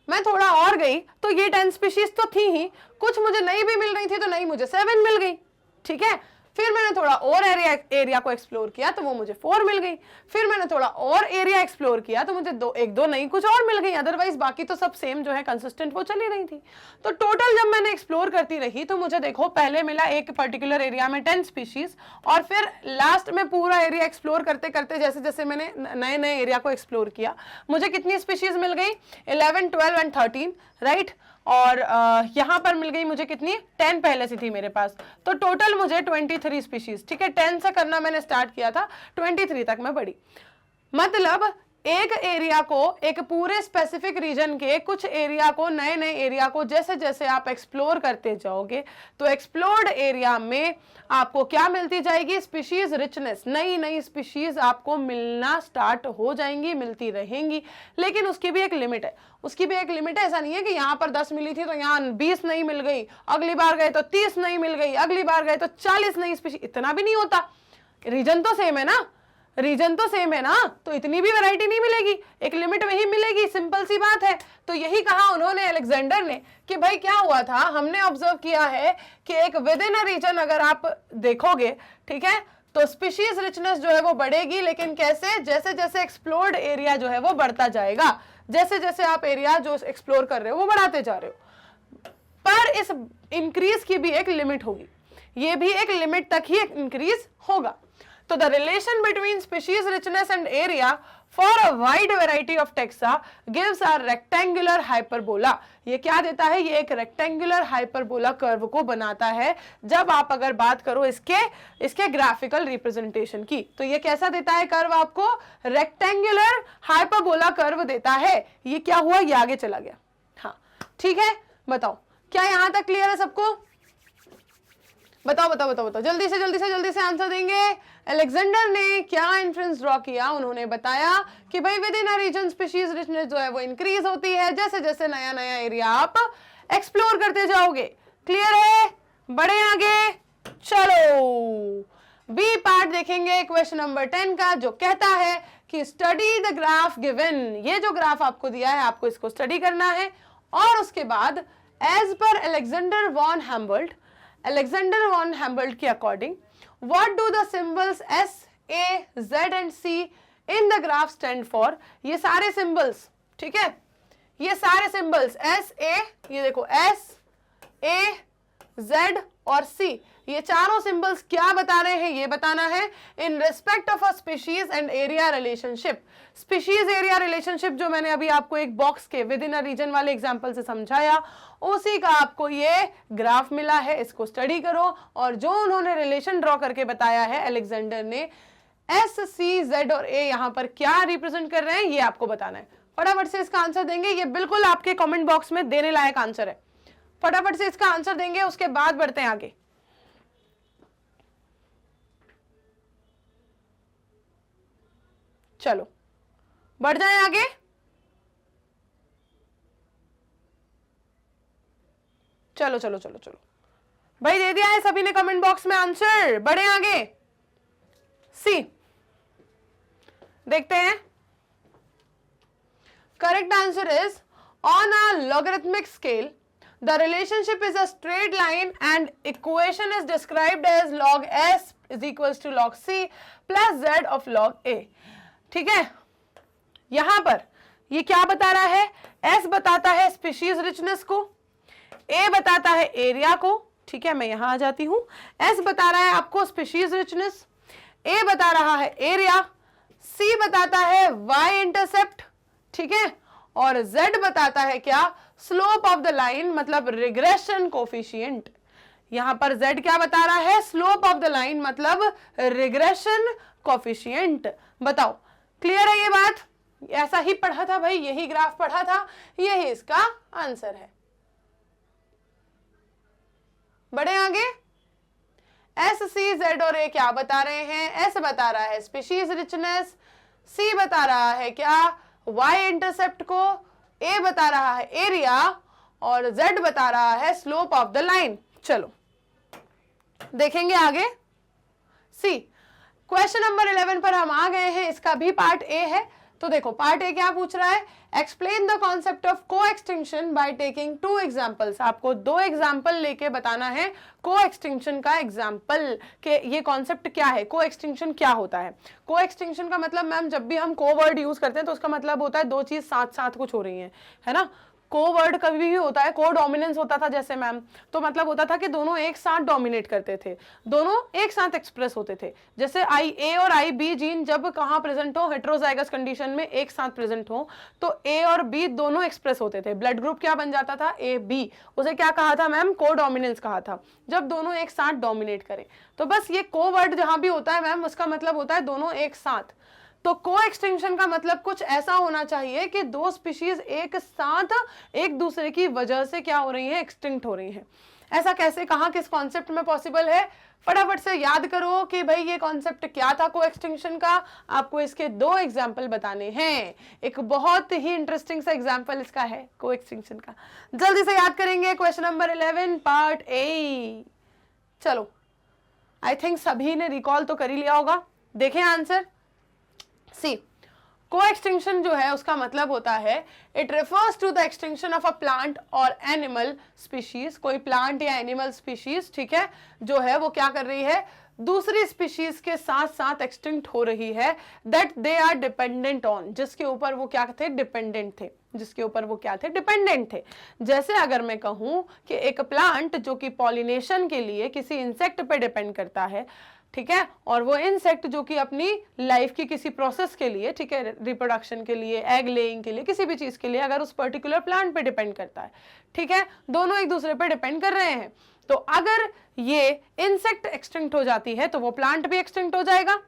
मैं थोड़ा और गई तो ये 10 स्पीशीज तो थी ही, कुछ मुझे नई भी मिल रही थी, तो नई मुझे 7 मिल गई, ठीक है। फिर मैंने थोड़ा और एरिया को एक्सप्लोर किया तो वो मुझे 4 मिल गई। फिर मैंने थोड़ा और एरिया एक्सप्लोर किया तो मुझे एक दो नई कुछ और मिल गई, अदरवाइज बाकी तो सब सेम जो है कंसिस्टेंट वो चली रही थी। तो टोटल जब मैंने एक्सप्लोर करती रही तो मुझे देखो पहले मिला एक पर्टिकुलर एरिया में 10 स्पीशीज, और फिर लास्ट में पूरा एरिया एक्सप्लोर करते करते जैसे जैसे मैंने नए नए एरिया को एक्सप्लोर किया, मुझे कितनी स्पीशीज मिल गई, 11, 12 एंड 13, राइट। और यहां पर मिल गई मुझे कितनी, 10 पहले से थी मेरे पास, तो टोटल मुझे 23 स्पीशीज, ठीक है। 10 से करना मैंने स्टार्ट किया था, 23 तक मैं बढ़ी। मतलब एक एरिया को, एक पूरे स्पेसिफिक रीजन के कुछ एरिया को, नए नए एरिया को जैसे जैसे आप एक्सप्लोर करते जाओगे तो एक्सप्लोर्ड एरिया में आपको क्या मिलती जाएगी, स्पीशीज रिचनेस, नई नई स्पीशीज आपको मिलना स्टार्ट हो जाएंगी, मिलती रहेंगी। लेकिन उसकी भी एक लिमिट है, उसकी भी एक लिमिट है। ऐसा नहीं है कि यहाँ पर 10 मिली थी तो यहाँ 20 नहीं मिल गई, अगली बार गए तो 30 नहीं मिल गई, अगली बार गए तो 40 नई स्पीशीज, इतना भी नहीं होता। रीजन तो सेम है ना, रीजन तो सेम है ना, तो इतनी भी वैरायटी नहीं मिलेगी, एक लिमिट में ही मिलेगी, सिंपल सी बात है। तो यही कहा उन्होंने, अलेक्जेंडर ने, कि भाई क्या हुआ था, हमने ऑब्जर्व किया है कि एक विद इन अ रीजन अगर आप देखोगे, ठीक है, तो स्पीशीज रिचनेस जो है वो बढ़ेगी। लेकिन कैसे, जैसे जैसे एक्सप्लोर्ड एरिया जो है वो बढ़ता जाएगा, जैसे जैसे आप एरिया जो एक्सप्लोर कर रहे हो वो बढ़ाते जा रहे हो। पर इस इंक्रीज की भी एक लिमिट होगी, ये भी एक लिमिट तक ही इंक्रीज होगा। तो the relation between species richness and area for a wide variety of taxa gives a rectangular hyperbola। ये क्या देता है, ये एक rectangular hyperbola कर्व को बनाता है। जब आप अगर बात करो इसके ग्राफिकल रिप्रेजेंटेशन की, तो ये कैसा देता है कर्व आपको, rectangular hyperbola कर्व देता है। ये क्या हुआ, ये आगे चला गया, हाँ ठीक है। बताओ क्या यहां तक क्लियर है सबको, बताओ बताओ बताओ बताओ, जल्दी से आंसर देंगे। अलेक्जेंडर ने क्या इन्फ्रेंस ड्रॉ किया, उन्होंने बताया कि भाई within a region species richness जो है वो इंक्रीज होती है जैसे जैसे नया नया एरिया आप एक्सप्लोर करते जाओगे। क्लियर है, बढ़े आगे, चलो बी पार्ट देखेंगे क्वेश्चन नंबर 10 का, जो कहता है कि स्टडी द ग्राफ गिवन। ये जो ग्राफ आपको दिया है आपको इसको स्टडी करना है, और उसके बाद एज पर अलेक्जेंडर वॉन हेम्बोल्ट के according what do the symbols S, A, Z and C in the graph stand for। ये सारे symbols, ठीक है, ये सारे symbols S, A, ये देखो S, A, Z और C, ये चारों symbols क्या बता रहे हैं, ये बताना है in respect of a species and area relationship। Species area relationship जो मैंने अभी आपको एक बॉक्स के विद इन अ रीजन वाले एग्जांपल से समझाया, उसी का आपको ये ग्राफ मिला है, इसको स्टडी करो। और जो उन्होंने रिलेशन ड्रॉ करके बताया है अलेक्जेंडर ने, एस, सी, जेड और ए यहां पर क्या रिप्रेजेंट कर रहे हैं ये आपको बताना है। फटाफट से इसका आंसर देंगे, ये बिल्कुल आपके कमेंट बॉक्स में देने लायक आंसर है, फटाफट से इसका आंसर देंगे, उसके बाद बढ़ते हैं आगे। चलो बढ़ जाएं आगे, चलो चलो चलो चलो भाई, दे दिया है सभी ने कमेंट बॉक्स में आंसर, बढ़े आगे। सी देखते हैं, correct answer is on a logarithmic scale the relationship is a straight line and equation is described as log s is equals to log c plus z of log a। ठीक है, यहां पर ये क्या बता रहा है, S बताता है स्पीशीज रिचनेस को, A बताता है एरिया को, ठीक है, मैं यहां आ जाती हूं। S बता रहा है आपको स्पीशीज रिचनेस, A बता रहा है एरिया, C बताता है Y इंटरसेप्ट, ठीक है, और Z बताता है क्या, स्लोप ऑफ द लाइन मतलब रिग्रेशन कोफिशिएंट। यहां पर z क्या बता रहा है, स्लोप ऑफ द लाइन मतलब रिग्रेशन कोफिशिएंट। बताओ क्लियर है ये बात? ऐसा ही पढ़ा था भाई, यही ग्राफ पढ़ा था, यही इसका आंसर है। बढ़े आगे। एस सी जेड और ए क्या बता रहे हैं? एस बता रहा है स्पीशीज रिचनेस, सी बता रहा है क्या, वाई इंटरसेप्ट को, ए बता रहा है एरिया और जेड बता रहा है स्लोप ऑफ द लाइन। चलो देखेंगे आगे। सी क्वेश्चन नंबर 11 पर हम आ गए हैं, इसका भी पार्ट ए है। तो देखो पार्ट ए क्या पूछ रहा है, एक्सप्लेन द कॉन्सेप्ट ऑफ को एक्सटिंक्शन बाय टेकिंग 2 एग्जांपल्स। आपको 2 एग्जांपल लेके बताना है को एक्सटिंक्शन का एग्जांपल के ये कॉन्सेप्ट क्या है, को एक्सटिंक्शन क्या होता है। को एक्सटिंक्शन का मतलब मैम जब भी हम को वर्ड यूज करते हैं तो उसका मतलब होता है दो चीज साथ साथ कुछ हो रही है ना। को वर्ड कभी भी होता है, को डोमिनेंस होता था जैसे मैम, तो मतलब होता था कि दोनों एक साथ डोमिनेट करते थे, दोनों एक साथ एक्सप्रेस होते थे। जैसे आई ए और आई बी जीन जब कहाँ प्रेजेंट हो, हेट्रोजाइगस कंडीशन में एक साथ प्रेजेंट हो, तो ए और बी दोनों एक्सप्रेस होते थे। ब्लड ग्रुप क्या बन जाता था, ए बी। उसे क्या कहा था मैम, को डोमिनेंस कहा था, जब दोनों एक साथ डोमिनेट करें। तो बस ये को वर्ड जहां भी होता है मैम उसका मतलब होता है दोनों एक साथ। तो को एक्सटिंक्शन का मतलब कुछ ऐसा होना चाहिए कि दो स्पीशीज एक साथ एक दूसरे की वजह से क्या हो रही है, एक्सटिंक्ट हो रही हैं। ऐसा कैसे, कहां, किस कॉन्सेप्ट में पॉसिबल है? फटाफट से याद करो कि भाई ये कॉन्सेप्ट क्या था को एक्सटिंक्शन का। आपको इसके 2 एग्जाम्पल बताने हैं। एक बहुत ही इंटरेस्टिंग सा एग्जाम्पल इसका है को एक्सटिंक्शन का, जल्दी से याद करेंगे। Question number 11 part A. चलो आई थिंक सभी ने रिकॉल तो कर ही लिया होगा। देखें आंसर। सी को एक्सटिंक्शन जो है उसका मतलब होता है it refers to the extinction of a plant और एनिमल स्पीशीज। कोई प्लांट या एनिमल स्पीशीज, ठीक है, जो है वो क्या कर रही है, दूसरी स्पीशीज के साथ साथ एक्सटिंक्ट हो रही है, that they are dependent on, जिसके ऊपर वो क्या थे, डिपेंडेंट थे, जिसके ऊपर वो क्या थे, डिपेंडेंट थे। जैसे अगर मैं कहूं कि एक प्लांट जो कि पॉलिनेशन के लिए किसी इंसेक्ट पे डिपेंड करता है, ठीक है, और वो इंसेक्ट जो कि अपनी लाइफ की किसी प्रोसेस के लिए, ठीक है, रिप्रोडक्शन के लिए, एग लेइंग के लिए, किसी भी चीज के लिए अगर उस पर्टिकुलर प्लांट पे डिपेंड करता है, ठीक है, दोनों एक दूसरे पे डिपेंड कर रहे हैं, तो अगर ये इंसेक्ट एक्सटिंक्ट हो जाती है तो वो प्लांट भी एक्सटिंक्ट हो जाएगा,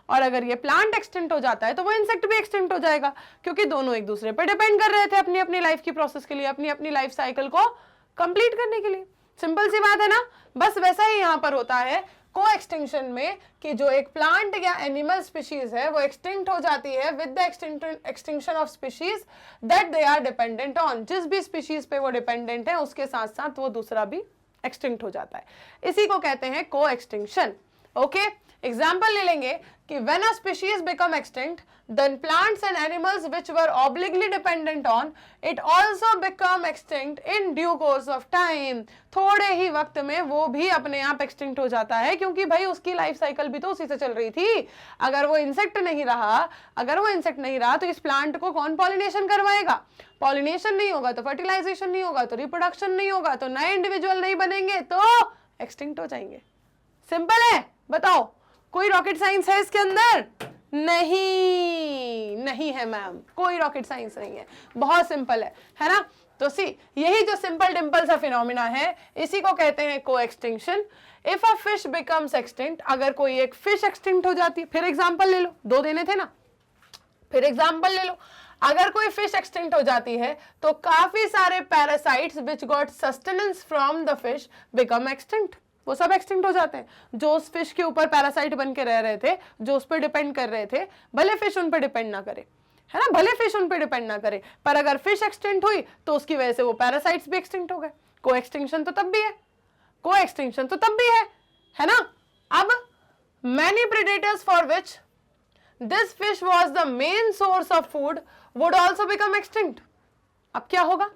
और अगर ये प्लांट एक्सटिंक्ट हो जाता है तो वो इंसेक्ट भी एक्सटिंक्ट हो जाएगा, क्योंकि दोनों एक दूसरे पे डिपेंड कर रहे थे अपनी अपनी लाइफ की प्रोसेस के लिए, अपनी अपनी लाइफ साइकिल को कंप्लीट करने के लिए। सिंपल सी बात है ना। बस वैसा ही यहां पर होता है को एक्सटिंक्शन में कि जो एक प्लांट या एनिमल स्पीशीज है वो एक्सटिंक्ट हो जाती है with the extinction of species that they are dependent on. जिस भी स्पीशीज पे वो डिपेंडेंट है उसके साथ साथ वो दूसरा भी एक्सटिंक्ट हो जाता है। इसी को कहते हैं को एक्सटिंक्शन। ओके, एग्जाम्पल ले लेंगे कि when a species become extinct, then plants and animals which were obliquely dependent on it also become extinct in due course of time। थोड़े ही वक्त में वो भी अपने आप एक्सटिंक्ट हो जाता है, क्योंकि भाई उसकी लाइफ साइकिल भी तो उसी से चल रही थी। अगर वो इंसेक्ट नहीं रहा तो इस प्लांट को कौन पॉलिनेशन करवाएगा? पॉलिनेशन नहीं होगा तो फर्टिलाइजेशन नहीं होगा तो रिप्रोडक्शन नहीं होगा तो नए इंडिविजुअल नहीं बनेंगे तो एक्सटिंक्ट हो जाएंगे। सिंपल है, बताओ कोई रॉकेट साइंस है इसके अंदर? नहीं है मैम, कोई रॉकेट साइंस नहीं है, बहुत सिंपल है ना। तो सी यही जो सिंपल डिंपल सा फिनोमिना है इसी को कहते हैं को extinction. If a fish becomes extinct, अगर कोई एक फिश एक्सटिंक्ट हो जाती है, फिर एग्जांपल ले लो, 2 देने थे ना, फिर एग्जांपल ले लो। अगर कोई फिश एक्सटिंक्ट हो जाती है तो काफी सारे parasites which got sustenance from the fish become extinct, वो सब एक्सटिंक्ट हो जाते हैं। जो उस फिश के ऊपर पैरासाइट बन के रह रहे थे, जो उस पर डिपेंड कर रहे थे, भले फिश उन पर डिपेंड ना करे, है ना, भले फिश उन पर डिपेंड ना करे, पर अगर फिश एक्सटिंक्ट हुई तो उसकी वजह से वो पैरासाइट्स भी एक्सटिंक्ट हो गए। को एक्सटिंक्शन तो तब भी है, को एक्सटिंक्शन तो तब भी है ना। अब many predators for which this fish was the main source of food would also become extinct. अब क्या होगा?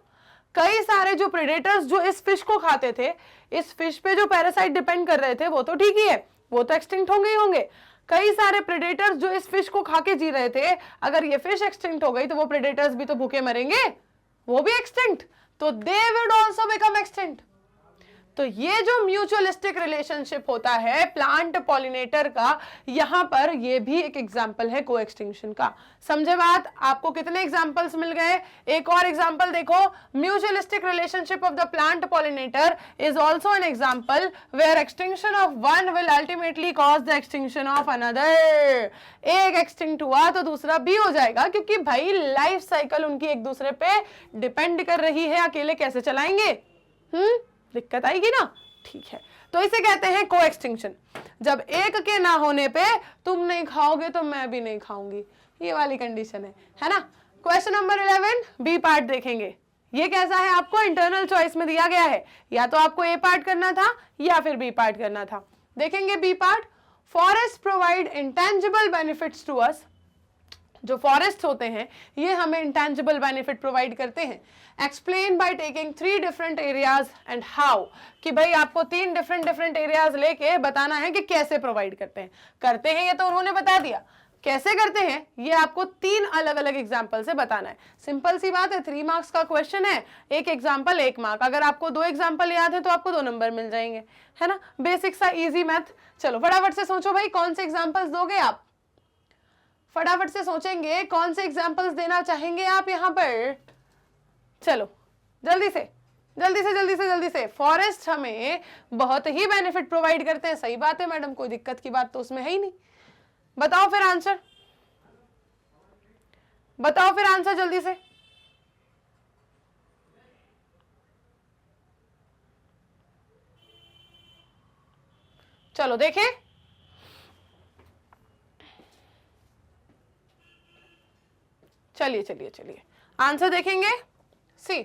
कई सारे जो प्रेडेटर्स जो इस फिश को खाते थे, इस फिश पे जो पैरासाइट डिपेंड कर रहे थे वो तो ठीक ही है, वो तो एक्सटिंक्ट होंगे ही होंगे। कई सारे प्रेडेटर्स जो इस फिश को खा के जी रहे थे, अगर ये फिश एक्सटिंक्ट हो गई तो वो प्रेडेटर्स भी तो भूखे मरेंगे, वो भी एक्सटिंक्ट, तो they would also become extinct. तो ये जो म्यूचुअलिस्टिक रिलेशनशिप होता है प्लांट पॉलिनेटर का, यहां पर ये भी एक एग्जांपल है को एक्सटिंक्शन का। समझे बात? आपको कितने एग्जांपल्स मिल गए? एक और एग्जांपल देखो, mutualistic relationship of the plant pollinator is also an example where extinction of one will ultimately cause the extinction of another. एक एक्सटिंक्ट हुआ तो दूसरा भी हो जाएगा, क्योंकि भाई लाइफ साइकिल उनकी एक दूसरे पे डिपेंड कर रही है, अकेले कैसे चलाएंगे? दिक्कत आएगी ना। ठीक है, तो इसे कहते हैं को एक्सटिंक्शन। जब एक के ना होने पे तुम नहीं खाओगे तो मैं भी नहीं खाऊंगी, ये वाली कंडीशन है ना। क्वेश्चन नंबर 11 बी पार्ट देखेंगे। ये कैसा है? आपको इंटरनल चॉइस में दिया गया है, या तो आपको ए पार्ट करना था या फिर बी पार्ट करना था। देखेंगे B part. Forest provide intangible benefits to us. जो फॉरेस्ट होते हैं ये हमें इंटेंजिबल बेनिफिट प्रोवाइड करते हैं। Explain by taking 3 different areas and how, कि भाई आपको 3 डिफरेंट एरियाज लेके बताना है कि कैसे प्रोवाइड करते हैं ये तो उन्होंने बता दिया, कैसे करते हैं ये आपको 3 अलग अलग एग्जाम्पल से बताना है। सिंपल सी बात है, 3 मार्क्स का क्वेश्चन है, एक एग्जाम्पल 1 मार्क। अगर आपको 2 एग्जाम्पल याद है तो आपको 2 नंबर मिल जाएंगे, है ना। बेसिक सा इजी मैथ। चलो फटाफट से सोचो भाई, कौन से एग्जाम्पल्स दोगे आप? फटाफट से सोचेंगे कौन से एग्जाम्पल्स देना चाहेंगे आप यहाँ पर। चलो जल्दी से। फॉरेस्ट हमें बहुत ही बेनिफिट प्रोवाइड करते हैं। सही बात है मैडम, कोई दिक्कत की बात तो उसमें है ही नहीं। बताओ फिर आंसर, जल्दी से। चलो देखें, चलिए आंसर देखेंगे। सी,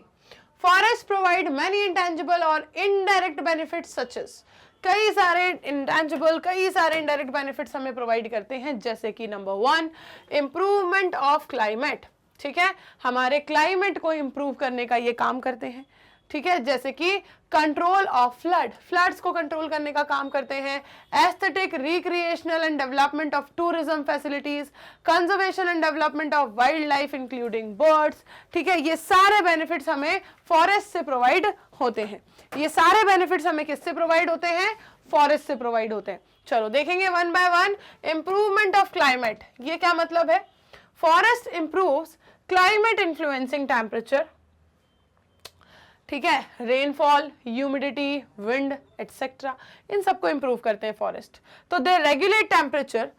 फॉरेस्ट प्रोवाइड मैनी इंटेंजिबल और इनडायरेक्ट बेनिफिट्स सच एज। कई सारे इंटेंजिबल, कई सारे इनडायरेक्ट बेनिफिट्स हमें प्रोवाइड करते हैं, जैसे कि नंबर 1 इंप्रूवमेंट ऑफ क्लाइमेट। ठीक है, हमारे क्लाइमेट को इंप्रूव करने का ये काम करते हैं। ठीक है, जैसे कि कंट्रोल ऑफ फ्लड्स को कंट्रोल करने का काम करते हैं। Aesthetic, recreational and development of tourism facilities, conservation and development of wild life including birds. ठीक है, ये सारे बेनिफिट्स हमें फॉरेस्ट से प्रोवाइड होते हैं। ये सारे बेनिफिट्स हमें किससे प्रोवाइड होते हैं? फॉरेस्ट से प्रोवाइड होते हैं। चलो देखेंगे 1 बाय 1। इंप्रूवमेंट ऑफ क्लाइमेट, ये क्या मतलब है? Forest improves climate influencing temperature. ठीक है, रेनफॉल, ह्यूमिडिटी, विंड एटसेट्रा, इन सबको इंप्रूव करते हैं फॉरेस्ट। तो दे रेगुलेट टेम्परेचर।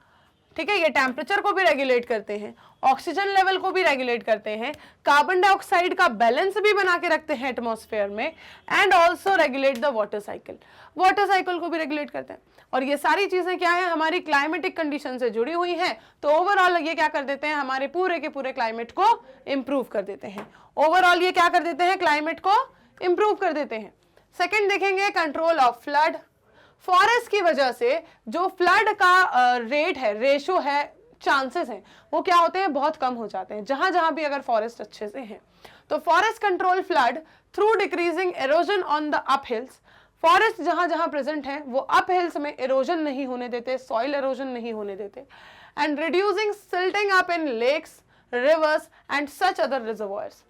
ठीक है, ये टेम्परेचर को भी रेगुलेट करते हैं, ऑक्सीजन लेवल को भी रेगुलेट करते हैं, कार्बन डाइऑक्साइड का बैलेंस भी बना के रखते हैं एटमॉस्फेयर में, and also regulate the water cycle को भी रेगुलेट करते हैं। और ये सारी चीजें क्या है? हमारी क्लाइमेटिक कंडीशन से जुड़ी हुई हैं। तो ओवरऑल ये क्या कर देते हैं? हमारे पूरे के पूरे क्लाइमेट को इंप्रूव कर देते हैं। ओवरऑल ये क्या कर देते हैं? क्लाइमेट को इंप्रूव कर देते हैं। सेकंड देखेंगे कंट्रोल ऑफ फ्लड। फॉरेस्ट की वजह से जो फ्लड का रेट है, रेशो है, चांसेस हैं, वो क्या होते हैं? बहुत कम हो जाते हैं, जहां जहां भी अगर फॉरेस्ट अच्छे से है। तो forest control flood through decreasing halogen on the up hills. Forest जहां जहां प्रेजेंट है वो अप हिल्स में एरोजन नहीं होने देते, सॉइल एरोजन नहीं होने देते, and reducing silting up in lakes, rivers and such other reservoirs.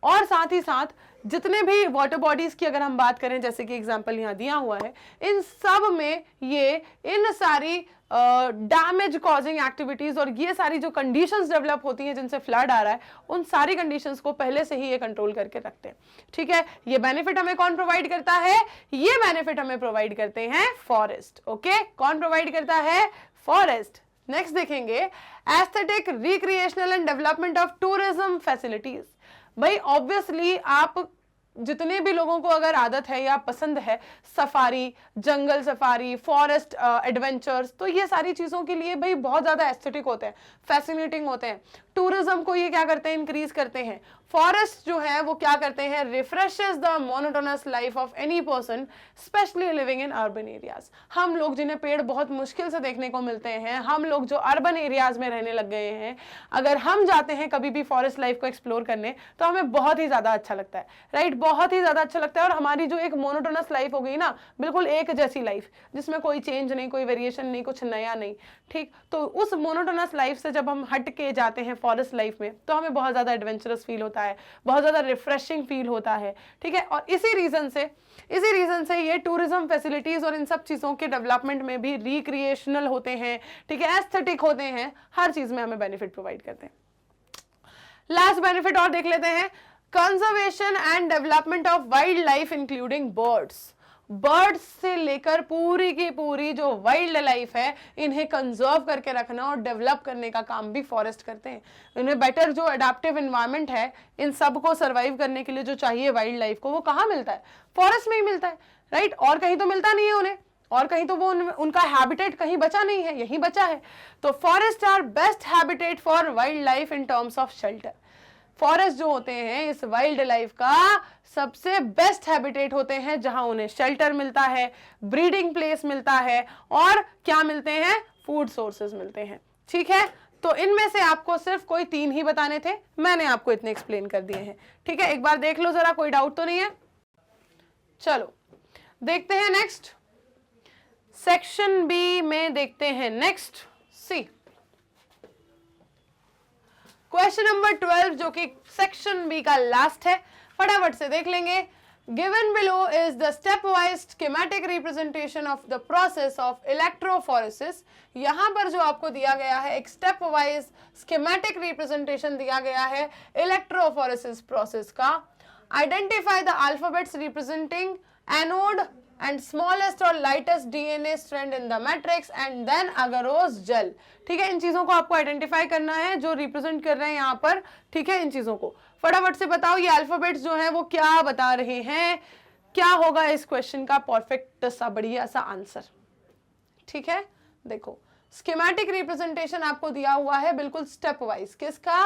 और साथ ही साथ जितने भी वाटर बॉडीज की अगर हम बात करें, जैसे कि एग्जांपल यहाँ दिया हुआ है, इन सब में ये इन सारी डैमेज कॉजिंग एक्टिविटीज और ये सारी जो कंडीशंस डेवलप होती हैं जिनसे फ्लड आ रहा है, उन सारी कंडीशंस को पहले से ही ये कंट्रोल करके रखते हैं। ठीक है, ये बेनिफिट हमें कौन प्रोवाइड करता है? ये बेनिफिट हमें प्रोवाइड करते हैं फॉरेस्ट। ओके, कौन प्रोवाइड करता है? फॉरेस्ट। नेक्स्ट देखेंगे aesthetic, recreational and development of tourism facilities. भाई ऑब्वियसली आप जितने भी लोगों को अगर आदत है या पसंद है सफारी, जंगल सफारी, फॉरेस्ट एडवेंचर्स, तो ये सारी चीज़ों के लिए भाई बहुत ज़्यादा एस्थेटिक होते हैं, फैसिनेटिंग होते हैं। टूरिज्म को ये क्या करते हैं? इंक्रीज करते हैं। फॉरेस्ट जो है वो क्या करते हैं? Refreshes the monotonous life of any person specially living in urban areas. हम लोग जिन्हें पेड़ बहुत मुश्किल से देखने को मिलते हैं, हम लोग जो अर्बन एरियाज में रहने लग गए हैं, अगर हम जाते हैं कभी भी फॉरेस्ट लाइफ को एक्सप्लोर करने तो हमें बहुत ही ज़्यादा अच्छा लगता है, राइट? बहुत ही ज़्यादा अच्छा लगता है। और हमारी जो एक मोनोटोनस लाइफ हो गई ना, बिल्कुल एक जैसी लाइफ जिसमें कोई चेंज नहीं, कोई वेरिएशन नहीं, कुछ नया नहीं, ठीक? तो उस मोनोटोनस लाइफ से जब हम हट के जाते हैं फॉरेस्ट लाइफ में, तो हमें बहुत ज़्यादा एडवेंचरस फील होता है, बहुत ज़्यादा रिफ्रेशिंग फील होता है, ठीक है। और इसी रीज़न से ये टूरिज्म फैसिलिटीज़ और इन सब चीज़ों के डेवलपमेंट में भी रिक्रिएशनल होते हैं, ठीक है, एस्थेटिक होते हैं, हर चीज़ में हमें बेनिफिट प्रोवाइड करते हैं। लास्ट बेनिफिट और देख लेते हैं, conservation and development of wild life including birds से लेकर पूरी की पूरी जो वाइल्ड लाइफ है, इन्हें कंजर्व करके रखना और डेवलप करने का काम भी फॉरेस्ट करते हैं। इन्हें बेटर जो अडेप्टिव एनवायरनमेंट है, इन सब को सर्वाइव करने के लिए जो चाहिए वाइल्ड लाइफ को, वो कहाँ मिलता है? फॉरेस्ट में ही मिलता है, राइट। और कहीं तो मिलता नहीं है उन्हें, और कहीं तो वो उनका हैबिटेट कहीं बचा नहीं है, यही बचा है। तो forest are best habitat for wildlife in terms of shelter. Forest जो होते हैं इस वाइल्ड लाइफ का सबसे बेस्ट हैबिटेट होते हैं, जहां उन्हें शेल्टर मिलता है, ब्रीडिंग प्लेस मिलता है, और क्या मिलते हैं? फूड सोर्सेज मिलते हैं, ठीक है। तो इनमें से आपको सिर्फ कोई 3 ही बताने थे, मैंने आपको इतने एक्सप्लेन कर दिए हैं, ठीक है। एक बार देख लो जरा, कोई डाउट तो नहीं है? चलो देखते हैं नेक्स्ट सेक्शन बी में, देखते हैं नेक्स्ट सी क्वेश्चन नंबर 12, जो कि सेक्शन बी का लास्ट है, फटाफट से देख लेंगे। Given below is the step wise schematic representation of the process of electrophoresis. यहां पर जो आपको दिया गया है, एक स्टेप वाइज स्कीमेटिक रिप्रेजेंटेशन दिया गया है इलेक्ट्रोफोरेसिस प्रोसेस का। Identify the alphabets representing anode and smallest और lightest DNA strand in the matrix and then agarose gel, ठीक है। इन चीजों को आपको आइडेंटिफाई करना है जो रिप्रेजेंट कर रहे हैं यहाँ पर, ठीक है। इन चीजों को फटाफट से बताओ, ये अल्फाबेट्स जो है वो क्या बता रहे हैं, क्या होगा इस क्वेश्चन का परफेक्ट सा बढ़िया सा आंसर, ठीक है। देखो, स्कीमेटिक रिप्रेजेंटेशन आपको दिया हुआ है बिल्कुल स्टेप वाइज, किसका?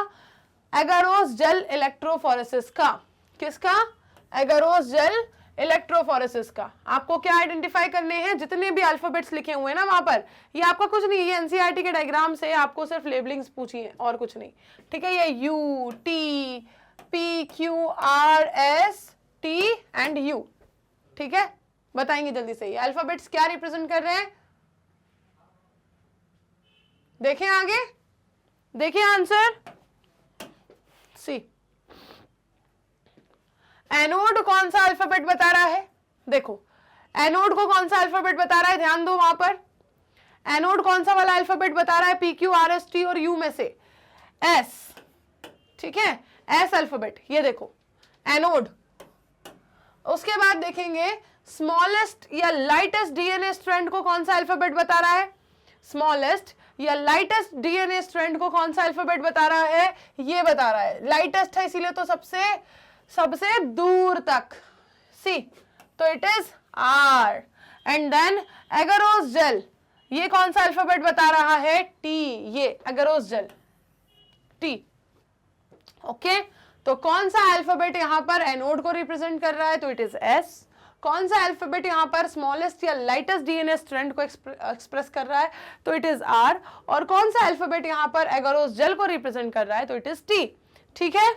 एगारोस जेल इलेक्ट्रोफोरेसिस का। किसका? एगारोस जेल इलेक्ट्रोफोरेसिस का। आपको क्या आइडेंटिफाई करने हैं? जितने भी अल्फाबेट्स लिखे हुए हैं ना वहां पर, ये आपका कुछ नहीं, ये एनसीईआरटी के डायग्राम से आपको सिर्फ लेबलिंग्स पूछी है और कुछ नहीं, ठीक है। ये U T P Q R S T and you, ठीक है। बताएंगे जल्दी से, ये अल्फाबेट्स क्या रिप्रेजेंट कर रहे हैं? देखें आगे, देखिए आंसर सी। एनोड कौन सा अल्फाबेट बता रहा है? देखो, एनोड को कौन सा अल्फाबेट बता रहा है, ध्यान दो वहां पर। एनोड कौन सा वाला अल्फाबेट बता रहा है? P Q R S T और यू में से एस, ठीक है, एस अल्फाबेट, ये देखो एनोड। उसके बाद देखेंगे स्मॉलेस्ट या लाइटेस्ट डीएनए स्ट्रैंड को कौन सा अल्फाबेट बता रहा है? स्मॉलेस्ट या लाइटेस्ट डीएनए स्ट्रैंड को कौन सा अल्फाबेट बता रहा है? ये बता रहा है, लाइटेस्ट है इसीलिए तो सबसे दूर तक, सी, तो it is R. And then agarose gel, ये कौन सा अल्फाबेट बता रहा है? टी, ये एगारोस जेल टी, ओके। तो कौन सा अल्फाबेट यहां पर एनोड को रिप्रेजेंट कर रहा है? तो इट इज एस। कौन सा अल्फाबेट यहां पर स्मॉलेस्ट या लाइटेस्ट डीएनए स्ट्रैंड को एक्सप्रेस कर रहा है? तो इट इज आर। और कौन सा अल्फाबेट यहां पर एगारोस जेल को रिप्रेजेंट कर रहा है? तो इट इज टी, ठीक है।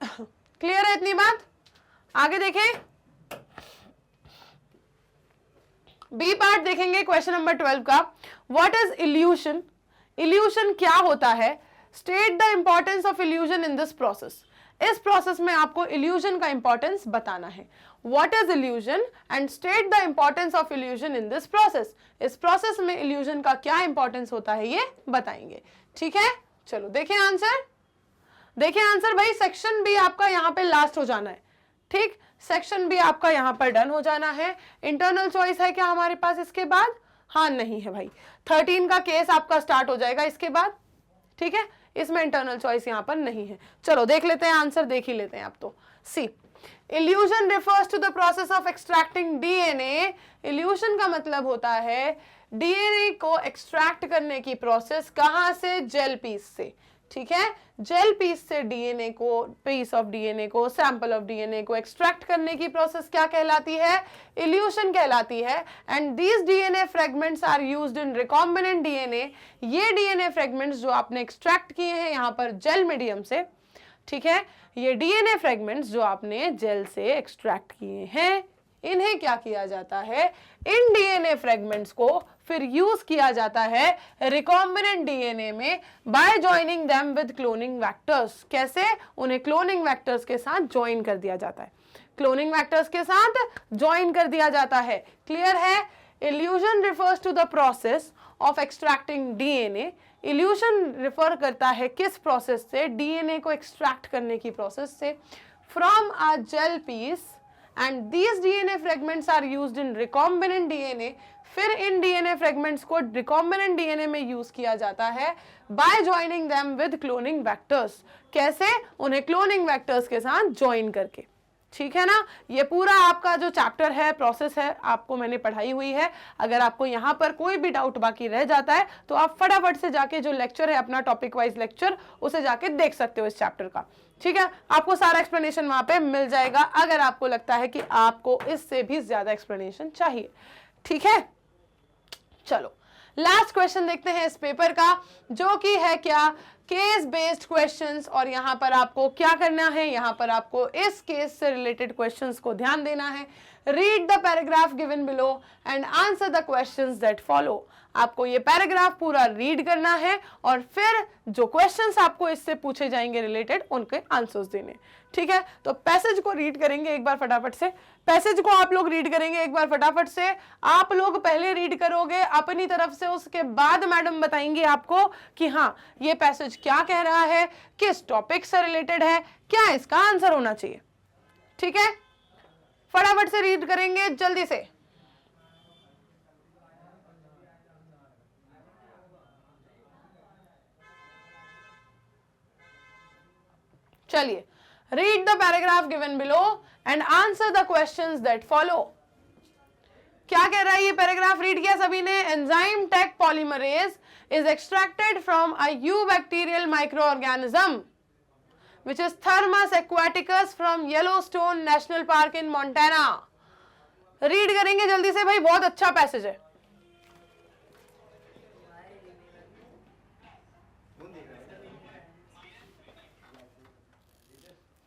क्लियर है इतनी बात? आगे देखें, बी पार्ट देखेंगे क्वेश्चन नंबर 12 का। What is illusion? इल्यूशन क्या होता है? State the importance of illusion in this process. इस प्रोसेस में आपको इल्यूजन का इंपॉर्टेंस बताना है। What is illusion and state the importance of illusion in this process. इस प्रोसेस में इल्यूजन का क्या इंपॉर्टेंस होता है ये बताएंगे, ठीक है। चलो देखें आंसर, देखिए आंसर भाई। सेक्शन बी आपका यहाँ पे लास्ट हो जाना है, ठीक। सेक्शन बी आपका यहाँ पर डन हो जाना है। इंटरनल चॉइस है क्या हमारे पास इसके बाद? हाँ, नहीं है भाई। 13 का केस आपका स्टार्ट हो जाएगा इसके बाद, ठीक है। इसमें इंटरनल चॉइस यहाँ पर नहीं है। चलो देख लेते हैं आंसर, देख ही लेते हैं आप तो। See, elution refers to the process of extracting DNA. Elution का मतलब होता है डीएनए को एक्सट्रैक्ट करने की प्रोसेस। कहां से? जेल पीस से, ठीक है। जेल पीस से डीएनए को, पीस ऑफ डीएनए को, सैंपल ऑफ डीएनए को एक्सट्रैक्ट करने की प्रोसेस क्या कहलाती है? इल्यूशन कहलाती है। And these DNA fragments are used in recombinant DNA. ये डीएनए फ्रेगमेंट्स जो आपने एक्सट्रैक्ट किए हैं यहाँ पर जेल मीडियम से, ठीक है, ये डीएनए फ्रेगमेंट्स जो आपने जेल से एक्सट्रैक्ट किए हैं, इन्हें क्या किया जाता है? इन डीएनए फ्रेगमेंट्स को फिर यूज किया जाता है रिकॉम्बिनेंट डीएनए में bye joining them with cloning vectors. कैसे? उन्हें क्लोनिंग वेक्टर्स के साथ ज्वाइन कर दिया जाता है, क्लोनिंग वेक्टर्स के साथ ज्वाइन कर दिया जाता है। क्लियर है? Elution refers to the process of extracting DNA. Elution refer करता है किस प्रोसेस से? डीएनए को एक्सट्रैक्ट करने की प्रोसेस से from a gel piece, and these DNA fragments are used in recombinant DNA. फिर इन डीएनए फ्रेगमेंट्स को रिकॉम्बिनेंट डीएनए में यूज किया जाता है by joining them with cloning vectors. कैसे? उन्हें क्लोनिंग वेक्टर्स के साथ ज्वाइन करके। ठीक है ना? ये पूरा आपका जो चैप्टर है, प्रोसेस है, आपको मैंने पढ़ाई हुई है। अगर आपको यहाँ पर कोई भी डाउट बाकी रह जाता है तो आप फटाफट से जाके जो लेक्चर है अपना टॉपिक वाइज लेक्चर, उसे जाके देख सकते हो इस चैप्टर का। ठीक है? आपको सारा एक्सप्लेनेशन वहां पे मिल जाएगा अगर आपको लगता है कि आपको इससे भी ज्यादा एक्सप्लेनेशन चाहिए। ठीक है? चलो लास्ट क्वेश्चन देखते हैं इस पेपर का, जो कि है क्या? Case based questions. और यहां पर आपको क्या करना है? यहां पर आपको इस केस से रिलेटेड क्वेश्चंस को ध्यान देना है। Read the paragraph given below and answer the questions that follow. आपको ये पैराग्राफ पूरा रीड करना है और फिर जो क्वेश्चंस आपको इससे पूछे जाएंगे रिलेटेड, उनके आंसर्स देने। ठीक है? तो पैसेज को रीड करेंगे एक बार फटाफट से। पैसेज को आप लोग रीड करेंगे एक बार फटाफट से। आप लोग पहले रीड करोगे अपनी तरफ से, उसके बाद मैडम बताएंगे आपको कि हाँ ये पैसेज क्या कह रहा है, किस टॉपिक से रिलेटेड है, क्या इसका आंसर होना चाहिए। ठीक है? फटाफट से रीड करेंगे जल्दी से। चलिए, read the paragraph given below and answer the questions that follow. क्या कह रहा है ये पैराग्राफ? रीड किया सभी ने? Enzyme Taq polymerase is extracted from a eubacterial microorganism which is Thermus aquaticus from Yellowstone National Park in Montana. Read करेंगे जल्दी से भाई, बहुत अच्छा पैसेज है।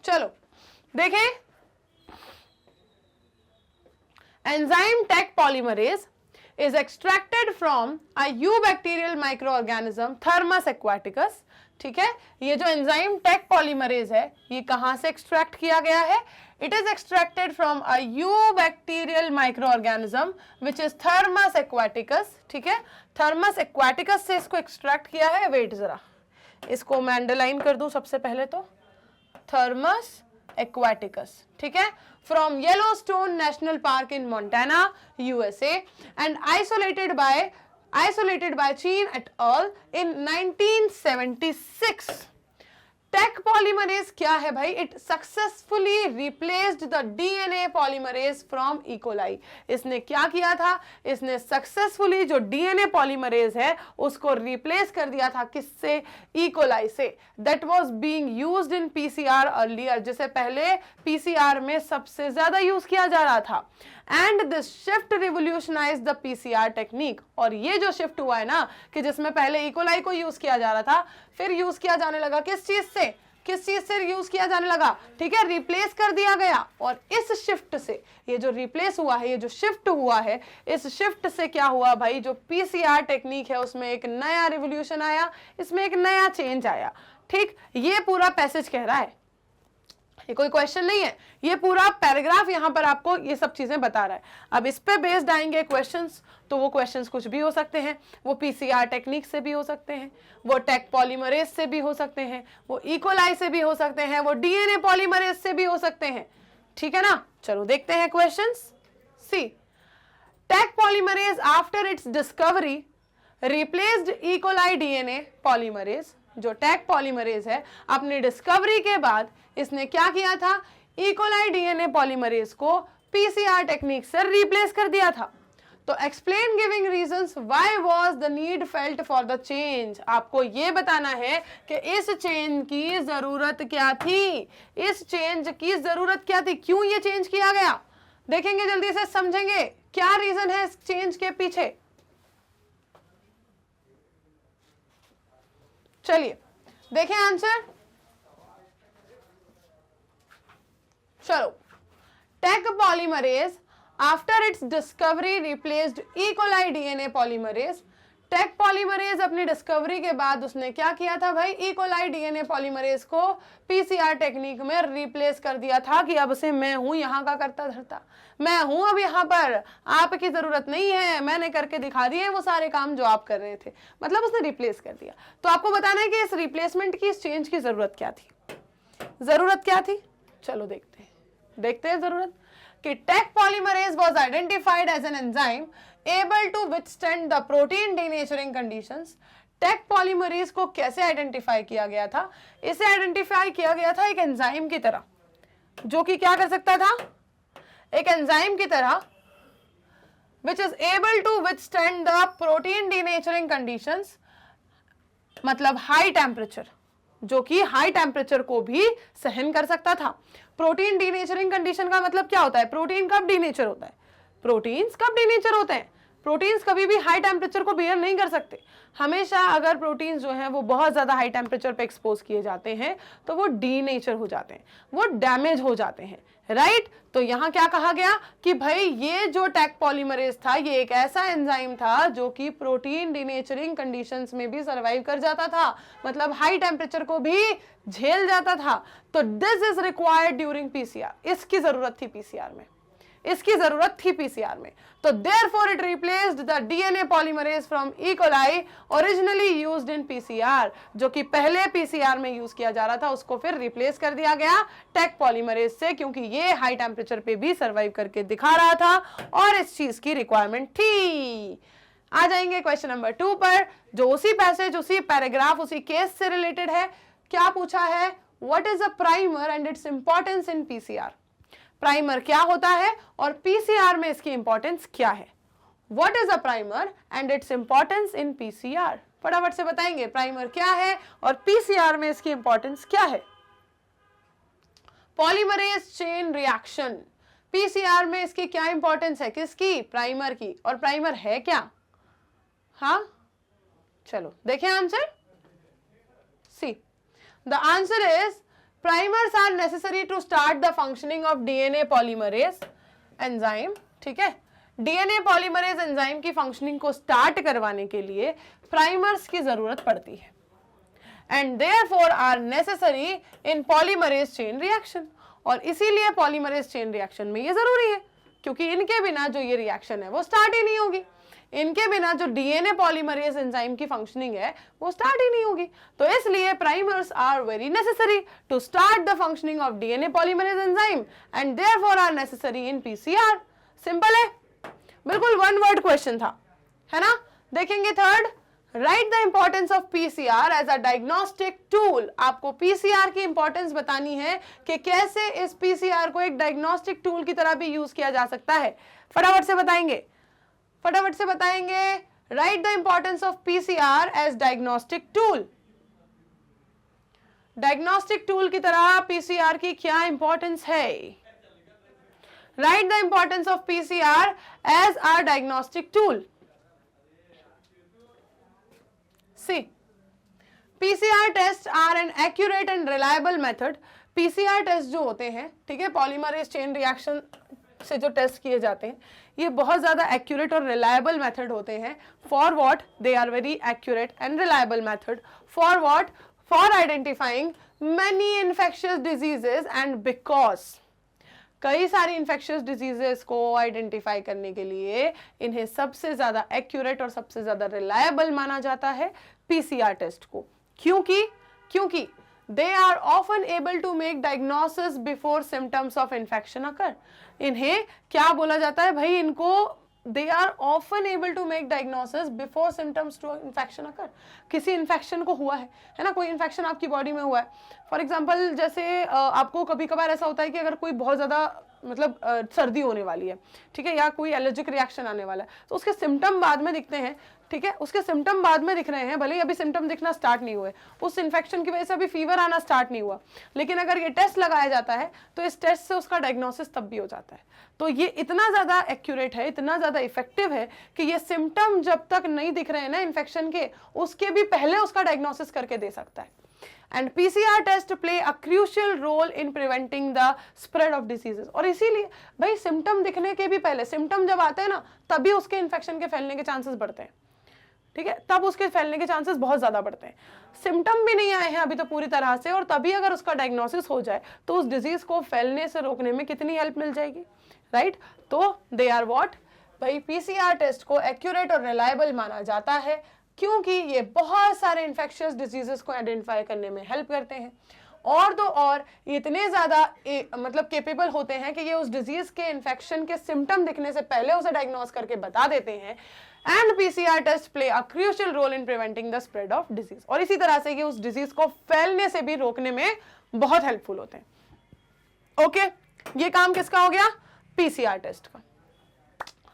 चलो देखें, enzyme Taq polymerase is extracted from a eubacterial microorganism Thermus aquaticus। ठीक है? ये जो एंजाइम टेक पॉलीमरेज है, ये कहां से एक्सट्रैक्ट किया गया है? It is extracted from a eubacterial microorganism which is Thermus aquaticus. ठीक है? थर्मस एक्वाटिकस से इसको एक्सट्रैक्ट किया है। वेट जरा, इसको मैं अंडरलाइन कर दूं सबसे पहले तो। थर्मस aquaticus, ठीक है, from Yellowstone National Park in Montana, USA, and isolated by Cheen et al. In 1976. Taq polymerase क्या है भाई? It successfully replaced the DNA polymerase from E coli. इसने क्या किया था? इसने सक्सेसफुली जो डीएनए पॉलीमरेज है उसको रिप्लेस कर दिया था। किससे? इकोलाई से। That was being used in PCR earlier, जिसे पहले पीसीआर में सबसे ज्यादा यूज किया जा रहा था। And this shift revolutionise the PCR technique. और ये जो शिफ्ट हुआ है ना, कि जिसमें पहले इकोलाई को यूज किया जा रहा था, फिर यूज किया जाने लगा किस चीज से? किस चीज से यूज किया जाने लगा? ठीक है, रिप्लेस कर दिया गया। और इस शिफ्ट से, ये जो रिप्लेस हुआ है, ये जो शिफ्ट हुआ है, इस शिफ्ट से क्या हुआ भाई? जो पीसीआर टेक्निक है उसमें एक नया रिवोल्यूशन आया, इसमें एक नया चेंज आया। ठीक, ये पूरा पैसेज कह रहा है, ये कोई क्वेश्चन नहीं है, ये पूरा पैराग्राफ यहां पर आपको ये सब चीजें बता रहा है। अब इस पे बेस्ड आएंगे क्वेश्चंस, तो वो क्वेश्चंस कुछ भी हो सकते हैं। वो पीसीआर टेक्निक से भी हो सकते हैं, वो टेक पॉलीमरेज से भी हो सकते हैं, वो इकोलाई से भी हो सकते हैं, वो डीएनए पॉलीमरेज से भी हो सकते हैं। ठीक है ना? चलो देखते हैं questions. See, Taq polymerase after its discovery replaced E coli DNA polymerase. जो टेक पॉलीमरेज है, अपनी डिस्कवरी के बाद इसने क्या किया था? इकोलाई डीएनए पॉलीमरेज को पीसीआर टेक्निक से रिप्लेस कर दिया था। तो explain giving reasons why was the need felt for the change. आपको ये बताना है कि इस चेंज की जरूरत क्या थी, इस चेंज की जरूरत क्या थी, क्यों ये चेंज किया गया। देखेंगे जल्दी से, समझेंगे क्या रीजन है इस चेंज के पीछे। चलिए देखें आंसर। चलो, Taq polymerase after its discovery replaced E coli DNA polymerase. Taq polymerase अपनी डिस्कवरी के बाद उसने क्या किया था भाई, ई कोलाई डीएनए पॉलीमरेज को पीसीआर टेक्निक में रिप्लेस कर दिया था कि अब से मैं हूं यहाँ का करता धरता, मैं हूं अब यहाँ पर, आपकी जरूरत नहीं है, मैंने करके दिखा दिए वो सारे काम जो आप कर रहे थे, मतलब उसने रिप्लेस कर दिया। तो आपको बताना है कि इस रिप्लेसमेंट की, इस चेंज की जरूरत क्या थी, जरूरत क्या थी, चलो देखते हैं जरूरत कि Taq polymerase was identified as an enzyme able to withstand the protein denaturing conditions. Taq polymerase को कैसे आइडेंटिफाई किया गया था, इसे आइडेंटिफाई किया गया था एक एंजाइम की तरह, जो कि क्या कर सकता था, एक एंजाइम की तरह which is able to withstand the protein denaturing conditions, मतलब हाई टेम्परेचर, जो कि हाई टेम्परेचर को भी सहन कर सकता था। प्रोटीन डीनेचरिंग कंडीशन का मतलब क्या होता है, प्रोटीन कब डीनेचर होता है, प्रोटीन्स कब डीनेचर होते हैं, प्रोटीन्स कभी भी हाई टेम्परेचर को बियर नहीं कर सकते। हमेशा अगर प्रोटीन्स जो हैं वो बहुत ज़्यादा हाई टेम्परेचर पे एक्सपोज किए जाते हैं तो वो डीनेचर हो जाते हैं, वो डैमेज हो जाते हैं, राइट। तो यहाँ क्या कहा गया कि भाई ये जो टेक पॉलीमरेज था ये एक ऐसा एंजाइम था जो कि प्रोटीन डीनेचरिंग कंडीशंस में भी सर्वाइव कर जाता था, मतलब हाई टेम्परेचर को भी झेल जाता था। तो this is required during PCR, इसकी जरूरत थी पीसीआर में, इसकी जरूरत थी पीसीआर में। तो therefore it replaced the DNA polymerase from E. coli originally used in PCR, जो कि पहले पीसीआर में यूज किया जा रहा था उसको फिर रिप्लेस कर दिया गया टेक पॉलीमरेज से, क्योंकि ये हाई टेम्परेचर पे भी सर्वाइव करके दिखा रहा था और इस चीज की रिक्वायरमेंट थी। आ जाएंगे क्वेश्चन नंबर 2 पर, जो उसी पैसेज, उसी पैराग्राफ, उसी केस से रिलेटेड है। क्या पूछा है, what is a primer and its importance in PCR. Primer क्या होता है और पीसीआर में इसकी इंपॉर्टेंस क्या है। What is a primer and its importance in PCR, फटाफट से बताएंगे प्राइमर क्या है और पीसीआर में इसकी इंपॉर्टेंस क्या है। पॉलीमरेज चेन रिएक्शन, पीसीआर में इसकी क्या इंपॉर्टेंस है, किसकी, प्राइमर की, और प्राइमर है क्या। हाँ चलो देखें answer, C the answer is primers are necessary to start the functioning of DNA polymerase enzyme, ठीक है। DNA polymerase enzyme की फंक्शनिंग को स्टार्ट करवाने के लिए प्राइमर्स की जरूरत पड़ती है, and therefore are necessary in polymerase chain reaction, और इसीलिए polymerase chain reaction में ये जरूरी है, क्योंकि इनके बिना जो ये रिएक्शन है वो स्टार्ट ही नहीं होगी, इनके बिना जो डीएनए पॉलीमरेज एंजाइम की फंक्शनिंग है वो स्टार्ट ही नहीं होगी। तो इसलिए primers are very necessary to start the functioning of DNA polymerase enzyme and therefore are necessary in PCR. Simple है, बिल्कुल वन वर्ड क्वेश्चन था, है ना। देखेंगे third, write the importance of PCR as a diagnostic tool. आपको पीसीआर की इंपॉर्टेंस बतानी है कि कैसे इस पीसीआर को एक डायग्नोस्टिक टूल की तरह भी यूज किया जा सकता है। फटाफट से बताएंगे, फटाफट से बताएंगे। Write the importance of PCR as diagnostic tool. Diagnostic tool की तरह पीसीआर की क्या इंपॉर्टेंस है। Write the importance of PCR as a diagnostic tool. See PCR test are an accurate and reliable method. PCR test जो होते हैं, ठीक है, पॉलीमरेज चेन रिएक्शन से जो टेस्ट किए जाते हैं, ये बहुत ज्यादा एक्यूरेट और रिलायबल मेथड होते हैं। For what, they are very accurate and reliable method. For what, for identifying many infectious diseases and because, कई सारी इन्फेक्शियस डिजीजेस को आइडेंटिफाई करने के लिए इन्हें सबसे ज्यादा एक्यूरेट और सबसे ज्यादा रिलायबल माना जाता है पीसीआर टेस्ट को। क्योंकि they are often able to make diagnosis before symptoms of infection occur। इन्हें क्या बोला जाता है भाई, इनको they are often able to make diagnosis before symptoms to infection occur। किसी इन्फेक्शन को हुआ है ना, कोई इन्फेक्शन आपकी बॉडी में हुआ है। फॉर एग्जाम्पल जैसे आपको कभी कभार ऐसा होता है कि अगर कोई बहुत ज्यादा मतलब सर्दी होने वाली है, ठीक है, या कोई एलर्जिक रिएक्शन आने वाला है, तो उसके सिम्टम बाद में दिखते हैं, ठीक है, उसके सिम्टम बाद में दिख रहे हैं, भले ही अभी सिम्टम दिखना स्टार्ट नहीं हुए, उस इन्फेक्शन की वजह से अभी फीवर आना स्टार्ट नहीं हुआ, लेकिन अगर ये टेस्ट लगाया जाता है तो इस टेस्ट से उसका डायग्नोसिस तब भी हो जाता है। तो ये इतना ज़्यादा एक्यूरेट है, इतना ज़्यादा इफेक्टिव है कि ये सिम्टम जब तक नहीं दिख रहे हैं ना इन्फेक्शन के, उसके भी पहले उसका डायग्नोसिस करके दे सकता है। And PCR test play a crucial role in preventing the spread of diseases. और इसीलिए भाई सिम्टम दिखने के भी पहले, सिम्टम जब आते हैं ना तभी उसके इन्फेक्शन के फैलने के चांसेस बढ़ते हैं, ठीक है, तब उसके फैलने के चांसेस बहुत ज्यादा बढ़ते हैं। सिम्टम भी नहीं आए हैं अभी तो पूरी तरह से, और तभी अगर उसका डायग्नोसिस हो जाए तो उस डिजीज को फैलने से रोकने में कितनी हेल्प मिल जाएगी, राइट। तो दे आर व्हाट, भाई पीसीआर टेस्ट को एक्यूरेट और रिलायबल माना जाता है क्योंकि ये बहुत सारे इन्फेक्शियस डिजीजेस को आइडेंटिफाई करने में हेल्प करते हैं, और तो और इतने ज्यादा मतलब केपेबल होते हैं कि ये उस डिजीज के इन्फेक्शन के सिम्टम दिखने से पहले उसे डायग्नोस करके बता देते हैं। And PCR test play a crucial role in preventing the spread of disease, और इसी तरह से ये उस डिजीज को फैलने से भी रोकने में बहुत हेल्पफुल होते हैं। ओके, ये काम किसका हो गया, पीसीआर टेस्ट का।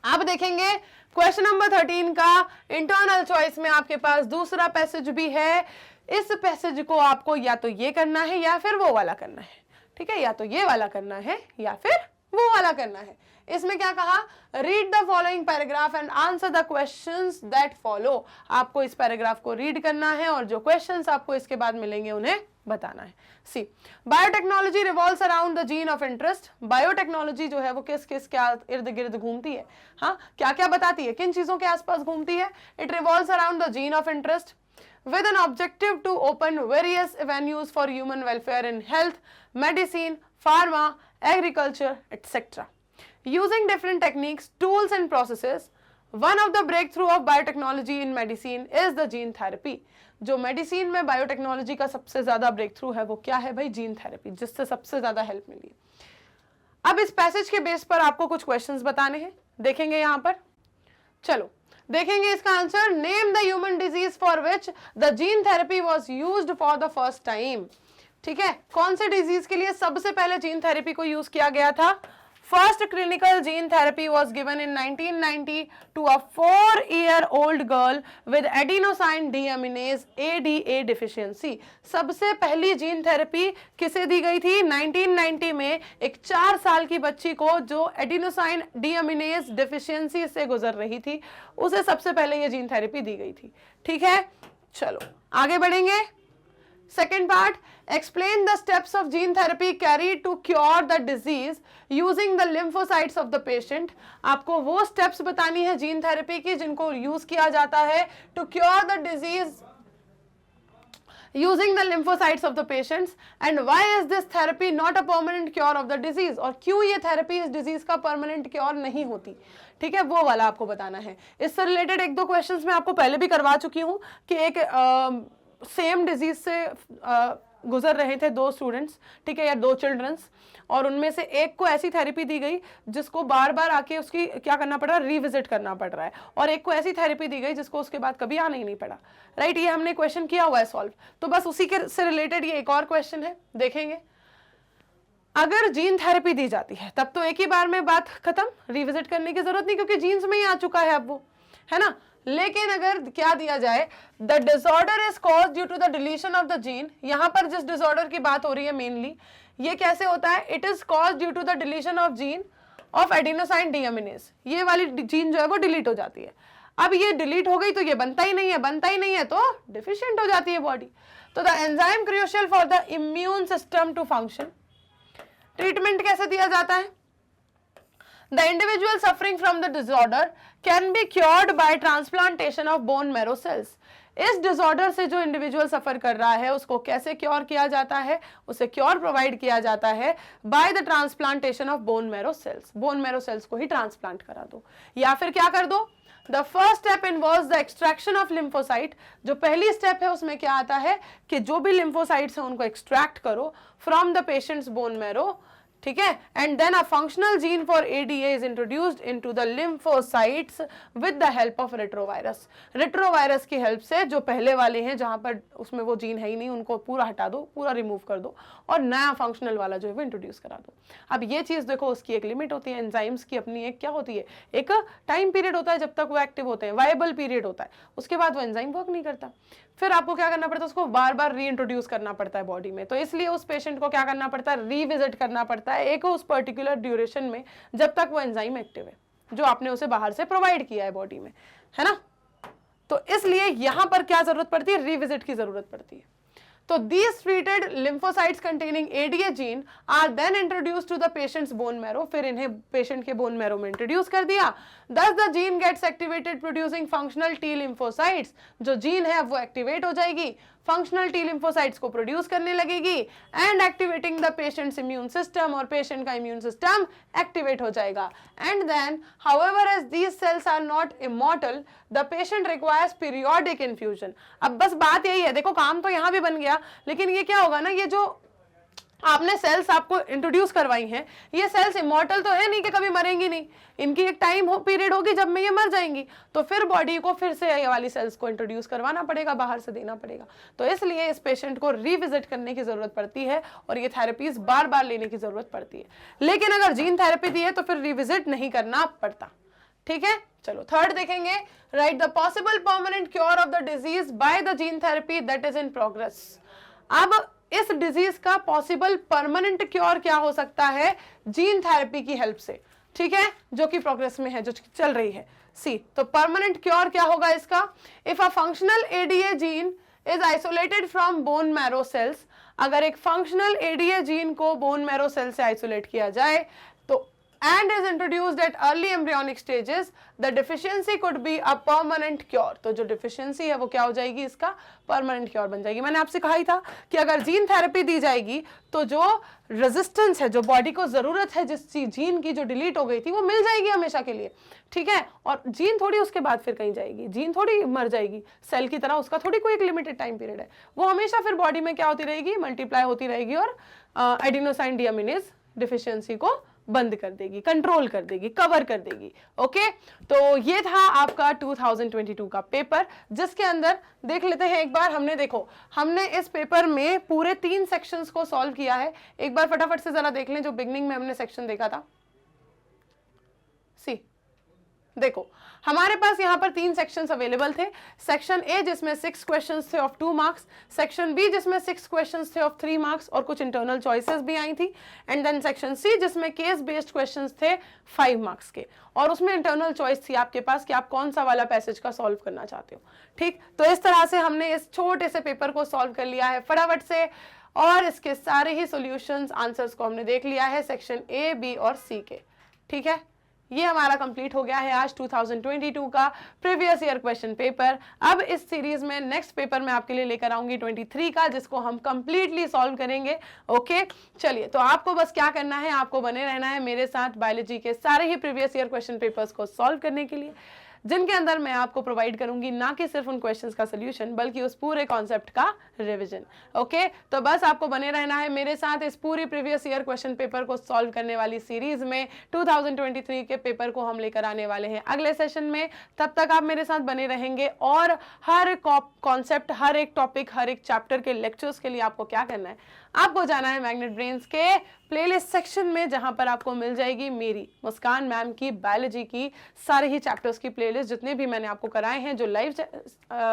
अब देखेंगे क्वेश्चन नंबर 13 का इंटरनल चॉइस में आपके पास दूसरा पैसेज भी है। इस पैसेज को आपको या तो ये करना है या फिर वो वाला करना है, ठीक है, या तो ये वाला करना है या फिर वो वाला करना है। इसमें क्या कहा, read the following paragraph and answer the questions that follow. आपको इस पैराग्राफ को रीड करना है और जो क्वेश्चंस आपको इसके बाद मिलेंगे उन्हें बताना है। See, biotechnology revolves around the gene of interest. Biotechnology जो है वो किस किस क्या इर्द गिर्द घूमती है, हाँ, क्या क्या बताती है, किन चीजों के आसपास घूमती है। It revolves around the gene of interest with an objective to open various avenues for human welfare in health, medicine, pharma, agriculture, etc. Using different techniques, tools and processes, one of the breakthrough of biotechnology in medicine is the gene therapy. जो मेडिसिन में बायोटेक्नोलॉजी का सबसे ज्यादा ब्रेक थ्रू है वो क्या है भाई, जीन थेरेपी, जिससे सबसे ज्यादा हेल्प मिली। अब इस पैसेज के बेस पर आपको कुछ क्वेश्चंस बताने हैं, देखेंगे यहां पर। चलो देखेंगे इसका answer. Name the human disease for which the gene therapy was used for the first time. ठीक है, कौन से डिजीज के लिए सबसे पहले जीन थेरेपी को यूज किया गया था। First clinical gene therapy was given in 1990 to a 4-year-old girl with adenosine deaminase ADA deficiency. सबसे पहली जीन थेरेपी किसे दी गई थी 1990 में, एक 4 साल की बच्ची को जो एडिनोसाइन डीअमीनेज डिफिशियंसी से गुजर रही थी, उसे सबसे पहले ये जीन थेरेपी दी गई थी। ठीक है, चलो आगे बढ़ेंगे। Second part, explain the steps of gene therapy carried to cure the disease using the lymphocytes of the patient. आपको वो steps बतानी है जीन थेरेपी की जिनको यूज किया जाता है to cure the disease using the lymphocytes of the patients, and why is this therapy not a permanent cure of the disease, और क्यों ये थेरेपी इस डिजीज का परमानेंट क्योर नहीं होती। ठीक है, वो वाला आपको बताना है। इससे रिलेटेड एक दो क्वेश्चंस मैं आपको पहले भी करवा चुकी हूँ कि एक सेम डिजीज से गुजर रहे थे 2 स्टूडेंट्स, ठीक है, या 2 चिल्ड्रंस, और उनमें से एक को ऐसी थेरेपी दी गई जिसको बार बार आके उसकी क्या करना पड़ रहा है, रिविजिट करना पड़ रहा है, और एक को ऐसी थेरेपी दी गई जिसको उसके बाद कभी आना ही नहीं पड़ा। राइट, ये हमने क्वेश्चन किया हुआ है सॉल्व, तो बस उसी के से रिलेटेड ये एक और क्वेश्चन है, देखेंगे। अगर जीन थेरेपी दी जाती है तब तो एक ही बार में बात खत्म, रिविजिट करने की जरूरत नहीं क्योंकि जीन्स में ही आ चुका है अब वो, है ना। लेकिन अगर क्या दिया जाए, the disorder is cause due to the deletion of the gene, यहां पर जिस डिसऑर्डर की बात हो रही है मेनली, ये कैसे होता है, it is cause due to the deletion of gene of adenosine deaminase, ये वाली जीन जो है वो डिलीट हो जाती है। अब ये डिलीट हो गई तो ये बनता ही नहीं है, बनता ही नहीं है तो डिफिशिएंट हो जाती है बॉडी। तो the enzyme crucial for the immune system to function. Treatment कैसे दिया जाता है, The individual suffering from the disorder can be cured by transplantation of bone marrow cells. इस डिसऑर्डर से जो इंडिविजुअल सफर कर रहा है उसको कैसे क्योर किया जाता है, उसे क्योर प्रोवाइड किया जाता है by the transplantation of bone marrow cells. Bone marrow cells को ही ट्रांसप्लांट करा दो, या फिर क्या कर दो, the first step involves the extraction of lymphocyte. जो पहली स्टेप है उसमें क्या आता है कि जो भी लिम्फोसाइट्स हैं उनको एक्सट्रैक्ट करो from the patient's bone marrow, ठीक है, and then a functional gene for ADA is introduced into the lymphocytes with the help of retrovirus. Retrovirus की हेल्प से जो पहले वाले हैं जहां पर उसमें वो जीन है ही नहीं, उनको पूरा हटा दो, पूरा रिमूव कर दो, और नया फंक्शनल वाला जो है वो इंट्रोड्यूस करा दो। अब ये चीज देखो, उसकी एक लिमिट होती है, एंजाइम्स की अपनी एक क्या होती है, एक टाइम पीरियड होता है जब तक वो एक्टिव होते हैं, वायबल पीरियड होता है, उसके बाद वो एंजाइम वर्क नहीं करता, फिर आपको क्या करना पड़ता है, उसको बार बार रीइंट्रोड्यूस करना पड़ता है बॉडी में। तो इसलिए उस पेशेंट को क्या करना पड़ता है, रीविजिट करना पड़ता है एक उस पर्टिकुलर ड्यूरेशन में जब तक वो एंजाइम एक्टिव है जो आपने उसे बाहर से प्रोवाइड किया है बॉडी में, है ना। तो इसलिए यहां पर क्या जरूरत पड़ती है, रिविजिट की जरूरत पड़ती है। तो these treated lymphocytes containing ADA gene are then introduced to the patient's bone marrow, फिर इन्हें पेशेंट के बोन मैरो में इंट्रोड्यूस कर दिया। Thus the gene gets activated producing functional T lymphocytes, जो जीन है वो एक्टिवेट हो जाएगी, फंक्शनल टी लिम्फोसाइट्स को प्रोड्यूस करने लगेगी and activating the patient's immune system, और पेशेंट का इम्यून सिस्टम एक्टिवेट हो जाएगा। And then however as these cells are not immortal the patient requires periodic infusion. अब बस बात यही है, देखो काम तो यहाँ भी बन गया, लेकिन ये क्या होगा ना, ये जो आपने सेल्स आपको इंट्रोड्यूस करवाई हैं, ये सेल्स इमॉर्टल तो है नहीं कि कभी मरेंगी नहीं, इनकी एक टाइम पीरियड होगी जब में ये मर जाएंगी, तो फिर बॉडी को फिर से ये वाली सेल्स को इंट्रोड्यूस करवाना पड़ेगा, बाहर से देना पड़ेगा। तो इसलिए इस पेशेंट को रिविजिट करने की जरूरत पड़ती है और ये थेरेपीज बार बार लेने की जरूरत पड़ती है। लेकिन अगर जीन थेरेपी दी है तो फिर रिविजिट नहीं करना पड़ता। ठीक है, चलो थर्ड देखेंगे। Write the possible permanent cure of the disease by the gene therapy that is in progress. अब इस डिजीज का पॉसिबल परमानेंट क्योर क्या हो सकता है? जीन थेरेपी की हेल्प से, ठीक है, जो कि प्रोग्रेस में है, जो चल रही है। सी, तो परमानेंट क्योर क्या होगा इसका? If a functional ADA gene is isolated from bone marrow cells, अगर एक फंक्शनल एडीए जीन को बोन मैरो सेल से आइसोलेट किया जाए तो and is introduced at early embryonic stages, the deficiency could be a permanent cure। तो जो deficiency है वो क्या हो जाएगी? इसका permanent cure बन जाएगी। मैंने आपसे कहा ही था कि अगर जीन थेरेपी दी जाएगी तो जो रेजिस्टेंस है, जो बॉडी को जरूरत है जिस जीन की जो डिलीट हो गई थी, वो मिल जाएगी हमेशा के लिए। ठीक है, और जीन थोड़ी उसके बाद फिर कहीं जाएगी, जीन थोड़ी मर जाएगी सेल की तरह, उसका थोड़ी कोई एक लिमिटेड टाइम पीरियड है, वो हमेशा फिर बॉडी में क्या होती रहेगी? मल्टीप्लाई होती रहेगी और एडिनोसाइन डीअमीनेज डिफिशियंसी को बंद कर देगी, कंट्रोल कर देगी, कवर कर देगी। ओके, तो ये था आपका 2022 का पेपर, जिसके अंदर देख लेते हैं एक बार। हमने इस पेपर में पूरे 3 सेक्शंस को सॉल्व किया है। एक बार फटाफट से जरा देख लें जो बिगनिंग में हमने सेक्शन देखा था। सी, देखो हमारे पास यहाँ पर 3 सेक्शंस अवेलेबल थे। सेक्शन ए जिसमें 6 क्वेश्चंस थे ऑफ 2 मार्क्स, सेक्शन बी जिसमें 6 क्वेश्चंस थे ऑफ 3 मार्क्स और कुछ इंटरनल चॉइसेस भी आई थी, एंड देन सेक्शन सी जिसमें केस बेस्ड क्वेश्चंस थे 5 मार्क्स के, और उसमें इंटरनल चॉइस थी आपके पास कि आप कौन सा वाला पैसेज का सॉल्व करना चाहते हो। ठीक, तो इस तरह से हमने इस छोटे से पेपर को सॉल्व कर लिया है फटाफट से, और इसके सारे ही सोल्यूशंस आंसर्स को हमने देख लिया है सेक्शन ए, बी और सी के। ठीक है, ये हमारा कंप्लीट हो गया है आज 2022 का प्रीवियस ईयर क्वेश्चन पेपर। अब इस सीरीज में नेक्स्ट पेपर मैं आपके लिए लेकर आऊंगी 23 का, जिसको हम कंप्लीटली सॉल्व करेंगे। ओके, चलिए, तो आपको बस क्या करना है, आपको बने रहना है मेरे साथ बायोलॉजी के सारे ही प्रीवियस ईयर क्वेश्चन पेपर्स को सॉल्व करने के लिए, जिनके अंदर मैं आपको प्रोवाइड करूंगी ना कि सिर्फ उन क्वेश्चंस का सोल्यूशन, बल्कि उस पूरे कॉन्सेप्ट का रिवीजन। ओके, तो बस आपको बने रहना है मेरे साथ इस पूरी प्रीवियस ईयर क्वेश्चन पेपर को सॉल्व करने वाली सीरीज में। 2023 के पेपर को हम लेकर आने वाले हैं अगले सेशन में। तब तक आप मेरे साथ बने रहेंगे, और हर कॉन्सेप्ट, हर एक टॉपिक, हर एक चैप्टर के लेक्चर्स के लिए आपको क्या करना है, आपको जाना है मैग्नेट ब्रेन्स के प्लेलिस्ट सेक्शन में, जहां पर आपको मिल जाएगी मेरी मुस्कान मैम की बायोलॉजी की सारे ही चैप्टर्स की प्लेलिस्ट, जितने भी मैंने आपको कराए हैं, जो लाइव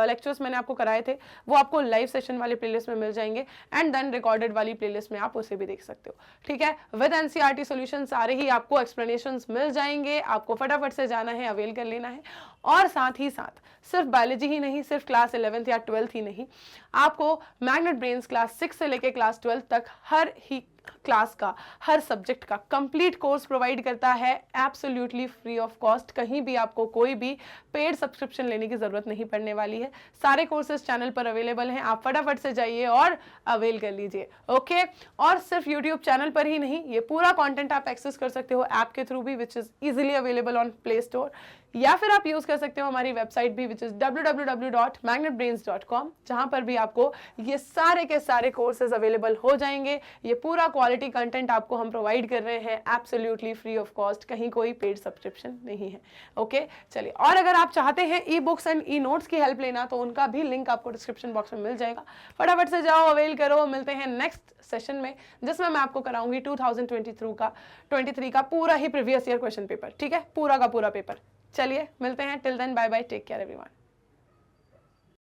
लेक्चर्स मैंने आपको कराए थे वो आपको लाइव सेशन वाले प्लेलिस्ट में मिल जाएंगे, एंड देन रिकॉर्डेड वाली प्लेलिस्ट में आप उसे भी देख सकते हो। ठीक है, विद एनसीईआरटी सॉल्यूशन सारे ही आपको एक्सप्लेनेशंस मिल जाएंगे, आपको फटाफट से जाना है, अवेल कर लेना है। और साथ ही साथ सिर्फ बायोलॉजी ही नहीं, सिर्फ क्लास 11th या 12th ही नहीं, आपको मैग्नेट ब्रेन्स क्लास 6 से लेकर क्लास 12 तक हर ही क्लास का, हर सब्जेक्ट का कंप्लीट कोर्स प्रोवाइड करता है एब्सोल्युटली फ्री ऑफ कॉस्ट। कहीं भी आपको कोई भी पेड सब्सक्रिप्शन लेने की जरूरत नहीं पड़ने वाली है। सारे कोर्सेज चैनल पर अवेलेबल हैं, आप फटाफट से जाइए और अवेल कर लीजिए। ओके, और सिर्फ यूट्यूब चैनल पर ही नहीं, ये पूरा कंटेंट आप एक्सेस कर सकते हो ऐप के थ्रू भी, which is easily available on play store, या फिर आप यूज कर सकते हो हमारी वेबसाइट भी, विच इज www.magnetbrains.com, जहां पर भी आपको ये सारे के सारे कोर्सेज अवेलेबल हो जाएंगे। ये पूरा क्वालिटी कंटेंट आपको हम प्रोवाइड कर रहे हैं एब्सोल्युटली फ्री ऑफ कॉस्ट, कहीं कोई पेड सब्सक्रिप्शन नहीं है। ओके, चलिए, और अगर आप चाहते हैं e books and e notes की हेल्प लेना, तो उनका भी लिंक आपको डिस्क्रिप्शन बॉक्स में मिल जाएगा। फटाफट से जाओ, अवेल करो। मिलते हैं नेक्स्ट सेशन में, जिसमें मैं आपको कराऊंगी 2023 का पूरा ही प्रीवियस ईयर क्वेश्चन पेपर। ठीक है, पूरा का पूरा पेपर। चलिए, मिलते हैं। Till then, bye bye, take care everyone.